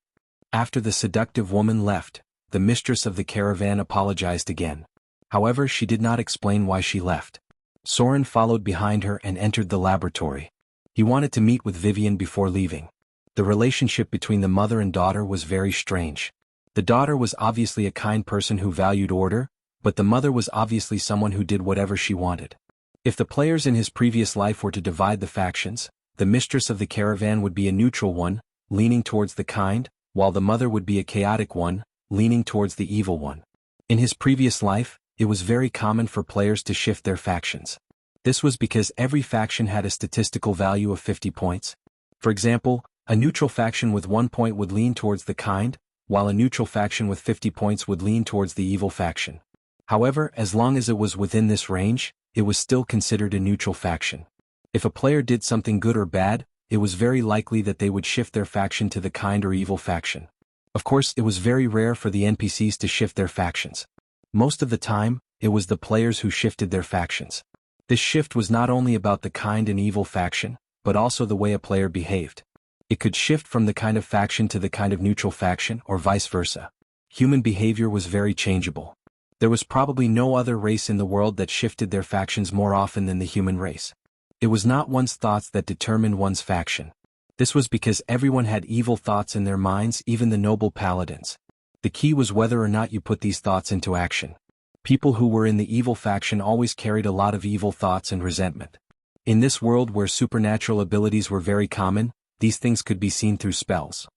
After the seductive woman left, the mistress of the caravan apologized again. However, she did not explain why she left. Soren followed behind her and entered the laboratory. He wanted to meet with Vivian before leaving. The relationship between the mother and daughter was very strange. The daughter was obviously a kind person who valued order, but the mother was obviously someone who did whatever she wanted. If the players in his previous life were to divide the factions, the mistress of the caravan would be a neutral one, leaning towards the kind, while the mother would be a chaotic one, leaning towards the evil one. In his previous life, it was very common for players to shift their factions. This was because every faction had a statistical value of 50 points. For example, a neutral faction with 1 point would lean towards the kind, while a neutral faction with 50 points would lean towards the evil faction. However, as long as it was within this range, it was still considered a neutral faction. If a player did something good or bad, it was very likely that they would shift their faction to the kind or evil faction. Of course, it was very rare for the NPCs to shift their factions. Most of the time, it was the players who shifted their factions. This shift was not only about the kind and evil faction, but also the way a player behaved. It could shift from the kind of faction to the kind of neutral faction, or vice versa. Human behavior was very changeable. There was probably no other race in the world that shifted their factions more often than the human race. It was not one's thoughts that determined one's faction. This was because everyone had evil thoughts in their minds, even the noble paladins. The key was whether or not you put these thoughts into action. People who were in the evil faction always carried a lot of evil thoughts and resentment. In this world where supernatural abilities were very common, these things could be seen through spells.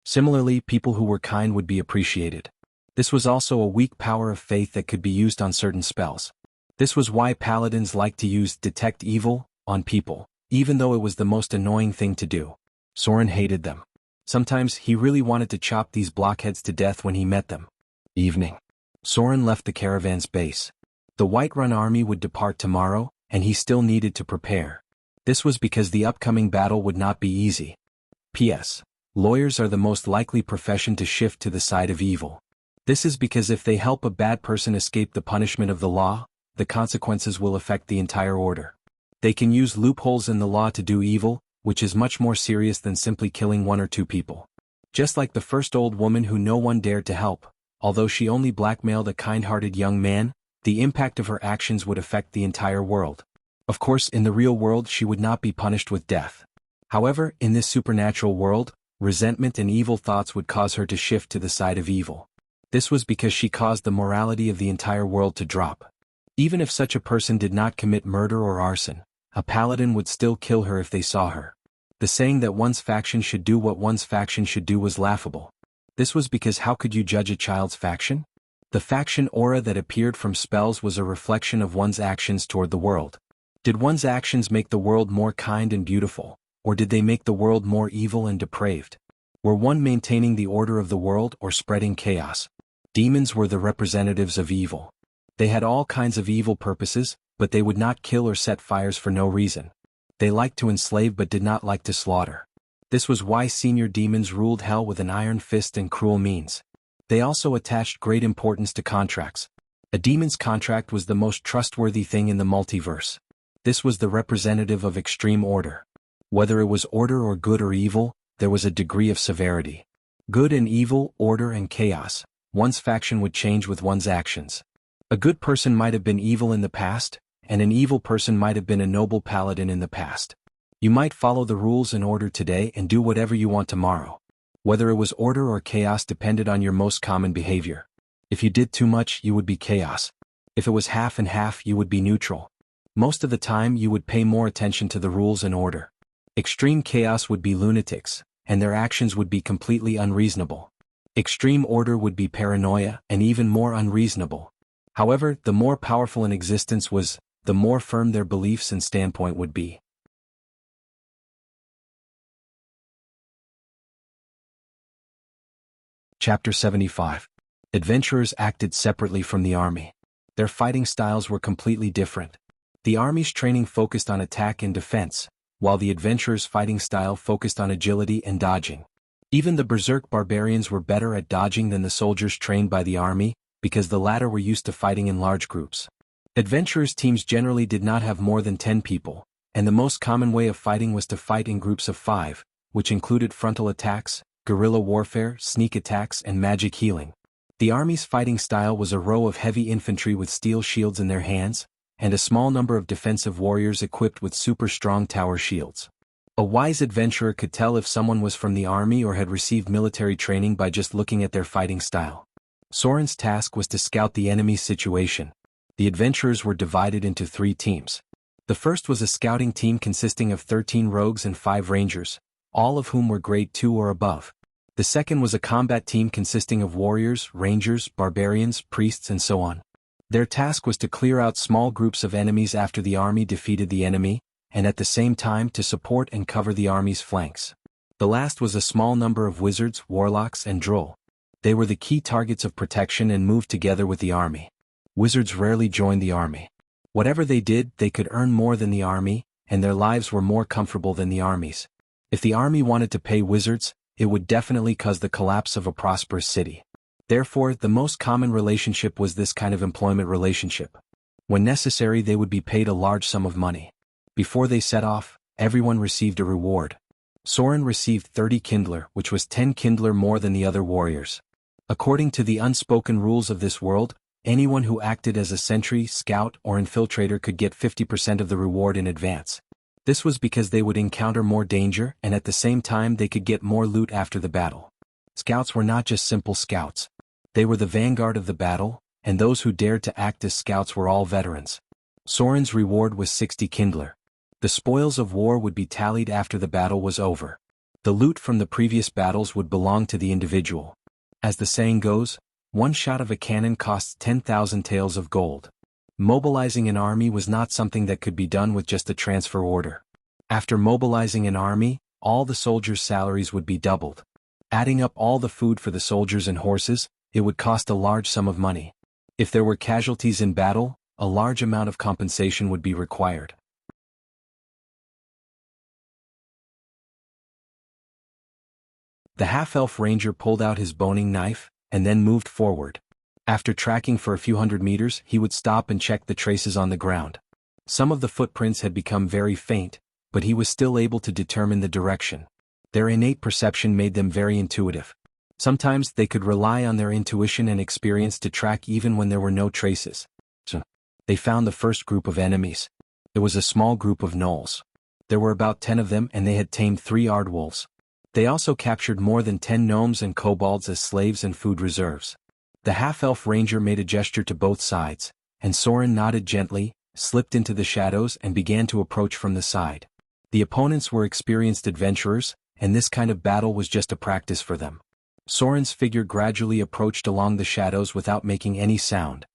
Similarly, people who were kind would be appreciated. This was also a weak power of faith that could be used on certain spells. This was why paladins liked to use Detect Evil on people, even though it was the most annoying thing to do. Soren hated them. Sometimes he really wanted to chop these blockheads to death when he met them. Evening. Soren left the caravan's base. The Whiterun army would depart tomorrow, and he still needed to prepare. This was because the upcoming battle would not be easy. P.S. Lawyers are the most likely profession to shift to the side of evil. This is because if they help a bad person escape the punishment of the law, the consequences will affect the entire order. They can use loopholes in the law to do evil, which is much more serious than simply killing 1 or 2 people. Just like the first old woman who no one dared to help, although she only blackmailed a kind-hearted young man, the impact of her actions would affect the entire world. Of course, in the real world she would not be punished with death. However, in this supernatural world, resentment and evil thoughts would cause her to shift to the side of evil. This was because she caused the morality of the entire world to drop. Even if such a person did not commit murder or arson, a paladin would still kill her if they saw her. The saying that one's faction should do what one's faction should do was laughable. This was because how could you judge a child's faction? The faction aura that appeared from spells was a reflection of one's actions toward the world. Did one's actions make the world more kind and beautiful, or did they make the world more evil and depraved? Were one maintaining the order of the world or spreading chaos? Demons were the representatives of evil. They had all kinds of evil purposes, but they would not kill or set fires for no reason. They liked to enslave but did not like to slaughter. This was why senior demons ruled hell with an iron fist and cruel means. They also attached great importance to contracts. A demon's contract was the most trustworthy thing in the multiverse. This was the representative of extreme order. Whether it was order or good or evil, there was a degree of severity. Good and evil, order and chaos, one's faction would change with one's actions. A good person might have been evil in the past, and an evil person might have been a noble paladin in the past. You might follow the rules and order today and do whatever you want tomorrow. Whether it was order or chaos depended on your most common behavior. If you did too much, you would be chaos. If it was half and half, you would be neutral. Most of the time, you would pay more attention to the rules and order. Extreme chaos would be lunatics, and their actions would be completely unreasonable. Extreme order would be paranoia and even more unreasonable. However, the more powerful an existence was, the more firm their beliefs and standpoint would be. Chapter 75. Adventurers acted separately from the army. Their fighting styles were completely different. The army's training focused on attack and defense, while the adventurers' fighting style focused on agility and dodging. Even the berserk barbarians were better at dodging than the soldiers trained by the army, because the latter were used to fighting in large groups. Adventurers' teams generally did not have more than 10 people, and the most common way of fighting was to fight in groups of 5, which included frontal attacks, guerrilla warfare, sneak attacks, and magic healing. The army's fighting style was a row of heavy infantry with steel shields in their hands, and a small number of defensive warriors equipped with super strong tower shields. A wise adventurer could tell if someone was from the army or had received military training by just looking at their fighting style. Soren's task was to scout the enemy's situation. The adventurers were divided into 3 teams. The first was a scouting team consisting of 13 rogues and 5 rangers, all of whom were grade 2 or above. The second was a combat team consisting of warriors, rangers, barbarians, priests, and so on. Their task was to clear out small groups of enemies after the army defeated the enemy, and at the same time to support and cover the army's flanks. The last was a small number of wizards, warlocks, and droll. They were the key targets of protection and moved together with the army. Wizards rarely joined the army. Whatever they did, they could earn more than the army, and their lives were more comfortable than the army's. If the army wanted to pay wizards, it would definitely cause the collapse of a prosperous city. Therefore, the most common relationship was this kind of employment relationship. When necessary, they would be paid a large sum of money. Before they set off, everyone received a reward. Soren received 30 Kindler, which was 10 Kindler more than the other warriors. According to the unspoken rules of this world, anyone who acted as a sentry, scout, or infiltrator could get 50% of the reward in advance. This was because they would encounter more danger and at the same time they could get more loot after the battle. Scouts were not just simple scouts. They were the vanguard of the battle, and those who dared to act as scouts were all veterans. Soren's reward was 60 Kindler. The spoils of war would be tallied after the battle was over. The loot from the previous battles would belong to the individual. As the saying goes, one shot of a cannon costs 10,000 taels of gold. Mobilizing an army was not something that could be done with just a transfer order. After mobilizing an army, all the soldiers' salaries would be doubled. Adding up all the food for the soldiers and horses, it would cost a large sum of money. If there were casualties in battle, a large amount of compensation would be required. The half-elf ranger pulled out his boning knife, and then moved forward. After tracking for a few hundred meters, he would stop and check the traces on the ground. Some of the footprints had become very faint, but he was still able to determine the direction. Their innate perception made them very intuitive. Sometimes they could rely on their intuition and experience to track even when there were no traces. So, they found the first group of enemies. It was a small group of gnolls. There were about 10 of them and they had tamed 3 aardwolves. They also captured more than 10 gnomes and kobolds as slaves and food reserves. The half-elf ranger made a gesture to both sides, and Soren nodded gently, slipped into the shadows and began to approach from the side. The opponents were experienced adventurers, and this kind of battle was just a practice for them. Soren's figure gradually approached along the shadows without making any sound.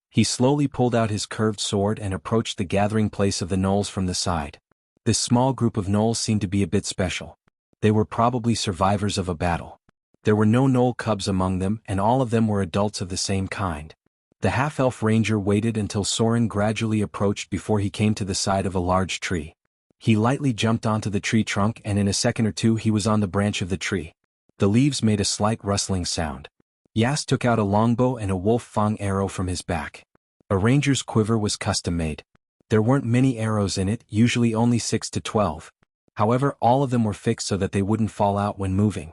He slowly pulled out his curved sword and approached the gathering place of the gnolls from the side. This small group of gnolls seemed to be a bit special. They were probably survivors of a battle. There were no gnoll cubs among them and all of them were adults of the same kind. The half-elf ranger waited until Soren gradually approached before he came to the side of a large tree. He lightly jumped onto the tree trunk and in a second or two he was on the branch of the tree. The leaves made a slight rustling sound. Yas took out a longbow and a wolf fang arrow from his back. A ranger's quiver was custom-made. There weren't many arrows in it, usually only 6 to 12. However, all of them were fixed so that they wouldn't fall out when moving.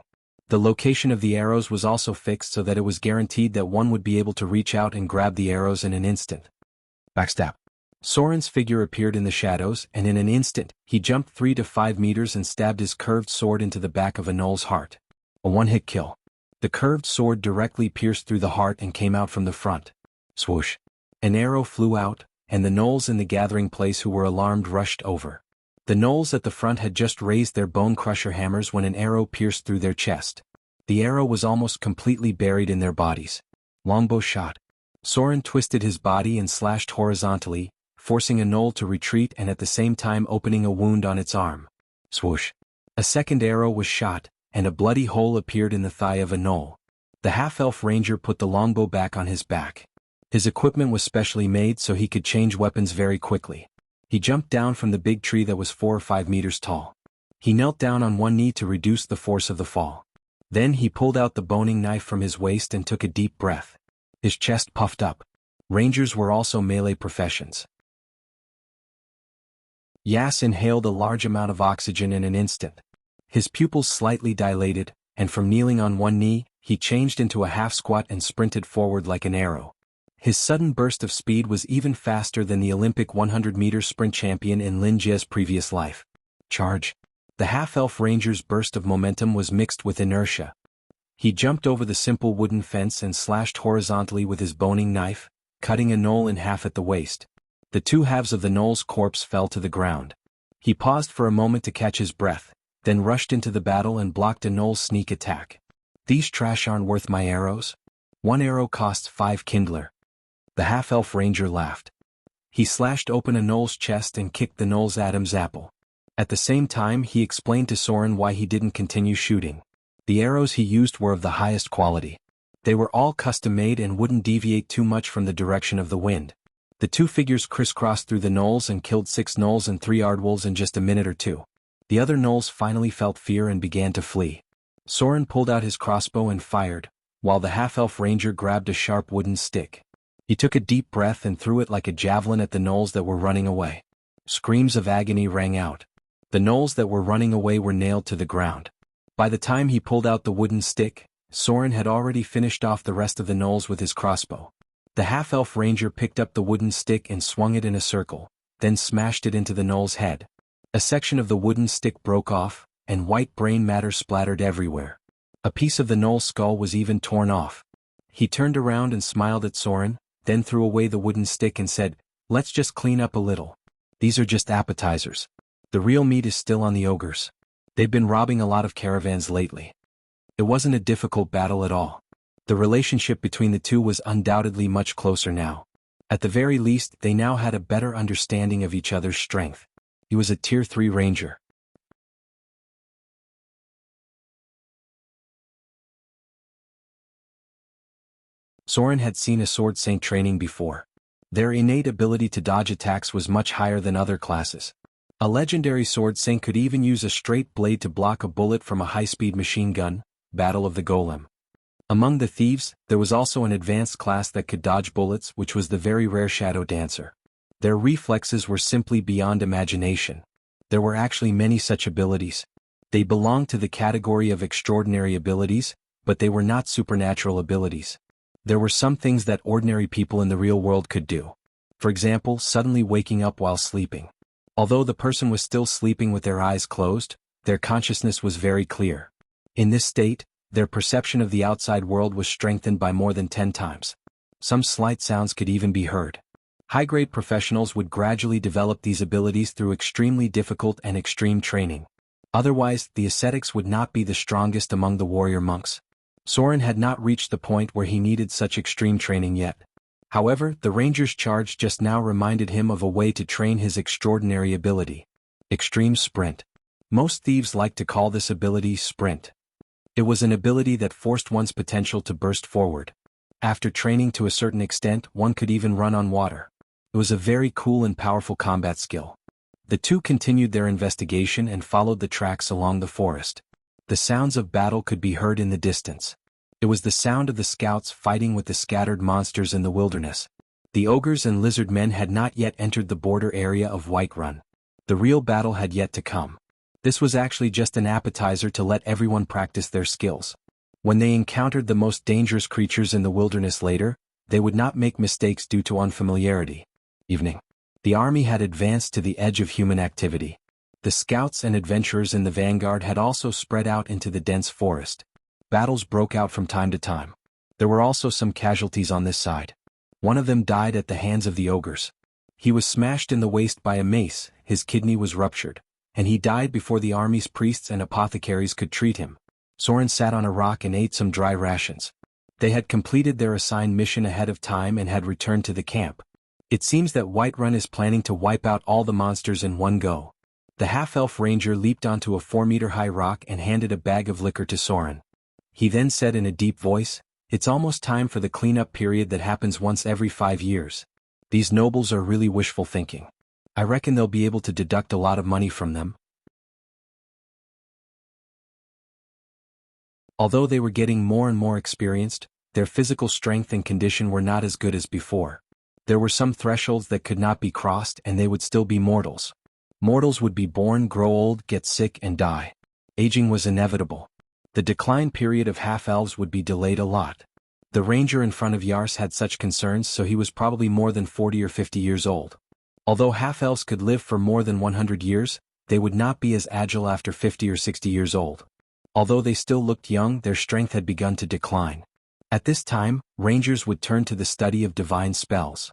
The location of the arrows was also fixed so that it was guaranteed that one would be able to reach out and grab the arrows in an instant. Backstab. Soren's figure appeared in the shadows, and in an instant, he jumped 3 to 5 meters and stabbed his curved sword into the back of a gnoll's heart. A one-hit kill. The curved sword directly pierced through the heart and came out from the front. Swoosh. An arrow flew out, and the gnolls in the gathering place who were alarmed rushed over. The gnolls at the front had just raised their bone crusher hammers when an arrow pierced through their chest. The arrow was almost completely buried in their bodies. Longbow shot. Soren twisted his body and slashed horizontally, forcing a gnoll to retreat and at the same time opening a wound on its arm. Swoosh. A second arrow was shot, and a bloody hole appeared in the thigh of a gnoll. The half-elf ranger put the longbow back on his back. His equipment was specially made so he could change weapons very quickly. He jumped down from the big tree that was 4 or 5 meters tall. He knelt down on one knee to reduce the force of the fall. Then he pulled out the boning knife from his waist and took a deep breath. His chest puffed up. Rangers were also melee professions. Yas inhaled a large amount of oxygen in an instant. His pupils slightly dilated, and from kneeling on one knee, he changed into a half-squat and sprinted forward like an arrow. His sudden burst of speed was even faster than the Olympic 100-meter sprint champion in Lin Jie's previous life. Charge. The half-elf ranger's burst of momentum was mixed with inertia. He jumped over the simple wooden fence and slashed horizontally with his boning knife, cutting a gnoll in half at the waist. The two halves of the gnoll's corpse fell to the ground. He paused for a moment to catch his breath, then rushed into the battle and blocked a gnoll's sneak attack. These trash aren't worth my arrows? One arrow costs 5 kindler. The half-elf ranger laughed. He slashed open a gnoll's chest and kicked the gnoll's Adam's apple. At the same time he explained to Soren why he didn't continue shooting. The arrows he used were of the highest quality. They were all custom-made and wouldn't deviate too much from the direction of the wind. The two figures crisscrossed through the gnolls and killed 6 gnolls and 3 aardwolves in just a minute or two. The other gnolls finally felt fear and began to flee. Soren pulled out his crossbow and fired, while the half-elf ranger grabbed a sharp wooden stick. He took a deep breath and threw it like a javelin at the gnolls that were running away. Screams of agony rang out. The gnolls that were running away were nailed to the ground. By the time he pulled out the wooden stick, Soren had already finished off the rest of the gnolls with his crossbow. The half-elf ranger picked up the wooden stick and swung it in a circle, then smashed it into the gnoll's head. A section of the wooden stick broke off, and white brain matter splattered everywhere. A piece of the gnoll's skull was even torn off. He turned around and smiled at Soren, then threw away the wooden stick and said, "Let's just clean up a little. These are just appetizers. The real meat is still on the ogres. They've been robbing a lot of caravans lately." It wasn't a difficult battle at all. The relationship between the two was undoubtedly much closer now. At the very least, they now had a better understanding of each other's strength. He was a Tier 3 ranger. Soren had seen a sword saint training before. Their innate ability to dodge attacks was much higher than other classes. A legendary sword saint could even use a straight blade to block a bullet from a high-speed machine gun, Battle of the Golem. Among the thieves, there was also an advanced class that could dodge bullets, which was the very rare Shadow Dancer. Their reflexes were simply beyond imagination. There were actually many such abilities. They belonged to the category of extraordinary abilities, but they were not supernatural abilities. There were some things that ordinary people in the real world could do. For example, suddenly waking up while sleeping. Although the person was still sleeping with their eyes closed, their consciousness was very clear. In this state, their perception of the outside world was strengthened by more than 10 times. Some slight sounds could even be heard. High-grade professionals would gradually develop these abilities through extremely difficult and extreme training. Otherwise, the ascetics would not be the strongest among the warrior monks. Soren had not reached the point where he needed such extreme training yet. However, the ranger's charge just now reminded him of a way to train his extraordinary ability. Extreme Sprint. Most thieves like to call this ability Sprint. It was an ability that forced one's potential to burst forward. After training to a certain extent, one could even run on water. It was a very cool and powerful combat skill. The two continued their investigation and followed the tracks along the forest. The sounds of battle could be heard in the distance. It was the sound of the scouts fighting with the scattered monsters in the wilderness. The ogres and lizard men had not yet entered the border area of Whiterun. The real battle had yet to come. This was actually just an appetizer to let everyone practice their skills. When they encountered the most dangerous creatures in the wilderness later, they would not make mistakes due to unfamiliarity. Evening. The army had advanced to the edge of human activity. The scouts and adventurers in the vanguard had also spread out into the dense forest. Battles broke out from time to time. There were also some casualties on this side. One of them died at the hands of the ogres. He was smashed in the waist by a mace, his kidney was ruptured, and he died before the army's priests and apothecaries could treat him. Soren sat on a rock and ate some dry rations. They had completed their assigned mission ahead of time and had returned to the camp. It seems that Whiterun is planning to wipe out all the monsters in one go. The half-elf ranger leaped onto a 4-meter-high rock and handed a bag of liquor to Soren. He then said in a deep voice, "It's almost time for the cleanup period that happens once every 5 years. These nobles are really wishful thinking. I reckon they'll be able to deduct a lot of money from them." Although they were getting more and more experienced, their physical strength and condition were not as good as before. There were some thresholds that could not be crossed and they would still be mortals. Mortals would be born, grow old, get sick and die. Aging was inevitable. The decline period of half-elves would be delayed a lot. The ranger in front of Yars had such concerns, so he was probably more than 40 or 50 years old. Although half-elves could live for more than 100 years, they would not be as agile after 50 or 60 years old. Although they still looked young, their strength had begun to decline. At this time, rangers would turn to the study of divine spells.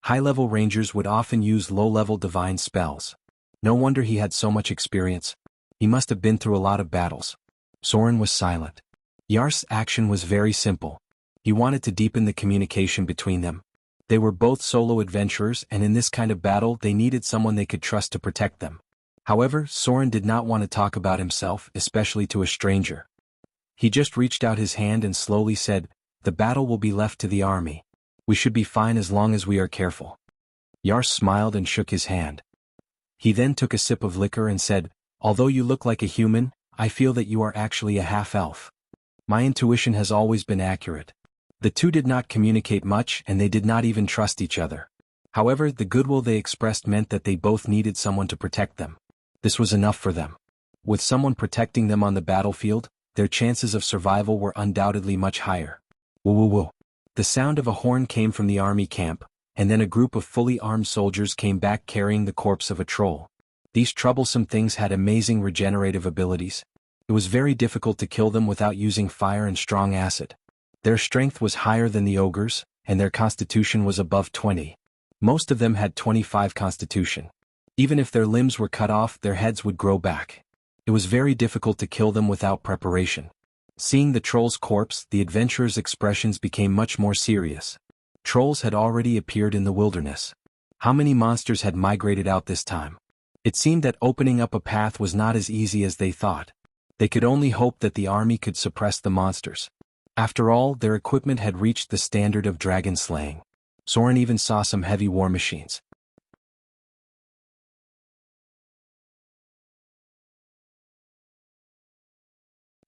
High-level rangers would often use low-level divine spells. No wonder he had so much experience. He must have been through a lot of battles. Soren was silent. Yars's action was very simple. He wanted to deepen the communication between them. They were both solo adventurers, and in this kind of battle they needed someone they could trust to protect them. However, Soren did not want to talk about himself, especially to a stranger. He just reached out his hand and slowly said, "The battle will be left to the army. We should be fine as long as we are careful." Yars smiled and shook his hand. He then took a sip of liquor and said, "Although you look like a human, I feel that you are actually a half-elf. My intuition has always been accurate." The two did not communicate much and they did not even trust each other. However, the goodwill they expressed meant that they both needed someone to protect them. This was enough for them. With someone protecting them on the battlefield, their chances of survival were undoubtedly much higher. Woo woo woo. The sound of a horn came from the army camp, and then a group of fully armed soldiers came back carrying the corpse of a troll. These troublesome things had amazing regenerative abilities. It was very difficult to kill them without using fire and strong acid. Their strength was higher than the ogres, and their constitution was above 20. Most of them had 25 constitution. Even if their limbs were cut off, their heads would grow back. It was very difficult to kill them without preparation. Seeing the troll's corpse, the adventurers' expressions became much more serious. Trolls had already appeared in the wilderness. How many monsters had migrated out this time? It seemed that opening up a path was not as easy as they thought. They could only hope that the army could suppress the monsters. After all, their equipment had reached the standard of dragon slaying. Soren even saw some heavy war machines.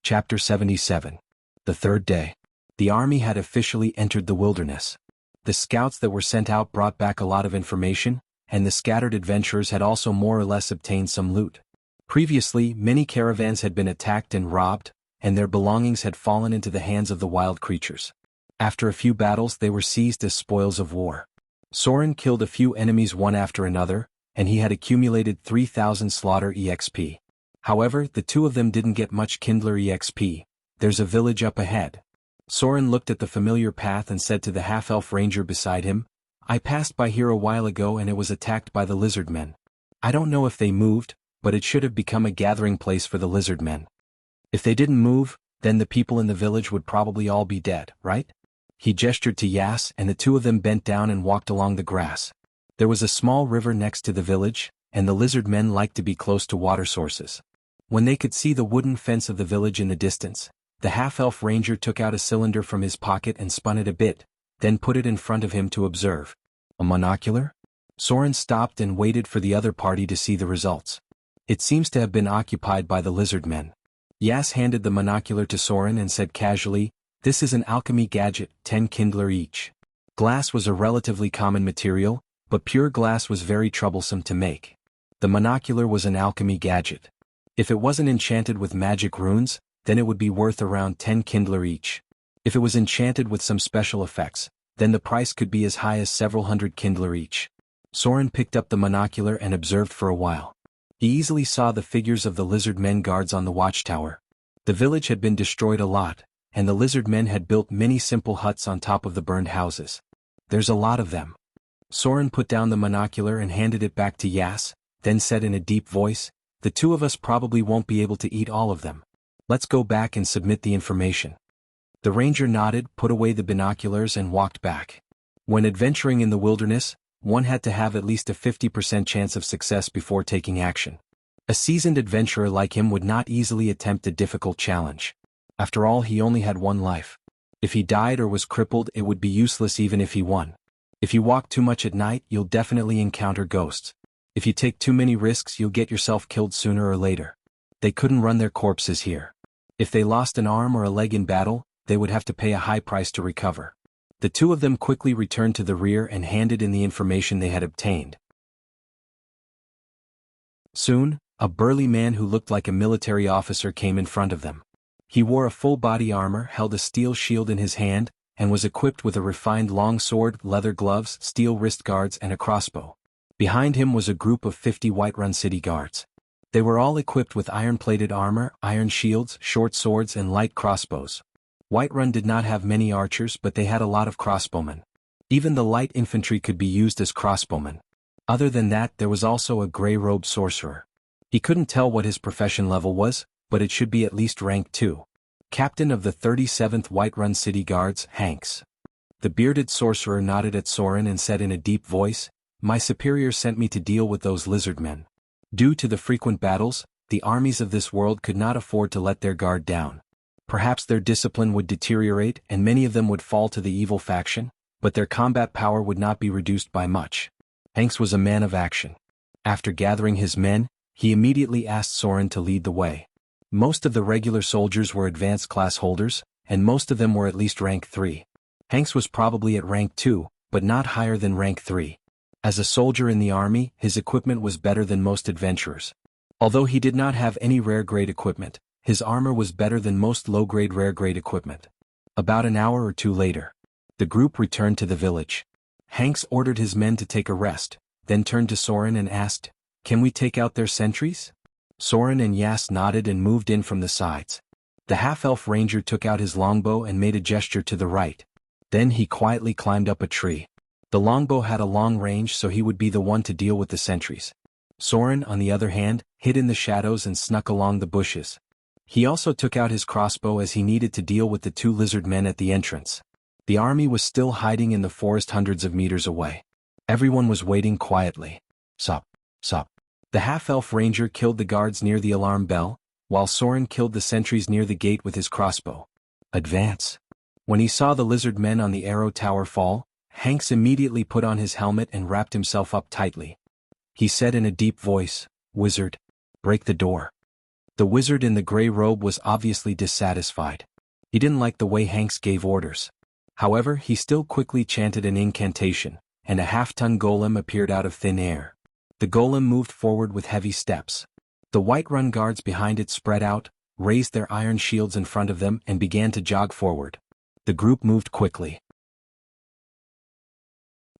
Chapter 77. The third day. The army had officially entered the wilderness. The scouts that were sent out brought back a lot of information, and the scattered adventurers had also more or less obtained some loot. Previously, many caravans had been attacked and robbed, and their belongings had fallen into the hands of the wild creatures. After a few battles, they were seized as spoils of war. Soren killed a few enemies one after another, and he had accumulated 3,000 slaughter EXP. However, the two of them didn't get much Kindler EXP. There's a village up ahead. Soren looked at the familiar path and said to the half-elf ranger beside him, "I passed by here a while ago and it was attacked by the lizard men. I don't know if they moved, but it should have become a gathering place for the lizard men. If they didn't move, then the people in the village would probably all be dead, right?" He gestured to Yas and the two of them bent down and walked along the grass. There was a small river next to the village, and the lizard men liked to be close to water sources. When they could see the wooden fence of the village in the distance, The half-elf ranger took out a cylinder from his pocket and spun it a bit, then put it in front of him to observe. A monocular? Soren stopped and waited for the other party to see the results. It seems to have been occupied by the lizard men. Yas handed the monocular to Soren and said casually, "This is an alchemy gadget, 10 kindler each." Glass was a relatively common material, but pure glass was very troublesome to make. The monocular was an alchemy gadget. If it wasn't enchanted with magic runes, then it would be worth around 10 kindler each. If it was enchanted with some special effects, then the price could be as high as several hundred kindler each. Soren picked up the monocular and observed for a while. He easily saw the figures of the lizard men guards on the watchtower. The village had been destroyed a lot, and the lizard men had built many simple huts on top of the burned houses. There's a lot of them. Soren put down the monocular and handed it back to Yas, then said in a deep voice, "The two of us probably won't be able to eat all of them. Let's go back and submit the information." The ranger nodded, put away the binoculars and walked back. When adventuring in the wilderness, one had to have at least a 50% chance of success before taking action. A seasoned adventurer like him would not easily attempt a difficult challenge. After all, he only had one life. If he died or was crippled, it would be useless even if he won. If you walk too much at night, you'll definitely encounter ghosts. If you take too many risks, you'll get yourself killed sooner or later. They couldn't run their corpses here. If they lost an arm or a leg in battle, they would have to pay a high price to recover. The two of them quickly returned to the rear and handed in the information they had obtained. Soon, a burly man who looked like a military officer came in front of them. He wore a full-body armor, held a steel shield in his hand, and was equipped with a refined long sword, leather gloves, steel wrist guards, and a crossbow. Behind him was a group of 50 Whiterun city guards. They were all equipped with iron-plated armor, iron shields, short swords, and light crossbows. Whiterun did not have many archers, but they had a lot of crossbowmen. Even the light infantry could be used as crossbowmen. Other than that, there was also a gray-robed sorcerer. He couldn't tell what his profession level was, but it should be at least rank 2. Captain of the 37th Whiterun City Guards, Hanks. The bearded sorcerer nodded at Soren and said in a deep voice, "My superior sent me to deal with those lizard men. Due to the frequent battles, the armies of this world could not afford to let their guard down. Perhaps their discipline would deteriorate and many of them would fall to the evil faction, but their combat power would not be reduced by much." Hanks was a man of action. After gathering his men, he immediately asked Soren to lead the way. Most of the regular soldiers were advanced class holders, and most of them were at least rank 3. Hanks was probably at rank 2, but not higher than rank 3. As a soldier in the army, his equipment was better than most adventurers. Although he did not have any rare-grade equipment, his armor was better than most low-grade rare-grade equipment. About an hour or two later, the group returned to the village. Hanks ordered his men to take a rest, then turned to Soren and asked, "Can we take out their sentries?" Soren and Yas nodded and moved in from the sides. The half-elf ranger took out his longbow and made a gesture to the right. Then he quietly climbed up a tree. The longbow had a long range, so he would be the one to deal with the sentries. Soren, on the other hand, hid in the shadows and snuck along the bushes. He also took out his crossbow as he needed to deal with the 2 lizard men at the entrance. The army was still hiding in the forest hundreds of meters away. Everyone was waiting quietly. Sup. The half-elf ranger killed the guards near the alarm bell, while Soren killed the sentries near the gate with his crossbow. Advance. When he saw the lizard men on the arrow tower fall, Hanks immediately put on his helmet and wrapped himself up tightly. He said in a deep voice, "Wizard, break the door." The wizard in the gray robe was obviously dissatisfied. He didn't like the way Hanks gave orders. However, he still quickly chanted an incantation, and a half-ton golem appeared out of thin air. The golem moved forward with heavy steps. The Whiterun guards behind it spread out, raised their iron shields in front of them and began to jog forward. The group moved quickly.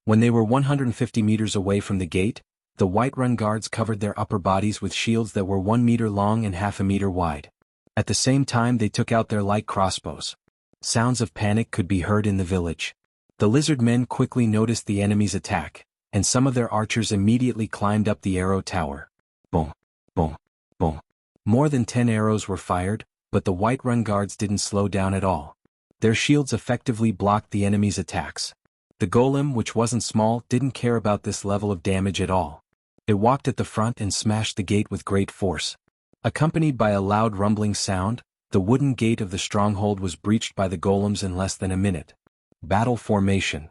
When they were 150 meters away from the gate, the Whiterun guards covered their upper bodies with shields that were 1 meter long and half a meter wide. At the same time they took out their light crossbows. Sounds of panic could be heard in the village. The lizard men quickly noticed the enemy's attack, and some of their archers immediately climbed up the arrow tower. Boom, boom, boom. More than 10 arrows were fired, but the Whiterun guards didn't slow down at all. Their shields effectively blocked the enemy's attacks. The golem, which wasn't small, didn't care about this level of damage at all. It walked at the front and smashed the gate with great force. Accompanied by a loud rumbling sound, The wooden gate of the stronghold was breached by the golems in less than a minute. Battle formation.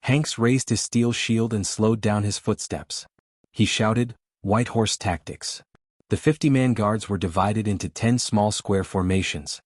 Hanks raised his steel shield and slowed down his footsteps. He shouted, "White horse tactics." The 50-man guards were divided into 10 small square formations.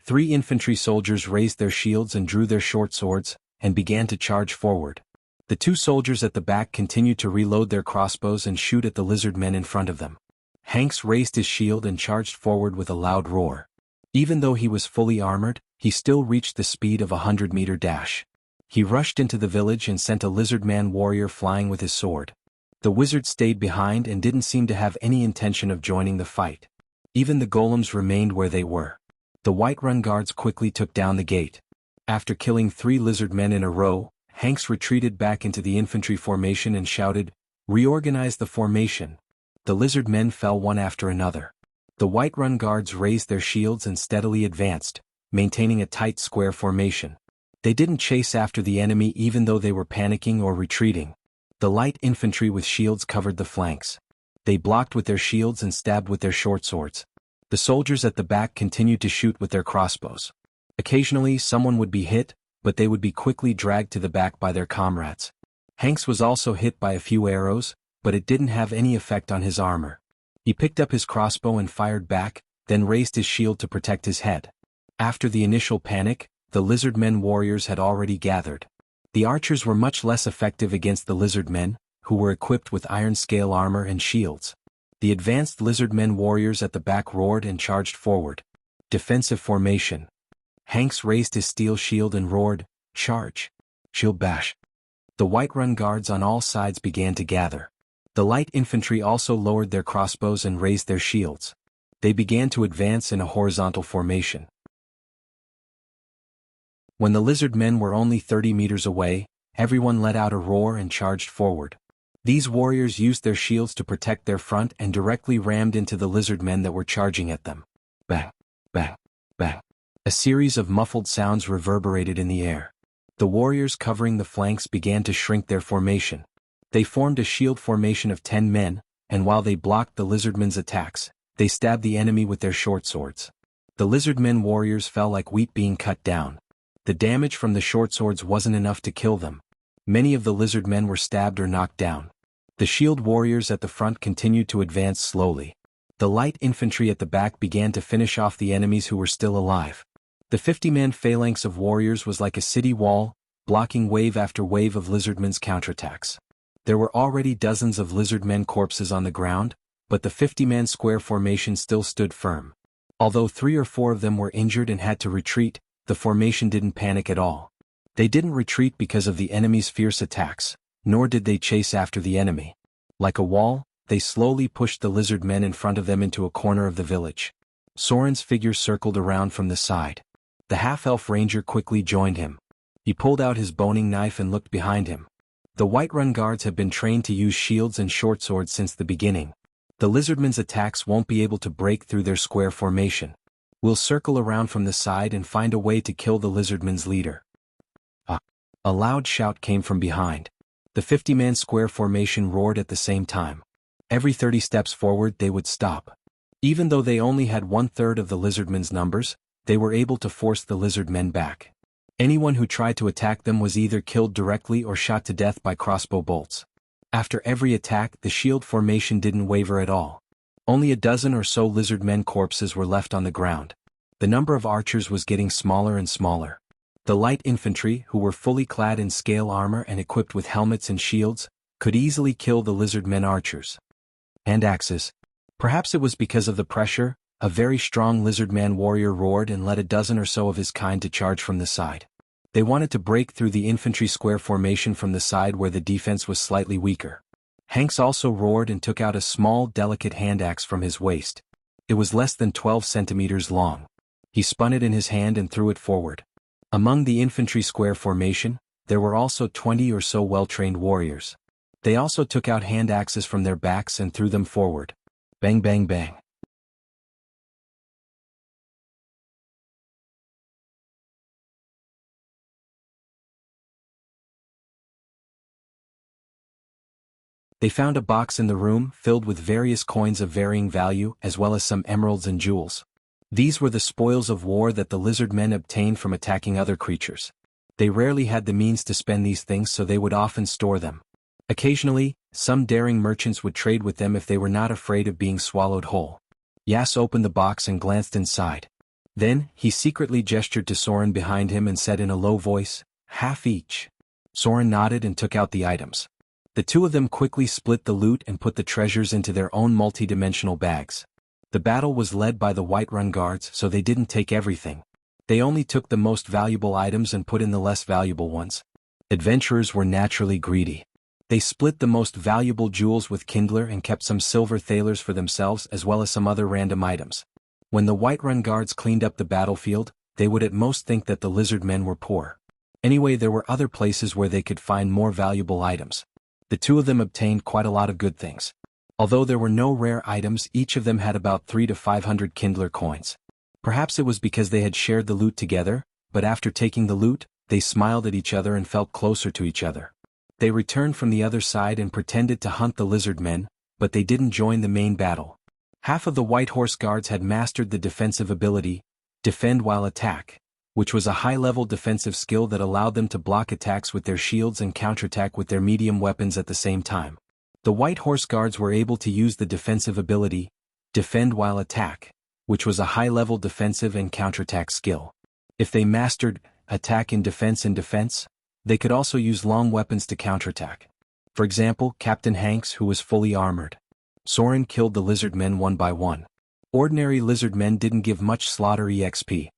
3 infantry soldiers raised their shields and drew their short swords, and began to charge forward. The 2 soldiers at the back continued to reload their crossbows and shoot at the lizard men in front of them. Hanks raised his shield and charged forward with a loud roar. Even though he was fully armored, he still reached the speed of a 100-meter dash. He rushed into the village and sent a lizardman warrior flying with his sword. The wizard stayed behind and didn't seem to have any intention of joining the fight. Even the golems remained where they were. The Whiterun guards quickly took down the gate. After killing 3 lizard men in a row, Hanks retreated back into the infantry formation and shouted, "Reorganize the formation." The lizard men fell one after another. The Whiterun guards raised their shields and steadily advanced, maintaining a tight square formation. They didn't chase after the enemy even though they were panicking or retreating. The light infantry with shields covered the flanks. They blocked with their shields and stabbed with their short swords. The soldiers at the back continued to shoot with their crossbows. Occasionally someone would be hit, but they would be quickly dragged to the back by their comrades. Hanks was also hit by a few arrows, but it didn't have any effect on his armor. He picked up his crossbow and fired back, then raised his shield to protect his head. After the initial panic, the lizardmen warriors had already gathered. The archers were much less effective against the lizardmen, who were equipped with iron scale armor and shields. The advanced lizardmen warriors at the back roared and charged forward. Defensive formation. Hanks raised his steel shield and roared, "Charge! Shield bash!" The Whiterun guards on all sides began to gather. The light infantry also lowered their crossbows and raised their shields. They began to advance in a horizontal formation. When the lizard men were only 30 meters away, everyone let out a roar and charged forward. These warriors used their shields to protect their front and directly rammed into the lizard men that were charging at them. Bang! Bang! Bang! A series of muffled sounds reverberated in the air. The warriors covering the flanks began to shrink their formation. They formed a shield formation of 10 men, and while they blocked the lizardmen's attacks, they stabbed the enemy with their short swords. The lizardmen warriors fell like wheat being cut down. The damage from the short swords wasn't enough to kill them. Many of the lizard men were stabbed or knocked down. The shield warriors at the front continued to advance slowly. The light infantry at the back began to finish off the enemies who were still alive. The 50-man phalanx of warriors was like a city wall, blocking wave after wave of lizardmen's counterattacks. There were already dozens of lizardmen corpses on the ground, but the 50-man square formation still stood firm. Although 3 or 4 of them were injured and had to retreat, the formation didn't panic at all. They didn't retreat because of the enemy's fierce attacks, nor did they chase after the enemy. Like a wall, they slowly pushed the lizard men in front of them into a corner of the village. Soren's figure circled around from the side. The half-elf ranger quickly joined him. He pulled out his boning knife and looked behind him. The Whiterun guards have been trained to use shields and short swords since the beginning. The lizardmen's attacks won't be able to break through their square formation. We'll circle around from the side and find a way to kill the lizardmen's leader. A loud shout came from behind. The 50-man square formation roared at the same time. Every 30 steps forward they would stop. Even though they only had 1/3 of the lizardmen's numbers, they were able to force the lizardmen back. Anyone who tried to attack them was either killed directly or shot to death by crossbow bolts. After every attack, the shield formation didn't waver at all. Only a dozen or so lizardmen corpses were left on the ground. The number of archers was getting smaller and smaller. The light infantry, who were fully clad in scale armor and equipped with helmets and shields, could easily kill the lizardmen archers. And axes. Perhaps it was because of the pressure, a very strong lizardman warrior roared and led a dozen or so of his kind to charge from the side. They wanted to break through the infantry square formation from the side where the defense was slightly weaker. Hanks also roared and took out a small, delicate hand axe from his waist. It was less than 12 centimeters long. He spun it in his hand and threw it forward. Among the infantry square formation, there were also 20 or so well-trained warriors. They also took out hand axes from their backs and threw them forward. Bang bang bang. They found a box in the room filled with various coins of varying value as well as some emeralds and jewels. These were the spoils of war that the lizard men obtained from attacking other creatures. They rarely had the means to spend these things, so they would often store them. Occasionally, some daring merchants would trade with them if they were not afraid of being swallowed whole. Yas opened the box and glanced inside. Then, he secretly gestured to Soren behind him and said in a low voice, "Half each." Soren nodded and took out the items. The two of them quickly split the loot and put the treasures into their own multi-dimensional bags. The battle was led by the Whiterun guards, so they didn't take everything. They only took the most valuable items and put in the less valuable ones. Adventurers were naturally greedy. They split the most valuable jewels with Kindler and kept some silver thalers for themselves as well as some other random items. When the Whiterun guards cleaned up the battlefield, they would at most think that the lizard men were poor. Anyway, there were other places where they could find more valuable items. The two of them obtained quite a lot of good things. Although there were no rare items, each of them had about 300 to 500 Kindler coins. Perhaps it was because they had shared the loot together, but after taking the loot, they smiled at each other and felt closer to each other. They returned from the other side and pretended to hunt the lizard men, but they didn't join the main battle. Half of the White Horse guards had mastered the defensive ability, Defend While Attack, which was a high-level defensive skill that allowed them to block attacks with their shields and counterattack with their medium weapons at the same time. The White Horse guards were able to use the defensive ability, Defend While Attack, which was a high-level defensive and counterattack skill. If they mastered Attack in Defense, they could also use long weapons to counterattack. For example, Captain Hanks, who was fully armored. Soren killed the lizard men one by one. Ordinary lizard men didn't give much slaughter EXP.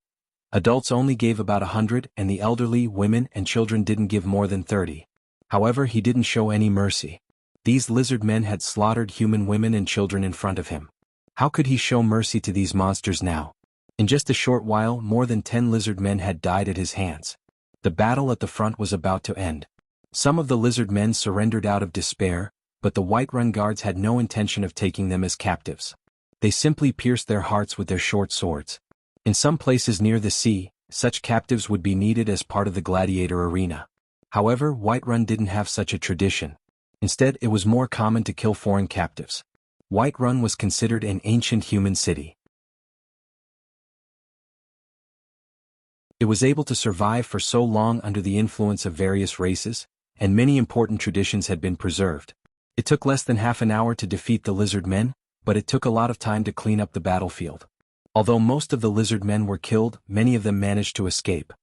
Adults only gave about 100, and the elderly, women, and children didn't give more than 30. However, he didn't show any mercy. These lizard men had slaughtered human women and children in front of him. How could he show mercy to these monsters now? In just a short while, more than 10 lizard men had died at his hands. The battle at the front was about to end. Some of the lizard men surrendered out of despair, but the Whiterun guards had no intention of taking them as captives. They simply pierced their hearts with their short swords. In some places near the sea, such captives would be needed as part of the gladiator arena. However, Whiterun didn't have such a tradition. Instead, it was more common to kill foreign captives. Whiterun was considered an ancient human city. It was able to survive for so long under the influence of various races, and many important traditions had been preserved. It took less than half an hour to defeat the lizard men, but it took a lot of time to clean up the battlefield. Although most of the lizard men were killed, many of them managed to escape.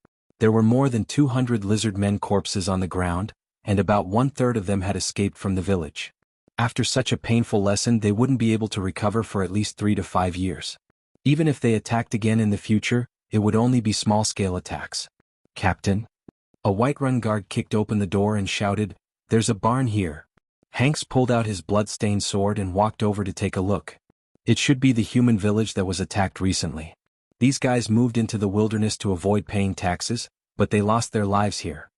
There were more than 200 lizard men corpses on the ground, and about 1/3 of them had escaped from the village. After such a painful lesson, they wouldn't be able to recover for at least 3 to 5 years. Even if they attacked again in the future, it would only be small-scale attacks. "Captain?" A Whiterun guard kicked open the door and shouted, "There's a barn here." Hanks pulled out his blood-stained sword and walked over to take a look. It should be the human village that was attacked recently. These guys moved into the wilderness to avoid paying taxes, but they lost their lives here.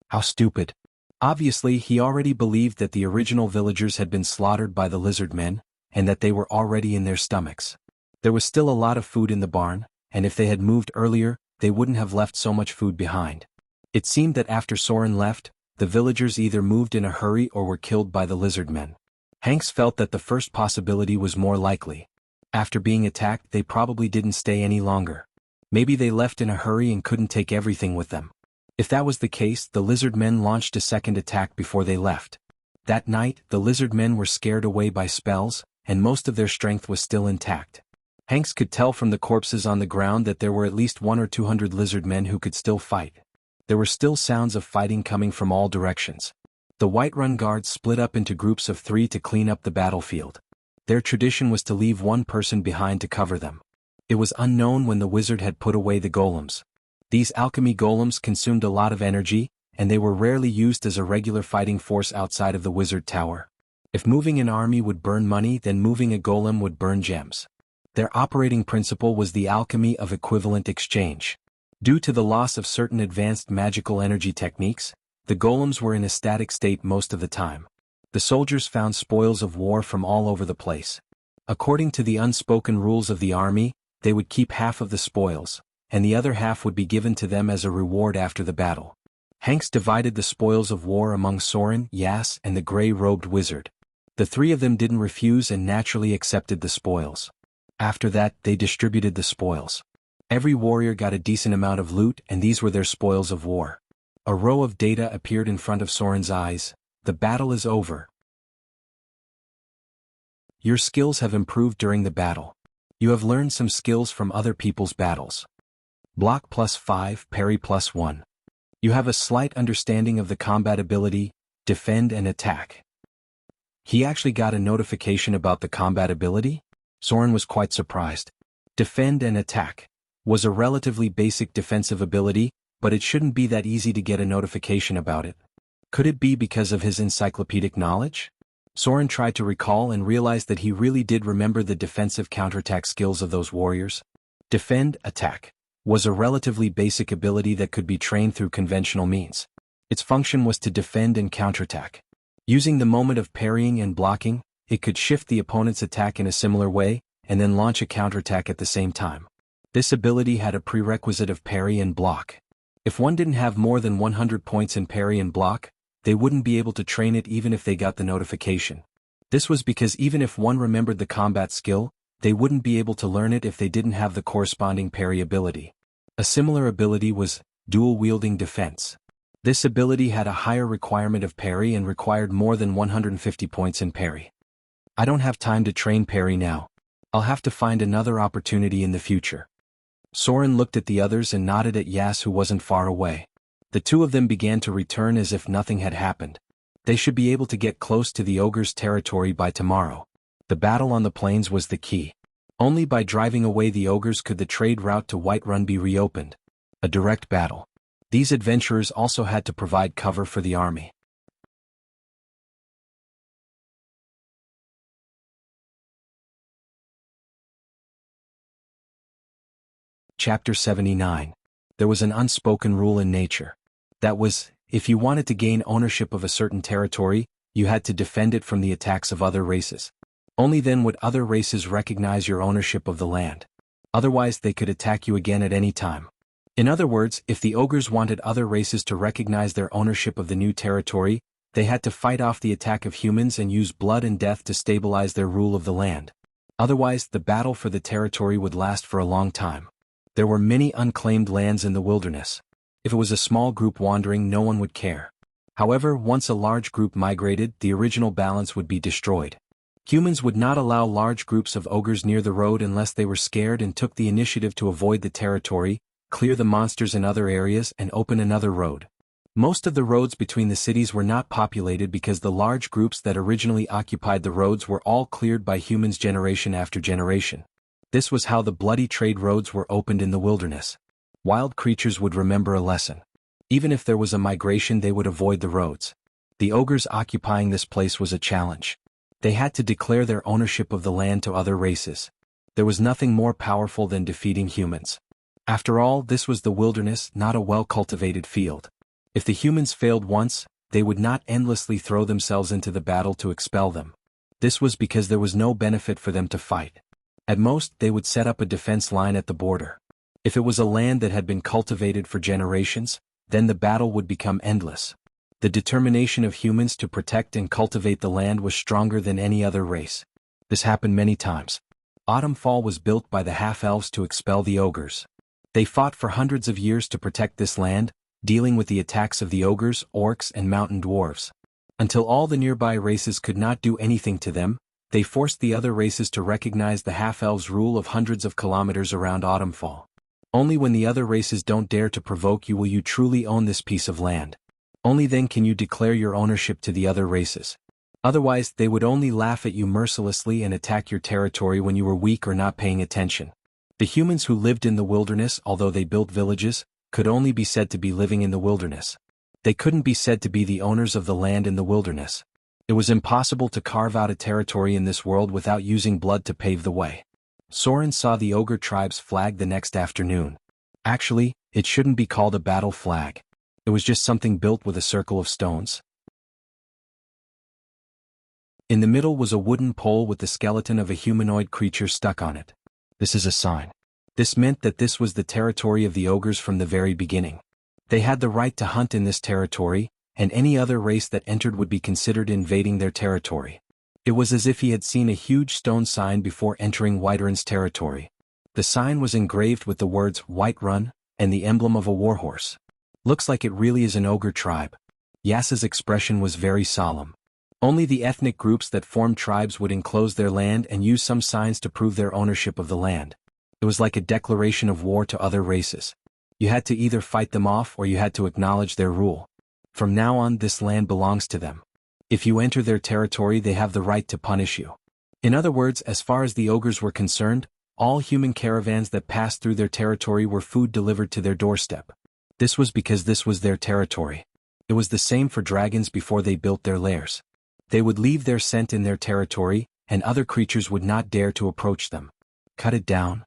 How stupid. Obviously, he already believed that the original villagers had been slaughtered by the lizard men, and that they were already in their stomachs. There was still a lot of food in the barn, and if they had moved earlier, they wouldn't have left so much food behind. It seemed that after Soren left, the villagers either moved in a hurry or were killed by the lizard men. Hanks felt that the first possibility was more likely. After being attacked, they probably didn't stay any longer. Maybe they left in a hurry and couldn't take everything with them. If that was the case, the lizard men launched a second attack before they left. That night, the lizard men were scared away by spells, and most of their strength was still intact. Hanks could tell from the corpses on the ground that there were at least 100 or 200 lizard men who could still fight. There were still sounds of fighting coming from all directions. The Whiterun guards split up into groups of 3 to clean up the battlefield. Their tradition was to leave one person behind to cover them. It was unknown when the wizard had put away the golems. These alchemy golems consumed a lot of energy, and they were rarely used as a regular fighting force outside of the wizard tower. If moving an army would burn money, then moving a golem would burn gems. Their operating principle was the alchemy of equivalent exchange. Due to the loss of certain advanced magical energy techniques, the golems were in a static state most of the time. The soldiers found spoils of war from all over the place. According to the unspoken rules of the army, they would keep half of the spoils, and the other half would be given to them as a reward after the battle. Hanks divided the spoils of war among Soren, Yas, and the gray-robed wizard. The 3 of them didn't refuse and naturally accepted the spoils. After that, they distributed the spoils. Every warrior got a decent amount of loot, and these were their spoils of war. A row of data appeared in front of Soren's eyes. The battle is over. Your skills have improved during the battle. You have learned some skills from other people's battles. Block +5, parry +1. You have a slight understanding of the combat ability, defend and attack. He actually got a notification about the combat ability? Soren was quite surprised. Defend and attack was a relatively basic defensive ability, but it shouldn't be that easy to get a notification about it. Could it be because of his encyclopedic knowledge? Soren tried to recall and realized that he really did remember the defensive counterattack skills of those warriors. Defend, attack was a relatively basic ability that could be trained through conventional means. Its function was to defend and counterattack. Using the moment of parrying and blocking, it could shift the opponent's attack in a similar way, and then launch a counterattack at the same time. This ability had a prerequisite of parry and block. If one didn't have more than 100 points in parry and block, they wouldn't be able to train it even if they got the notification. This was because even if one remembered the combat skill, they wouldn't be able to learn it if they didn't have the corresponding parry ability. A similar ability was dual-wielding defense. This ability had a higher requirement of parry and required more than 150 points in parry. I don't have time to train parry now. I'll have to find another opportunity in the future. Soren looked at the others and nodded at Yas, who wasn't far away. The two of them began to return as if nothing had happened. They should be able to get close to the ogre's territory by tomorrow. The battle on the plains was the key. Only by driving away the ogres could the trade route to Whiterun be reopened. A direct battle. These adventurers also had to provide cover for the army. Chapter 79. There was an unspoken rule in nature. That was, if you wanted to gain ownership of a certain territory, you had to defend it from the attacks of other races. Only then would other races recognize your ownership of the land. Otherwise, they could attack you again at any time. In other words, if the ogres wanted other races to recognize their ownership of the new territory, they had to fight off the attack of humans and use blood and death to stabilize their rule of the land. Otherwise, the battle for the territory would last for a long time. There were many unclaimed lands in the wilderness. If it was a small group wandering, no one would care. However, once a large group migrated, the original balance would be destroyed. Humans would not allow large groups of ogres near the road unless they were scared and took the initiative to avoid the territory, clear the monsters in other areas, and open another road. Most of the roads between the cities were not populated because the large groups that originally occupied the roads were all cleared by humans generation after generation. This was how the bloody trade roads were opened in the wilderness. Wild creatures would remember a lesson. Even if there was a migration, they would avoid the roads. The ogres occupying this place was a challenge. They had to declare their ownership of the land to other races. There was nothing more powerful than defeating humans. After all, this was the wilderness, not a well-cultivated field. If the humans failed once, they would not endlessly throw themselves into the battle to expel them. This was because there was no benefit for them to fight. At most, they would set up a defense line at the border. If it was a land that had been cultivated for generations, then the battle would become endless. The determination of humans to protect and cultivate the land was stronger than any other race. This happened many times. Autumnfall was built by the half-elves to expel the ogres. They fought for hundreds of years to protect this land, dealing with the attacks of the ogres, orcs, and mountain dwarves. Until all the nearby races could not do anything to them, they forced the other races to recognize the half-elves' rule of hundreds of kilometers around Autumnfall. Only when the other races don't dare to provoke you will you truly own this piece of land. Only then can you declare your ownership to the other races. Otherwise, they would only laugh at you mercilessly and attack your territory when you were weak or not paying attention. The humans who lived in the wilderness, although they built villages, could only be said to be living in the wilderness. They couldn't be said to be the owners of the land in the wilderness. It was impossible to carve out a territory in this world without using blood to pave the way. Soren saw the ogre tribe's flag the next afternoon. Actually, it shouldn't be called a battle flag. It was just something built with a circle of stones. In the middle was a wooden pole with the skeleton of a humanoid creature stuck on it. This is a sign. This meant that this was the territory of the ogres from the very beginning. They had the right to hunt in this territory, and any other race that entered would be considered invading their territory. It was as if he had seen a huge stone sign before entering Whiterun's territory. The sign was engraved with the words Whiterun and the emblem of a warhorse. Looks like it really is an ogre tribe. Yasa's expression was very solemn. Only the ethnic groups that formed tribes would enclose their land and use some signs to prove their ownership of the land. It was like a declaration of war to other races. You had to either fight them off or you had to acknowledge their rule. From now on, this land belongs to them. If you enter their territory, they have the right to punish you. In other words, as far as the ogres were concerned, all human caravans that passed through their territory were food delivered to their doorstep. This was because this was their territory. It was the same for dragons before they built their lairs. They would leave their scent in their territory, and other creatures would not dare to approach them. Cut it down.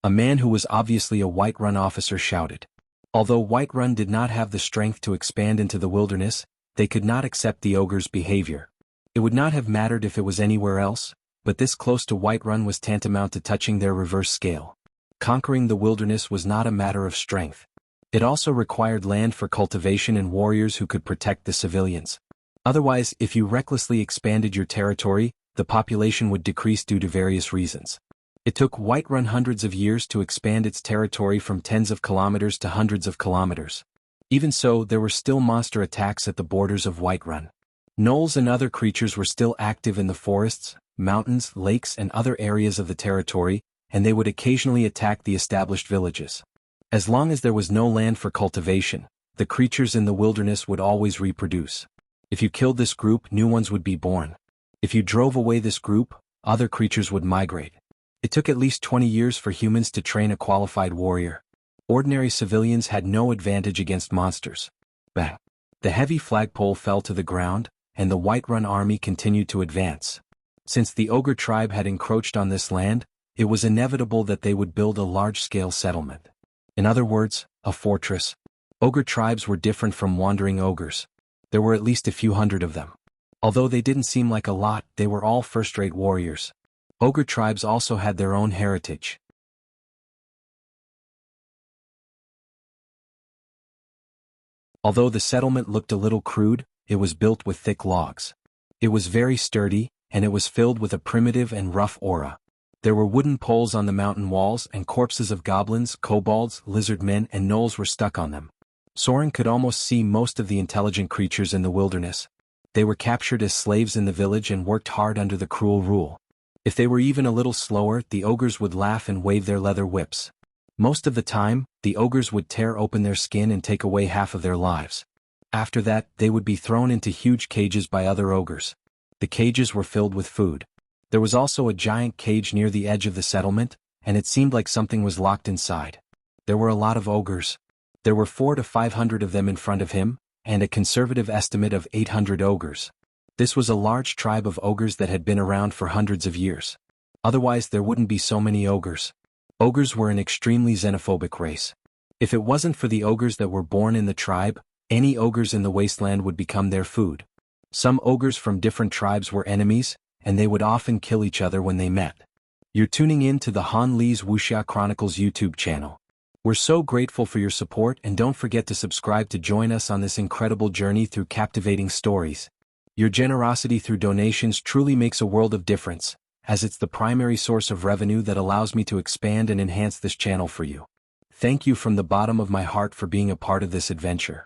A man who was obviously a Whiterun officer shouted. Although Whiterun did not have the strength to expand into the wilderness, they could not accept the ogre's behavior. It would not have mattered if it was anywhere else, but this close to Whiterun was tantamount to touching their reverse scale. Conquering the wilderness was not a matter of strength. It also required land for cultivation and warriors who could protect the civilians. Otherwise, if you recklessly expanded your territory, the population would decrease due to various reasons. It took Whiterun hundreds of years to expand its territory from tens of kilometers to hundreds of kilometers. Even so, there were still monster attacks at the borders of Whiterun. Gnolls and other creatures were still active in the forests, mountains, lakes and other areas of the territory, and they would occasionally attack the established villages. As long as there was no land for cultivation, the creatures in the wilderness would always reproduce. If you killed this group, new ones would be born. If you drove away this group, other creatures would migrate. It took at least 20 years for humans to train a qualified warrior. Ordinary civilians had no advantage against monsters. Bang! The heavy flagpole fell to the ground, and the Whiterun army continued to advance. Since the ogre tribe had encroached on this land, it was inevitable that they would build a large-scale settlement. In other words, a fortress. Ogre tribes were different from wandering ogres. There were at least a few hundred of them. Although they didn't seem like a lot, they were all first-rate warriors. Ogre tribes also had their own heritage. Although the settlement looked a little crude, it was built with thick logs. It was very sturdy, and it was filled with a primitive and rough aura. There were wooden poles on the mountain walls, and corpses of goblins, kobolds, lizard men, and gnolls were stuck on them. Soren could almost see most of the intelligent creatures in the wilderness. They were captured as slaves in the village and worked hard under the cruel rule. If they were even a little slower, the ogres would laugh and wave their leather whips. Most of the time, the ogres would tear open their skin and take away half of their lives. After that, they would be thrown into huge cages by other ogres. The cages were filled with food. There was also a giant cage near the edge of the settlement, and it seemed like something was locked inside. There were a lot of ogres. There were 400 to 500 of them in front of him, and a conservative estimate of 800 ogres. This was a large tribe of ogres that had been around for hundreds of years. Otherwise, there wouldn't be so many ogres. Ogres were an extremely xenophobic race. If it wasn't for the ogres that were born in the tribe, any ogres in the wasteland would become their food. Some ogres from different tribes were enemies, and they would often kill each other when they met. You're tuning in to the Han Lee's Wuxia Chronicles YouTube channel. We're so grateful for your support, and don't forget to subscribe to join us on this incredible journey through captivating stories. Your generosity through donations truly makes a world of difference, as it's the primary source of revenue that allows me to expand and enhance this channel for you. Thank you from the bottom of my heart for being a part of this adventure.